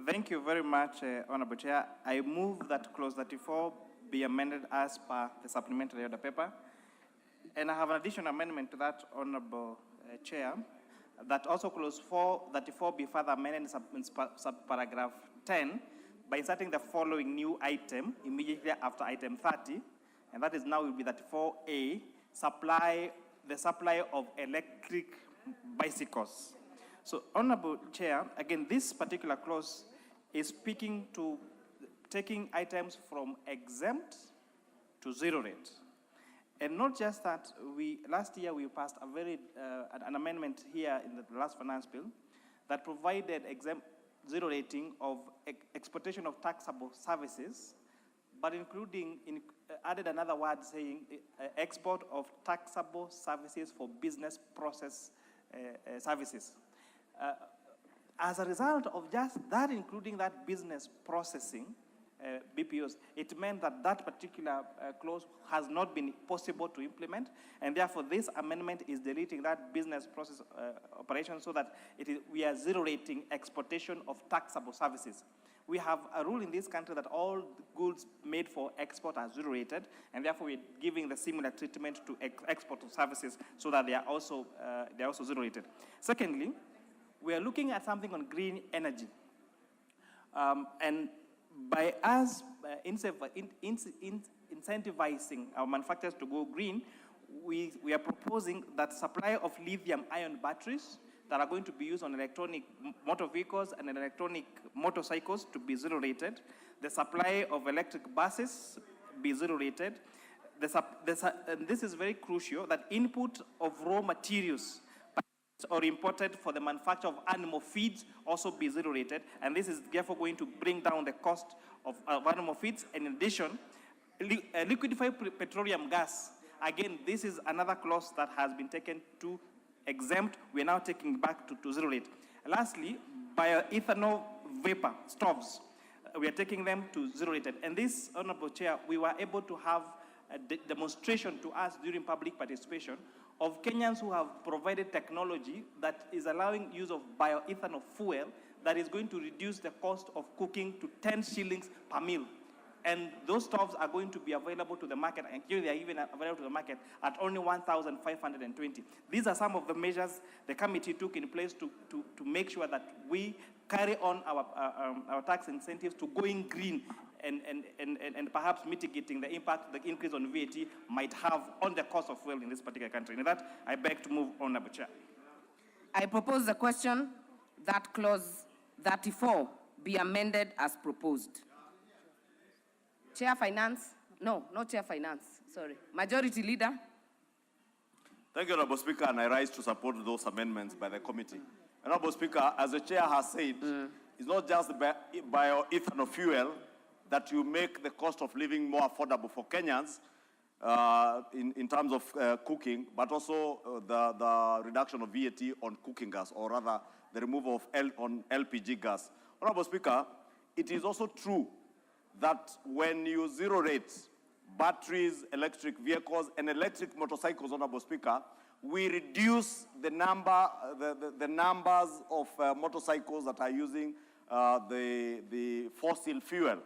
Thank you very much, Honorable Chair. I move that clause 34 be amended as per the supplementary order paper. And I have an additional amendment to that, Honorable Chair, that also clause 34 be further amended in subparagraph 10 by inserting the following new item immediately after item 30, and that is now will be 34A, the supply of electric bicycles. So, Honorable Chair, again, this particular clause is speaking to taking items from exempt to zero rate. And not just that, last year we passed an amendment here in the last finance bill that provided zero rating of exportation of taxable services, but added another word saying export of taxable services for business process services. As a result of just that, including that business processing, BPOs, it meant that that particular clause has not been possible to implement, and therefore this amendment is deleting that business process operation so that we are zero rating exportation of taxable services. We have a rule in this country that all goods made for export are zero rated, and therefore we're giving the similar treatment to export of services so that they are also zero rated. Secondly, we are looking at something on green energy. And by us incentivizing our manufacturers to go green, we are proposing that supply of lithium-ion batteries that are going to be used on electronic motor vehicles and electronic motorcycles to be zero rated. The supply of electric buses be zero rated. And this is very crucial, that input of raw materials or imported for the manufacture of animal feeds also be zero rated. And this is therefore going to bring down the cost of animal feeds. And in addition, liquefied petroleum gas. Again, this is another clause that has been taken to exempt. We're now taking back to zero rate. Lastly, bioethanol vapor stoves. We are taking them to zero rated. And this, Honorable Chair, we were able to have a demonstration to us during public participation of Kenyans who have provided technology that is allowing use of bioethanol fuel that is going to reduce the cost of cooking to 10 shillings per meal. And those stoves are going to be available to the market, and here they are even available to the market at only 1,520. These are some of the measures the committee took in place to make sure that we carry on our tax incentives to going green and perhaps mitigating the impact the increase on VAT might have on the cost of fuel in this particular country. And with that, I beg to move, Honorable Chair. I propose the question that clause 34 be amended as proposed. Chair Finance? No, not Chair Finance, sorry. Majority Leader? Thank you, Honorable Speaker, and I rise to support those amendments by the committee. Honorable Speaker, as the Chair has said, it's not just the bioethanol fuel that will make the cost of living more affordable for Kenyans in terms of cooking, but also the reduction of VAT on cooking gas, or rather the removal of on LPG gas. Honorable Speaker, it is also true that when you zero rate batteries, electric vehicles, and electric motorcycles, Honorable Speaker, we reduce the numbers of motorcycles that are using the fossil fuel.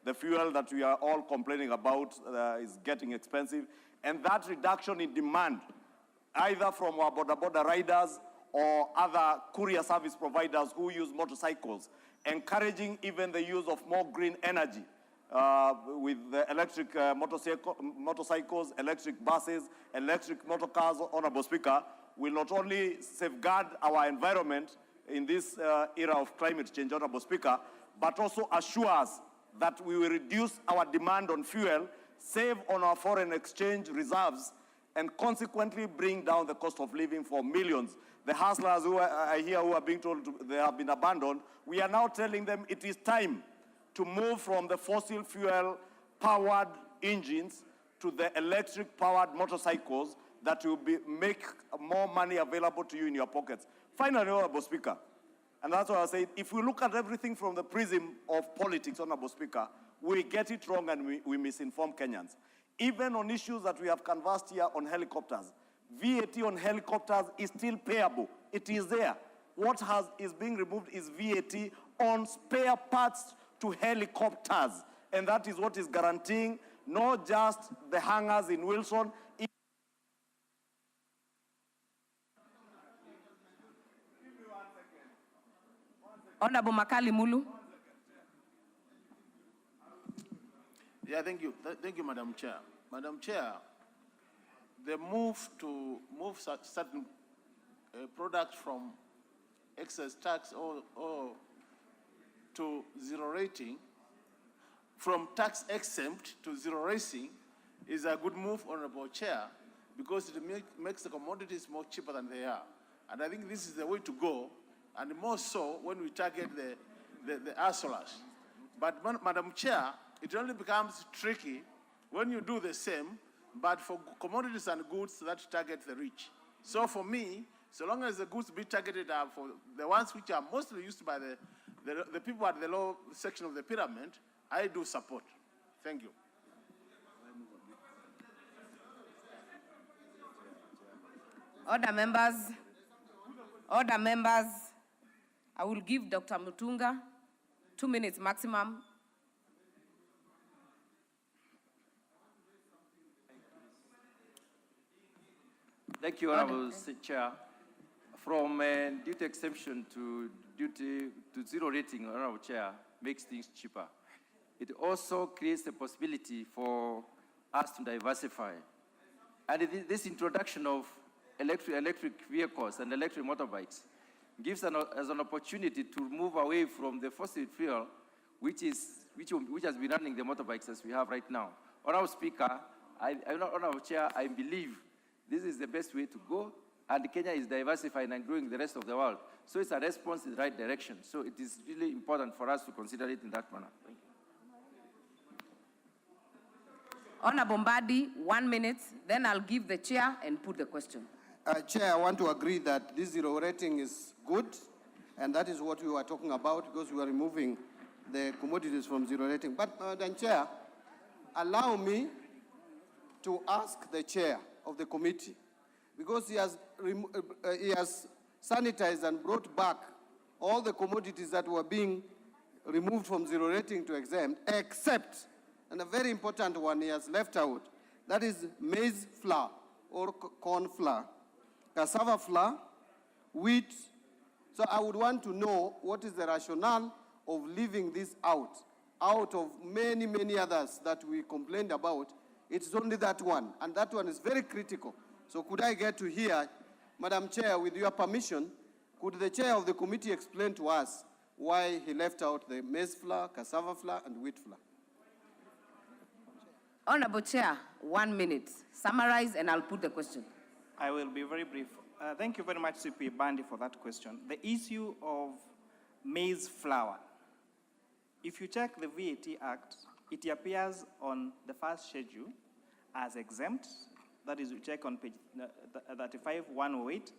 The fuel that we are all complaining about is getting expensive. And that reduction in demand, either from our border riders or other courier service providers who use motorcycles, encouraging even the use of more green energy with the electric motorcycles, electric buses, electric motor cars, Honorable Speaker, will not only safeguard our environment in this era of climate change, Honorable Speaker, but also assure us that we will reduce our demand on fuel, save on our foreign exchange reserves, and consequently bring down the cost of living for millions. The hustlers who are here who are being told they have been abandoned, we are now telling them it is time to move from the fossil fuel powered engines to the electric powered motorcycles that will make more money available to you in your pockets. Finally, Honorable Speaker, and that's why I say, if we look at everything from the prism of politics, Honorable Speaker, we get it wrong and we misinform Kenyans. Even on issues that we have canvassed here on helicopters, VAT on helicopters is still payable. It is there. What is being removed is VAT on spare parts to helicopters. And that is what is guaranteeing not just the hangars in Wilson. Honorable Makali Mulu. Yeah, thank you. Thank you, Madam Chair. Madam Chair, the move to move certain products from excess tax or to zero rating, from tax exempt to zero rating, is a good move, Honorable Chair, because it makes the commodities more cheaper than they are. And I think this is the way to go, and more so when we target the asolas. But Madam Chair, it only becomes tricky when you do the same, but for commodities and goods that target the rich. So for me, so long as the goods be targeted are for the ones which are mostly used by the people at the low section of the pyramid, I do support. Thank you. Order members. Order members. I will give Dr. Mutunga 2 minutes maximum. Thank you, Honorable Chair. From duty exemption to zero rating, Honorable Chair, makes things cheaper. it also creates the possibility for us to diversify. And this introduction of electric vehicles and electric motorbikes gives us an opportunity to move away from the fossil fuel, which has been running the motorbikes as we have right now. Honorable Speaker, Honorable Chair, I believe this is the best way to go, and Kenya is diversifying and growing the rest of the world. So it's a response in the right direction. So it is really important for us to consider it in that manner. Thank you. Honorable Mbadi, 1 minute, then I'll give the chair and put the question. Chair, I want to agree that this zero rating is good, and that is what we were talking about, because we are removing the commodities from zero rating. But, Madam Chair, allow me to ask the chair of the committee, because he has sanitized and brought back all the commodities that were being removed from zero rating to exempt, except, and a very important one he has left out, that is maize flour or corn flour, cassava flour, wheat. So I would want to know what is the rationale of leaving this out of many, many others that we complained about. It's only that one, and that one is very critical. So could I get to hear, Madam Chair, with your permission, could the chair of the committee explain to us why he left out the maize flour, cassava flour, and wheat flour? Honorable Chair, 1 minute. Summarize and I'll put the question. I will be very brief. Thank you very much, CP Bandi, for that question. The issue of maize flour. If you check the VAT Act, it appears on the first schedule as exempt. That is, you check on page 35-108.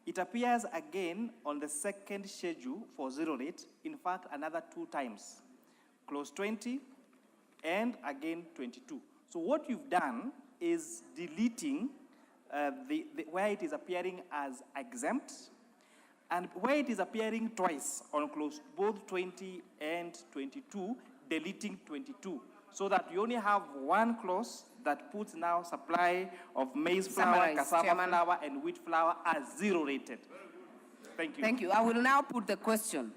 It appears again on the second schedule for zero rate, in fact, another 2 times. Clause 20 and again 22. So what you've done is deleting where it is appearing as exempt, and where it is appearing twice on clause both 20 and 22, deleting 22, so that you only have one clause that puts now supply of maize flour, Summarize, cassava Chairman. flour, and wheat flour as zero rated. Thank you. Thank you. I will now put the question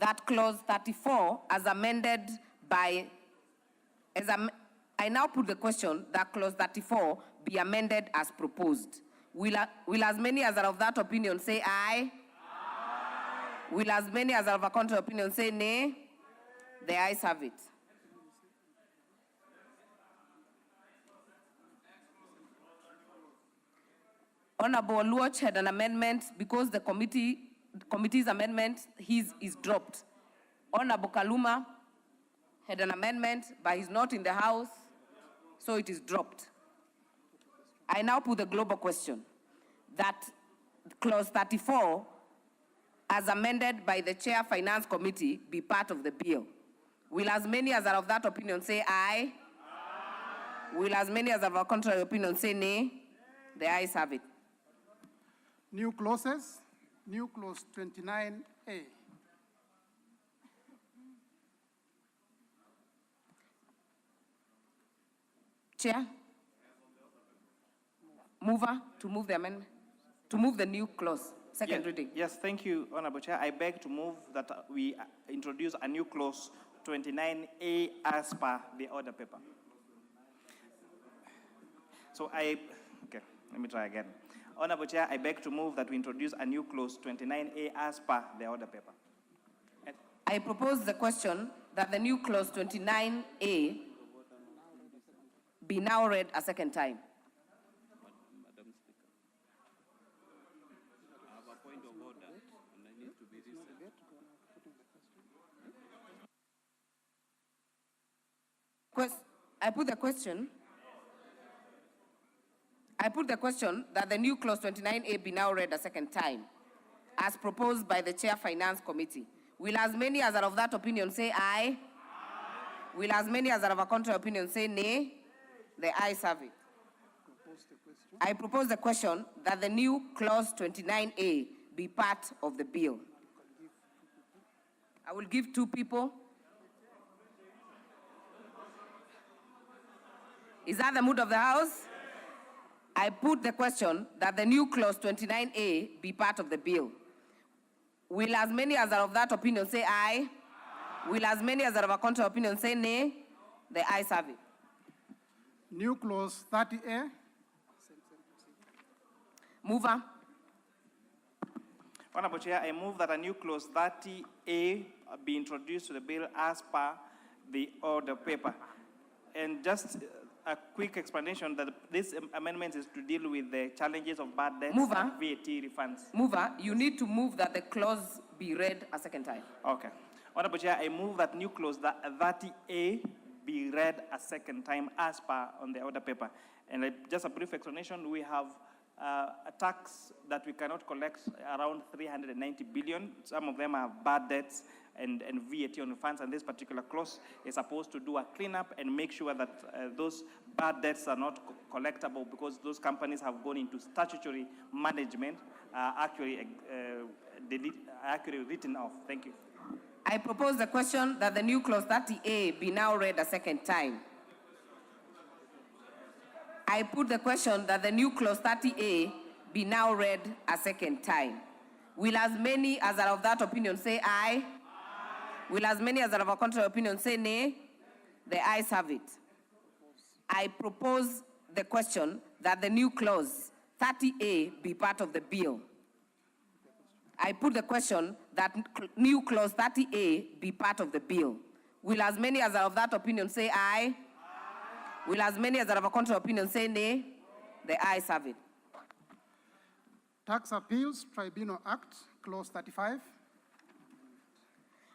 that clause 34 as amended by, I now put the question that clause 34 be amended as proposed. Will as many as are of that opinion say aye? Aye. Will as many as are of a contrary opinion say nay? The ayes have it. Honorable Oluoch had an amendment because the committee's amendment is dropped. Honorable Kaluma had an amendment, but he's not in the House, so it is dropped. I now put the global question that clause 34, as amended by the Chair Finance Committee, be part of the bill. Will as many as are of that opinion say aye? Aye. Will as many as are of a contrary opinion say nay? The ayes have it. New clauses, new clause 29A. Chair? Mover to move the amendment, to move the new clause, second reading. Yes, thank you, Honorable Chair. I beg to move that we introduce a new clause 29A as per the order paper. So okay, let me try again. Honorable Chair, I beg to move that we introduce a new clause 29A as per the order paper. I propose the question that the new clause 29A be now read a second time. I put the question that the new clause 29A be now read a second time, as proposed by the Chair Finance Committee. Will as many as are of that opinion say aye? Aye. Will as many as are of a contrary opinion say nay? The ayes have it. I propose the question that the new clause 29A be part of the bill. I will give 2 people. Is that the mood of the House? I put the question that the new clause 29A be part of the bill. Will as many as are of that opinion say aye? Aye. Will as many as are of a contrary opinion say nay? The ayes have it. New clause 30A. Mover. Honorable Chair, I move that a new clause 30A be introduced to the bill as per the order paper. And just a quick explanation that this amendment is to deal with the challenges of bad debts Mover. and VAT refunds. Mover, you need to move that the clause be read a second time. Okay. Honorable Chair, I move that new clause 30A be read a second time as per on the order paper. And just a brief explanation, we have a tax that we cannot collect around 390 billion. Some of them are bad debts and VAT on funds, and this particular clause is supposed to do a cleanup and make sure that those bad debts are not collectible because those companies have gone into statutory management, actually written off. Thank you. I propose the question that the new clause 30A be now read a second time. I put the question that the new clause 30A be now read a second time. Will as many as are of that opinion say aye? Will as many as are of a contrary opinion say nay? The ayes have it. I propose the question that the new clause 30A be part of the bill. I put the question that new clause 30A be part of the bill. Will as many as are of that opinion say aye? Will as many as are of a contrary opinion say nay? The ayes have it. Tax Appeals Tribunal Act, clause 35.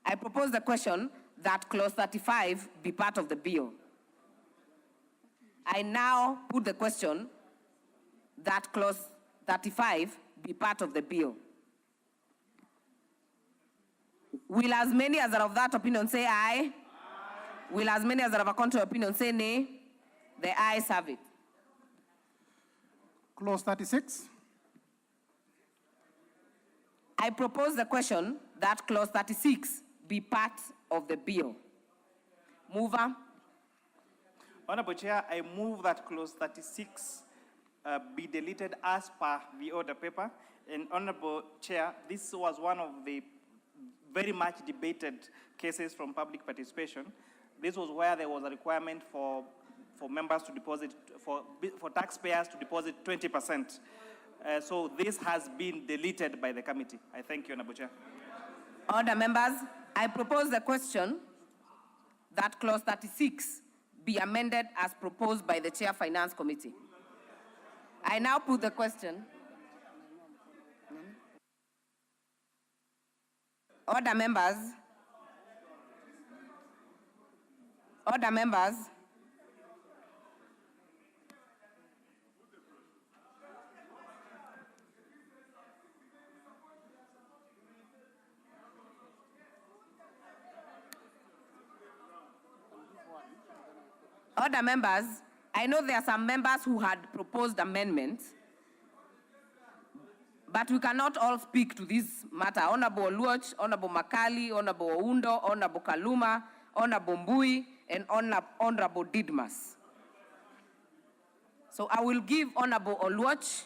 I propose the question that clause 35 be part of the bill. I now put the question that clause 35 be part of the bill. Will as many as are of that opinion say aye? Will as many as are of a contrary opinion say nay? The ayes have it. Clause 36. I propose the question that clause 36 be part of the bill. Mover. Honorable Chair, I move that clause 36 be deleted as per the order paper. And Honorable Chair, this was one of the very much debated cases from public participation. This was where there was a requirement for members to deposit, for taxpayers to deposit 20%. So this has been deleted by the committee. I thank you, Honorable Chair. Order members, I propose the question that clause 36 be amended as proposed by the Chair Finance Committee. I now put the question. Order members. Order members. Order members, I know there are some members who had proposed amendments, but we cannot all speak to this matter. Honorable Oluoch, Honorable Makali, Honorable Oundo, Honorable Kaluma, Honorable Mbui, and Honorable Didmas. So I will give Honorable Oluoch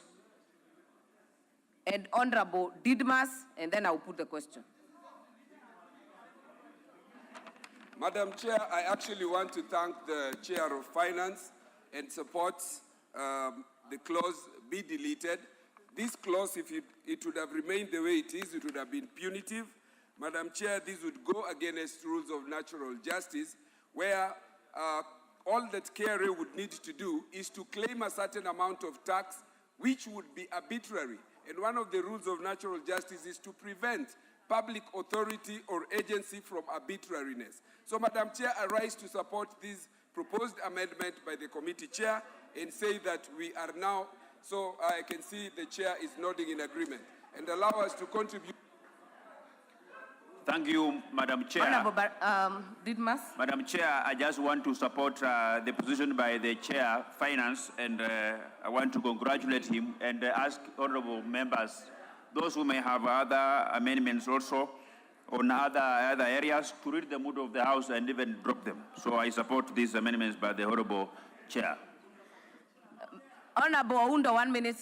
and Honorable Didmas, and then I will put the question. Madam Chair, I actually want to thank the Chair of Finance and supports the clause be deleted. This clause, if it would have remained the way it is, it would have been punitive. Madam Chair, this would go against rules of natural justice, where all that KRA would need to do is to claim a certain amount of tax, which would be arbitrary. And one of the rules of natural justice is to prevent public authority or agency from arbitrariness. So, Madam Chair, I rise to support this proposed amendment by the committee chair and say that we are now, so I can see the chair is nodding in agreement, and allow us to contribute. Thank you, Madam Chair. Honorable Didmas. Madam Chair, I just want to support the position by the Chair Finance, and I want to congratulate him and ask honorable members, those who may have other amendments also on other areas, to read the mood of the House and even drop them. So I support these amendments by the Honorable Chair. Honorable Oundo, 1 minute.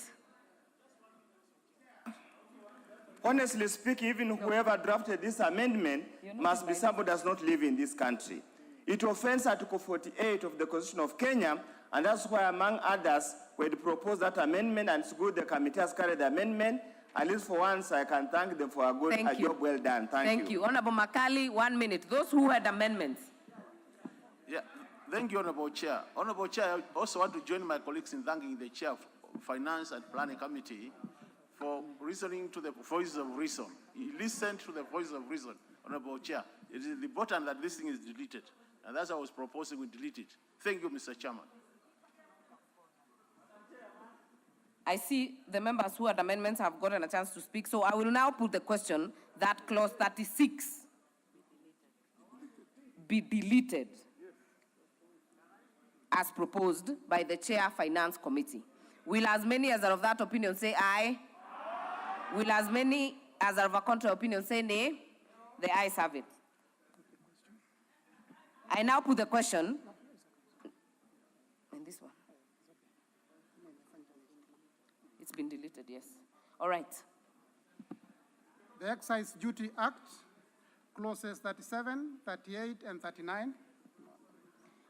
honestly speaking, even whoever drafted this amendment must be somebody who does not live in this country. It offends Article 48 of the Constitution of Kenya, and that's why, among others, we had proposed that amendment, and it's good the committee has carried the amendment. At least for once, I can thank them for a job well done. Thank you. Honorable Makali, 1 minute. Those who had amendments. Yeah, thank you, Honorable Chair. Honorable Chair, I also want to join my colleagues in thanking the Chair of Finance and Planning Committee for listening to the voices of reason. He listened to the voice of reason, Honorable Chair. It is important that this thing is deleted, and that's why I was proposing we delete it. Thank you, Mr. Chairman. I see the members who had amendments have gotten a chance to speak, so I will now put the question that clause 36 be deleted as proposed by the Chair Finance Committee. Will as many as are of that opinion say aye? Will as many as are of a contrary opinion say nay? The ayes have it. I now put the question, and this one. It's been deleted, yes. All right. The Excise Duty Act, clauses 37, 38, and 39.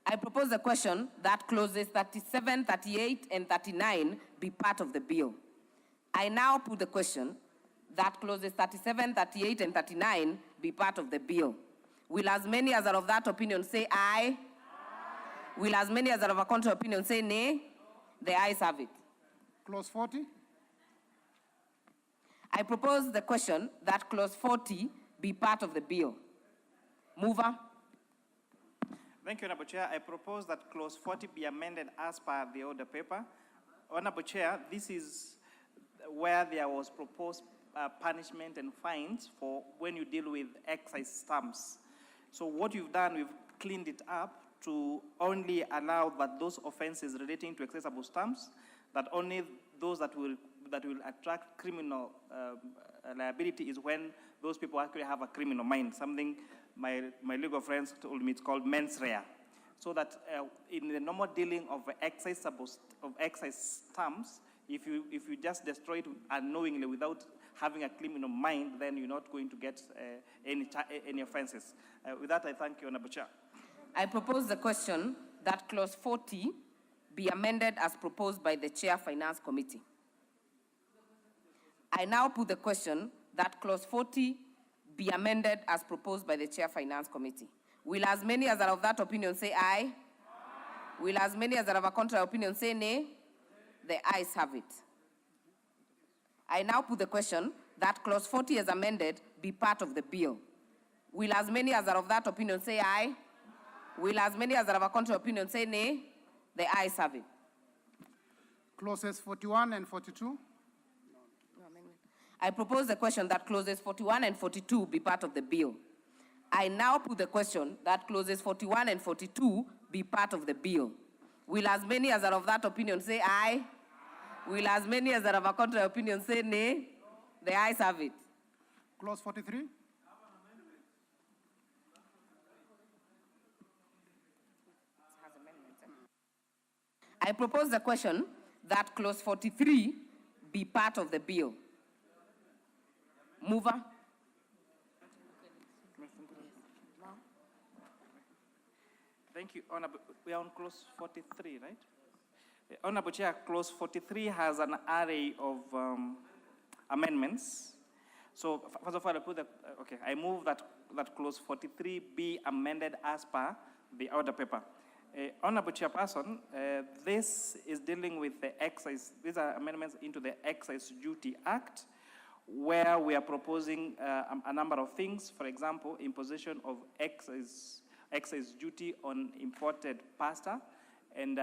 I propose the question that clauses 37, 38, and 39 be part of the bill. I now put the question that clauses 37, 38, and 39 be part of the bill. Will as many as are of that opinion say aye? Will as many as are of a contrary opinion say nay? The ayes have it. Clause 40. I propose the question that clause 40 be part of the bill. Mover. Thank you, Honorable Chair. I propose that clause 40 be amended as per the order paper. Honorable Chair, this is where there was proposed punishment and fines for when you deal with excise stamps. So what you've done, we've cleaned it up to only allow that those offenses relating to accessible stamps, that only those that will attract criminal liability is when those people actually have a criminal mind, something my legal friends told me it's called mens rea. So that in the normal dealing of excise stamps, if you just destroy it unknowingly without having a criminal mind, then you're not going to get any offenses. With that, I thank you, Honorable Chair. I propose the question that clause 40 be amended as proposed by the Chair Finance Committee. I now put the question that clause 40 be amended as proposed by the Chair Finance Committee. Will as many as are of that opinion say aye? Will as many as are of a contrary opinion say nay? The ayes have it. I now put the question that clause 40 as amended be part of the bill. Will as many as are of that opinion say aye? Will as many as are of a contrary opinion say nay? The ayes have it. Clauses 41 and 42. I propose the question that clauses 41 and 42 be part of the bill. I now put the question that clauses 41 and 42 be part of the bill. Will as many as are of that opinion say aye? Will as many as are of a contrary opinion say nay? The ayes have it. Clause 43. I propose the question that clause 43 be part of the bill. Mover. Thank you, Honorable. We are on clause 43, right? Honorable Chair, clause 43 has an array of amendments. So first of all, I move that clause 43 be amended as per the order paper. Honorable Chairperson, this is dealing with the excise. These are amendments into the Excise Duty Act, where we are proposing a number of things. For example, imposition of excise duty on imported pasta, and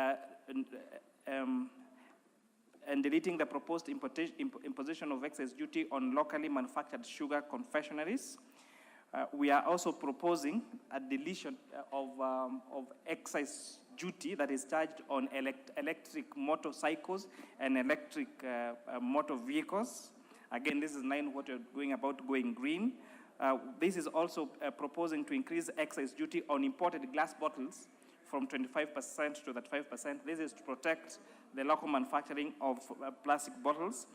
deleting the proposed imposition of excise duty on locally manufactured sugar confectionaries. We are also proposing a deletion of excise duty that is charged on electric motorcycles and electric motor vehicles. Again, this is in line with what you're going green. This is also proposing to increase excise duty on imported glass bottles from 25% to 35%. This is to protect the local manufacturing of plastic bottles.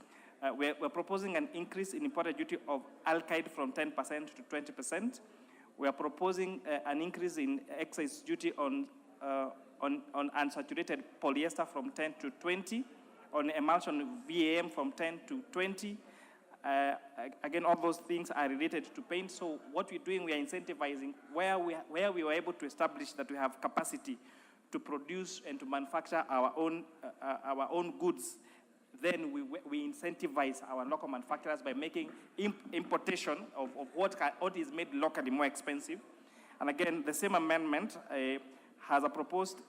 we're proposing an increase in imported duty of alkyd from 10% to 20%. We are proposing an increase in excise duty on unsaturated polyester from 10 to 20, on emulsion VAM from 10 to 20. Again, all those things are related to paint. So what we're doing, we are incentivizing where we were able to establish that we have capacity to produce and to manufacture our own goods. Then we incentivize our local manufacturers by making importation of what is made locally more expensive. And again, the same amendment has a proposed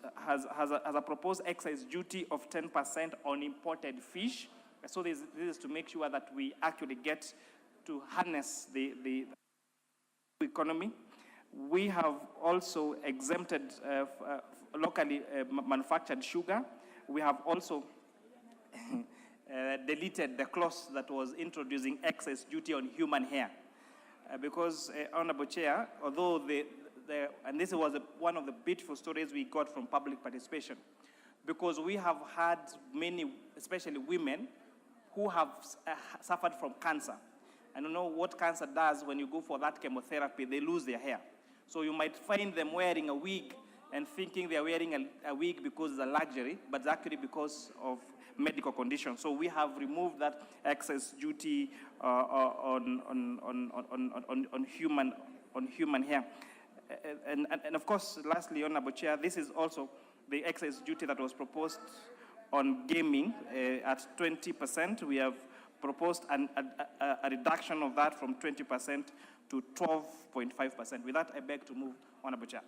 excise duty of 10% on imported fish. So this is to make sure that we actually get to harness the economy. We have also exempted locally manufactured sugar. We have also deleted the clause that was introducing excess duty on human hair. Because, Honorable Chair, although and this was one of the beautiful stories we got from public participation, because we have had many, especially women, who have suffered from cancer. I don't know what cancer does when you go for that chemotherapy, they lose their hair. So you might find them wearing a wig and thinking they're wearing a wig because it's a luxury, but it's actually because of medical conditions. So we have removed that excess duty on human hair. And of course, lastly, Honorable Chair, this is also the excess duty that was proposed on gaming at 20%. We have proposed a reduction of that from 20% to 12.5%. With that, I beg to move, Honorable Chair.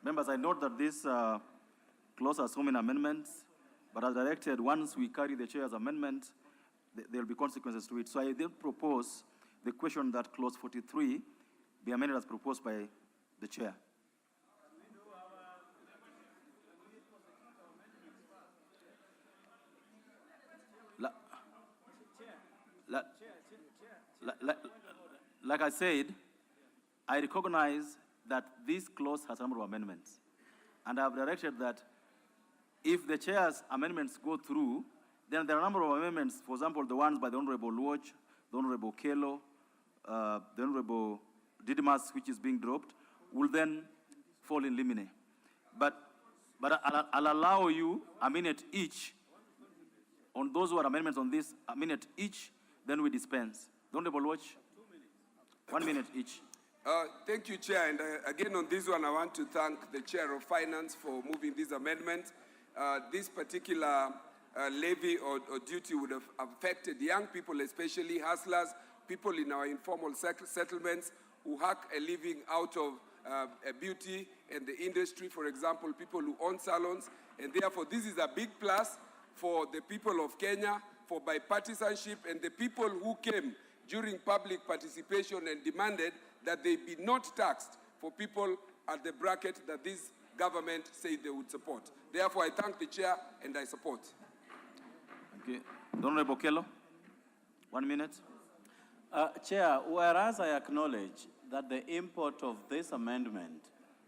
Members, I note that this clause has so many amendments, but as directed, once we carry the chair's amendment, there will be consequences to it. So I did propose the question that clause 43 be amended as proposed by the chair. Like I said, I recognize that this clause has a number of amendments. And I have directed that if the chair's amendments go through, then there are a number of amendments, for example, the ones by the Honorable Luoch, the Honorable Kelo, the Honorable Didymus, which is being dropped, will then fall in limine. But I'll allow you a minute each on those who are amendments on this, a minute each, then we dispense. The Honorable Luoch, 1 minute each. Thank you, Chair. And again, on this one, I want to thank the Chair of Finance for moving this amendment. This particular levy or duty would have affected young people, especially hustlers, people in our informal settlements who hack a living out of beauty and the industry, for example, people who own salons. And therefore, this is a big plus for the people of Kenya, for bipartisanship, and the people who came during public participation and demanded that they be not taxed for people at the bracket that this government said they would support. Therefore, I thank the chair and I support. Okay. Honorable Kelo, 1 minute. Chair, whereas I acknowledge that the import of this amendment,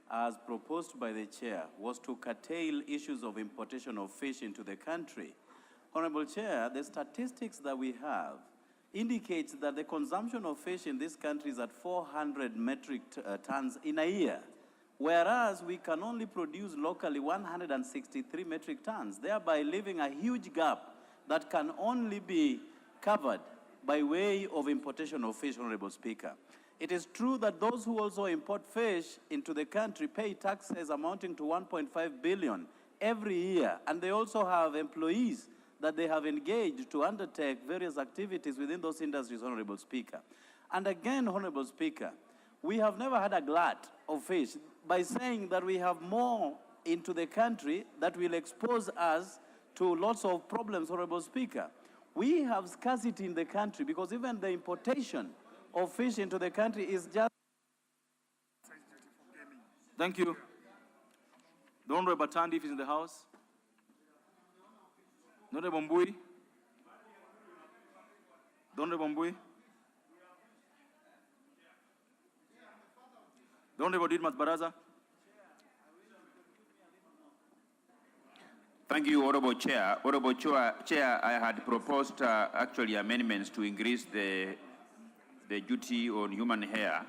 as proposed by the chair, was to curtail issues of importation of fish into the country, Honorable Chair, the statistics that we have indicates that the consumption of fish in this country is at 400 metric tons in a year, whereas we can only produce locally 163 metric tons, thereby leaving a huge gap that can only be covered by way of importation of fish, Honorable Speaker. It is true that those who also import fish into the country pay taxes amounting to 1.5 billion every year, and they also have employees that they have engaged to undertake various activities within those industries, Honorable Speaker. And again, Honorable Speaker, we have never had a glut of fish by saying that we have more into the country that will expose us to lots of problems, Honorable Speaker. We have scarcity in the country because even the importation of fish into the country is just... Thank you. The Honorable Batandi, if he's in the House. The Honorable Mbui. The Honorable Mbui. The Honorable Didymus Baraza. Thank you, Honorable Chair. Honorable Chair, I had proposed actually amendments to increase the duty on human hair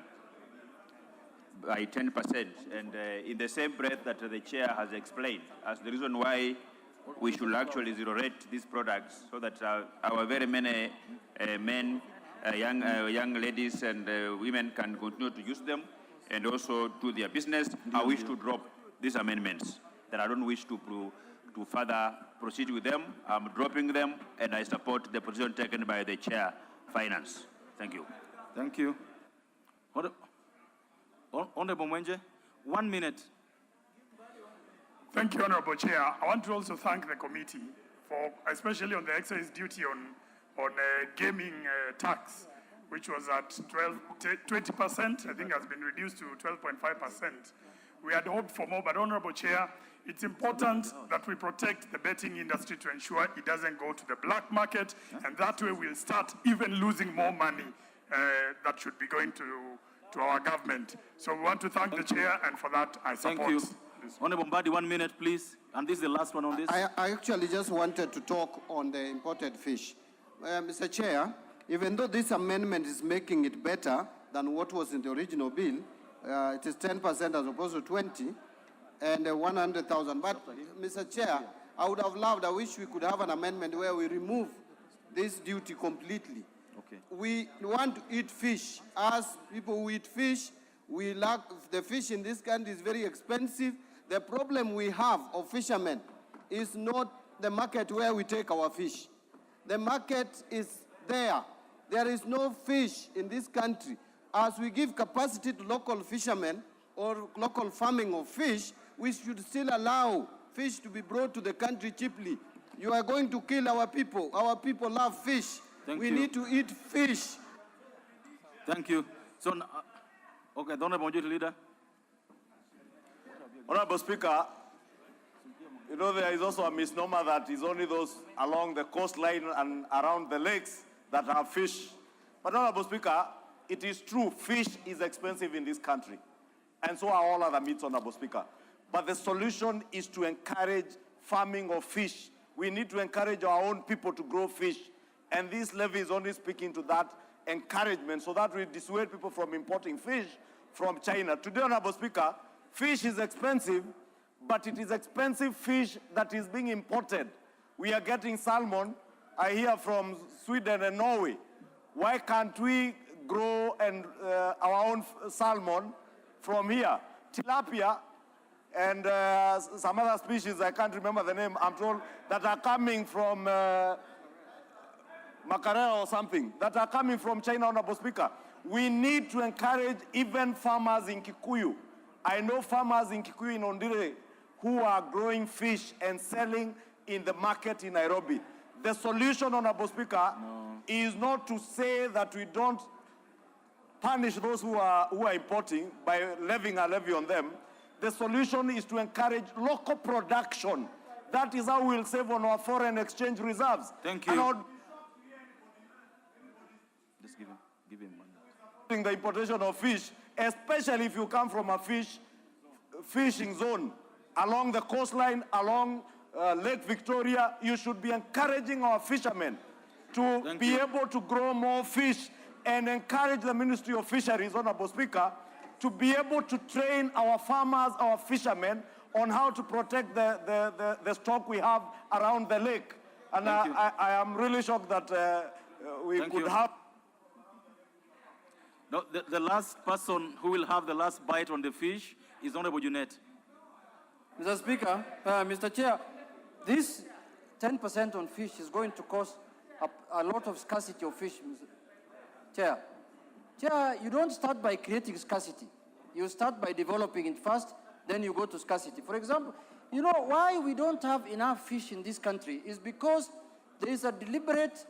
by 10%, and in the same breath that the Chair has explained as the reason why we should actually zero rate these products so that our very many men, young ladies and women can continue to use them and also do their business. I wish to drop these amendments, that I don't wish to further proceed with them. I'm dropping them, and I support the position taken by the Chair, Finance. Thank you. Thank you. Honorable Mwenje, 1 minute. Thank you, Honorable Chair. I want to also thank the committee for, especially on the excise duty on gaming tax, which was at 20%, I think has been reduced to 12.5%. We had hoped for more, but Honorable Chair, it's important that we protect the betting industry to ensure it doesn't go to the black market, and that way we'll start even losing more money that should be going to our government. So we want to thank the Chair, and for that I support. Thank you. Honorable Mbadi, 1 minute, please. And this is the last one on this. I actually just wanted to talk on the imported fish. Mr. Chair, even though this amendment is making it better than what was in the original bill, it is 10% as opposed to 20, and 100,000. But, Mr. Chair, I would have loved, I wish we could have an amendment where we remove this duty completely. Okay. We want to eat fish. As people who eat fish, we lack, the fish in this country is very expensive. The problem we have of fishermen is not the market where we take our fish. The market is there. There is no fish in this country. As we give capacity to local fishermen or local farming of fish, we should still allow fish to be brought to the country cheaply. You are going to kill our people. Our people love fish. We need to eat fish. Thank you. So, okay, the Honorable Majority Leader. Honorable Speaker, you know there is also a misnomer that is only those along the coastline and around the lakes that have fish. But Honorable Speaker, it is true, fish is expensive in this country. And so are all other meats, Honorable Speaker. But the solution is to encourage farming of fish. We need to encourage our own people to grow fish. And this levy is only speaking to that encouragement so that we dissuade people from importing fish from China. Today, Honorable Speaker, fish is expensive, but it is expensive fish that is being imported. We are getting salmon, I hear, from Sweden and Norway. Why can't we grow our own salmon from here? Tilapia and some other species, I can't remember the name, I'm told, that are coming from mackerel or something, that are coming from China, Honorable Speaker. We need to encourage even farmers in Kikuyu. I know farmers in Kikuyu in Ondire who are growing fish and selling in the market in Nairobi. The solution, Honorable Speaker, is not to say that we don't punish those who are importing by levying a levy on them. The solution is to encourage local production. That is how we'll save on our foreign exchange reserves. Thank you. Just give him one. The importation of fish, especially if you come from a fishing zone along the coastline, along Lake Victoria, you should be encouraging our fishermen to be able to grow more fish and encourage the Ministry of Fisheries, Honorable Speaker, to be able to train our farmers, our fishermen, on how to protect the stock we have around the lake. And I am really shocked that we could have... No, the last person who will have the last bite on the fish is Honorable Junet. Mr. Speaker, Mr. Chair, this 10% on fish is going to cause a lot of scarcity of fish, Mr. Chair, you don't start by creating scarcity. You start by developing it first, then you go to scarcity. For example, you know why we don't have enough fish in this country is because there is a deliberate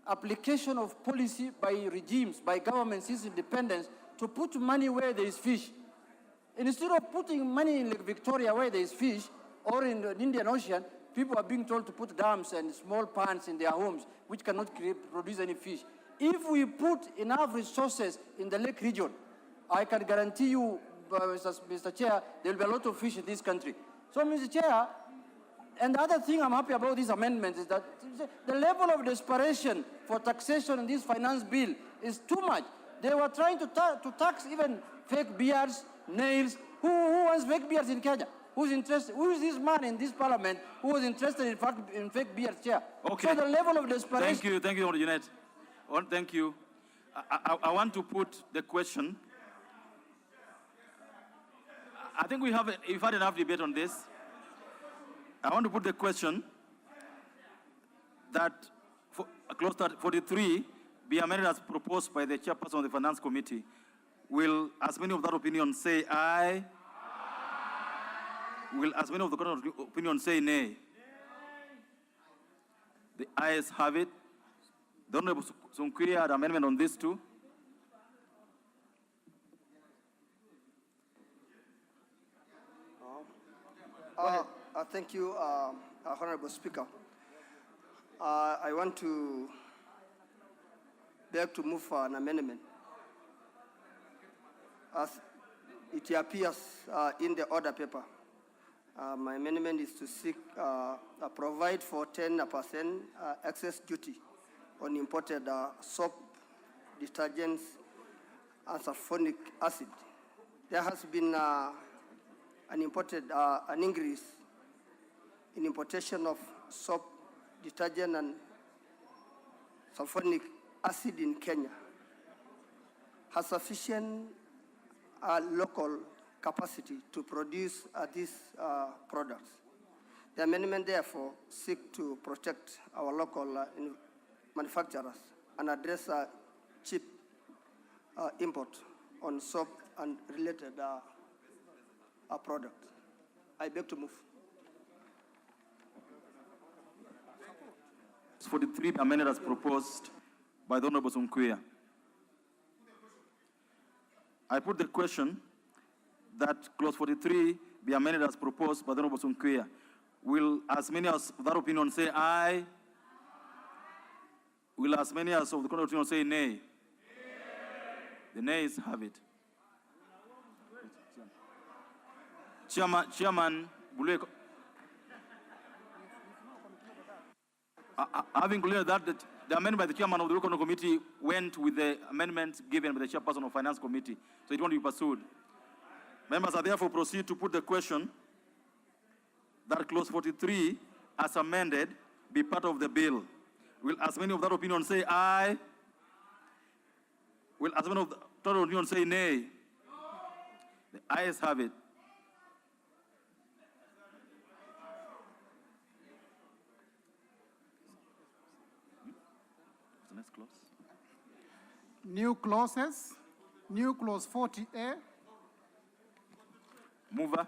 application of policy by regimes, by governments since independence, to put money where there is fish. And instead of putting money in Lake Victoria where there is fish, or in the Indian Ocean, people are being told to put dams and small ponds in their homes, which cannot produce any fish. If we put enough resources in the lake region, I can guarantee you, Mr. Chair, there will be a lot of fish in this country. So, Mr. Chair, And the other thing I'm happy about this amendment is that the level of desperation for taxation in this finance bill is too much. They were trying to tax even fake beards, nails. Who wants fake beards in Kenya? Who's interested? Who is this man in this parliament who was interested in fake beards, Chair? Okay. So the level of desperation. Thank you, Honorable Junet. Thank you. I want to put the question. I think we've had enough debate on this. I want to put the question that clause 43 be amended as proposed by the chairperson of the Finance Committee. Will as many of that opinion say aye? Will as many of the opinion say nay? The ayes have it. The Honorable Sunkuya had amendment on this too. Thank you, Honorable Speaker. I want to beg to move for an amendment. As it appears in the order paper, my amendment is to seek, provide for 10% excess duty on imported soap, detergents, and sulfonic acid. There has been an increase in importation of soap, detergent, and sulfonic acid in Kenya. Has sufficient local capacity to produce these products. The amendment therefore seeks to protect our local manufacturers and address cheap import on soap and related products. I beg to move. 43 amended as proposed by the Honorable Sunkuya. I put the question that clause 43 be amended as proposed by the Honorable Sunkuya. Will as many as that opinion say aye? Will as many as of the contrary opinion say nay? The nays have it. Chairman Bulwe, having cleared that the amendment by the chairman of the Economic Committee went with the amendment given by the chairperson of Finance Committee, so it won't be pursued. Members are therefore proceed to put the question that clause 43 as amended be part of the bill. Will as many of that opinion say aye? Will as many of that opinion say nay? The ayes have it. The next clause. New clauses. New clause 40A. Mover.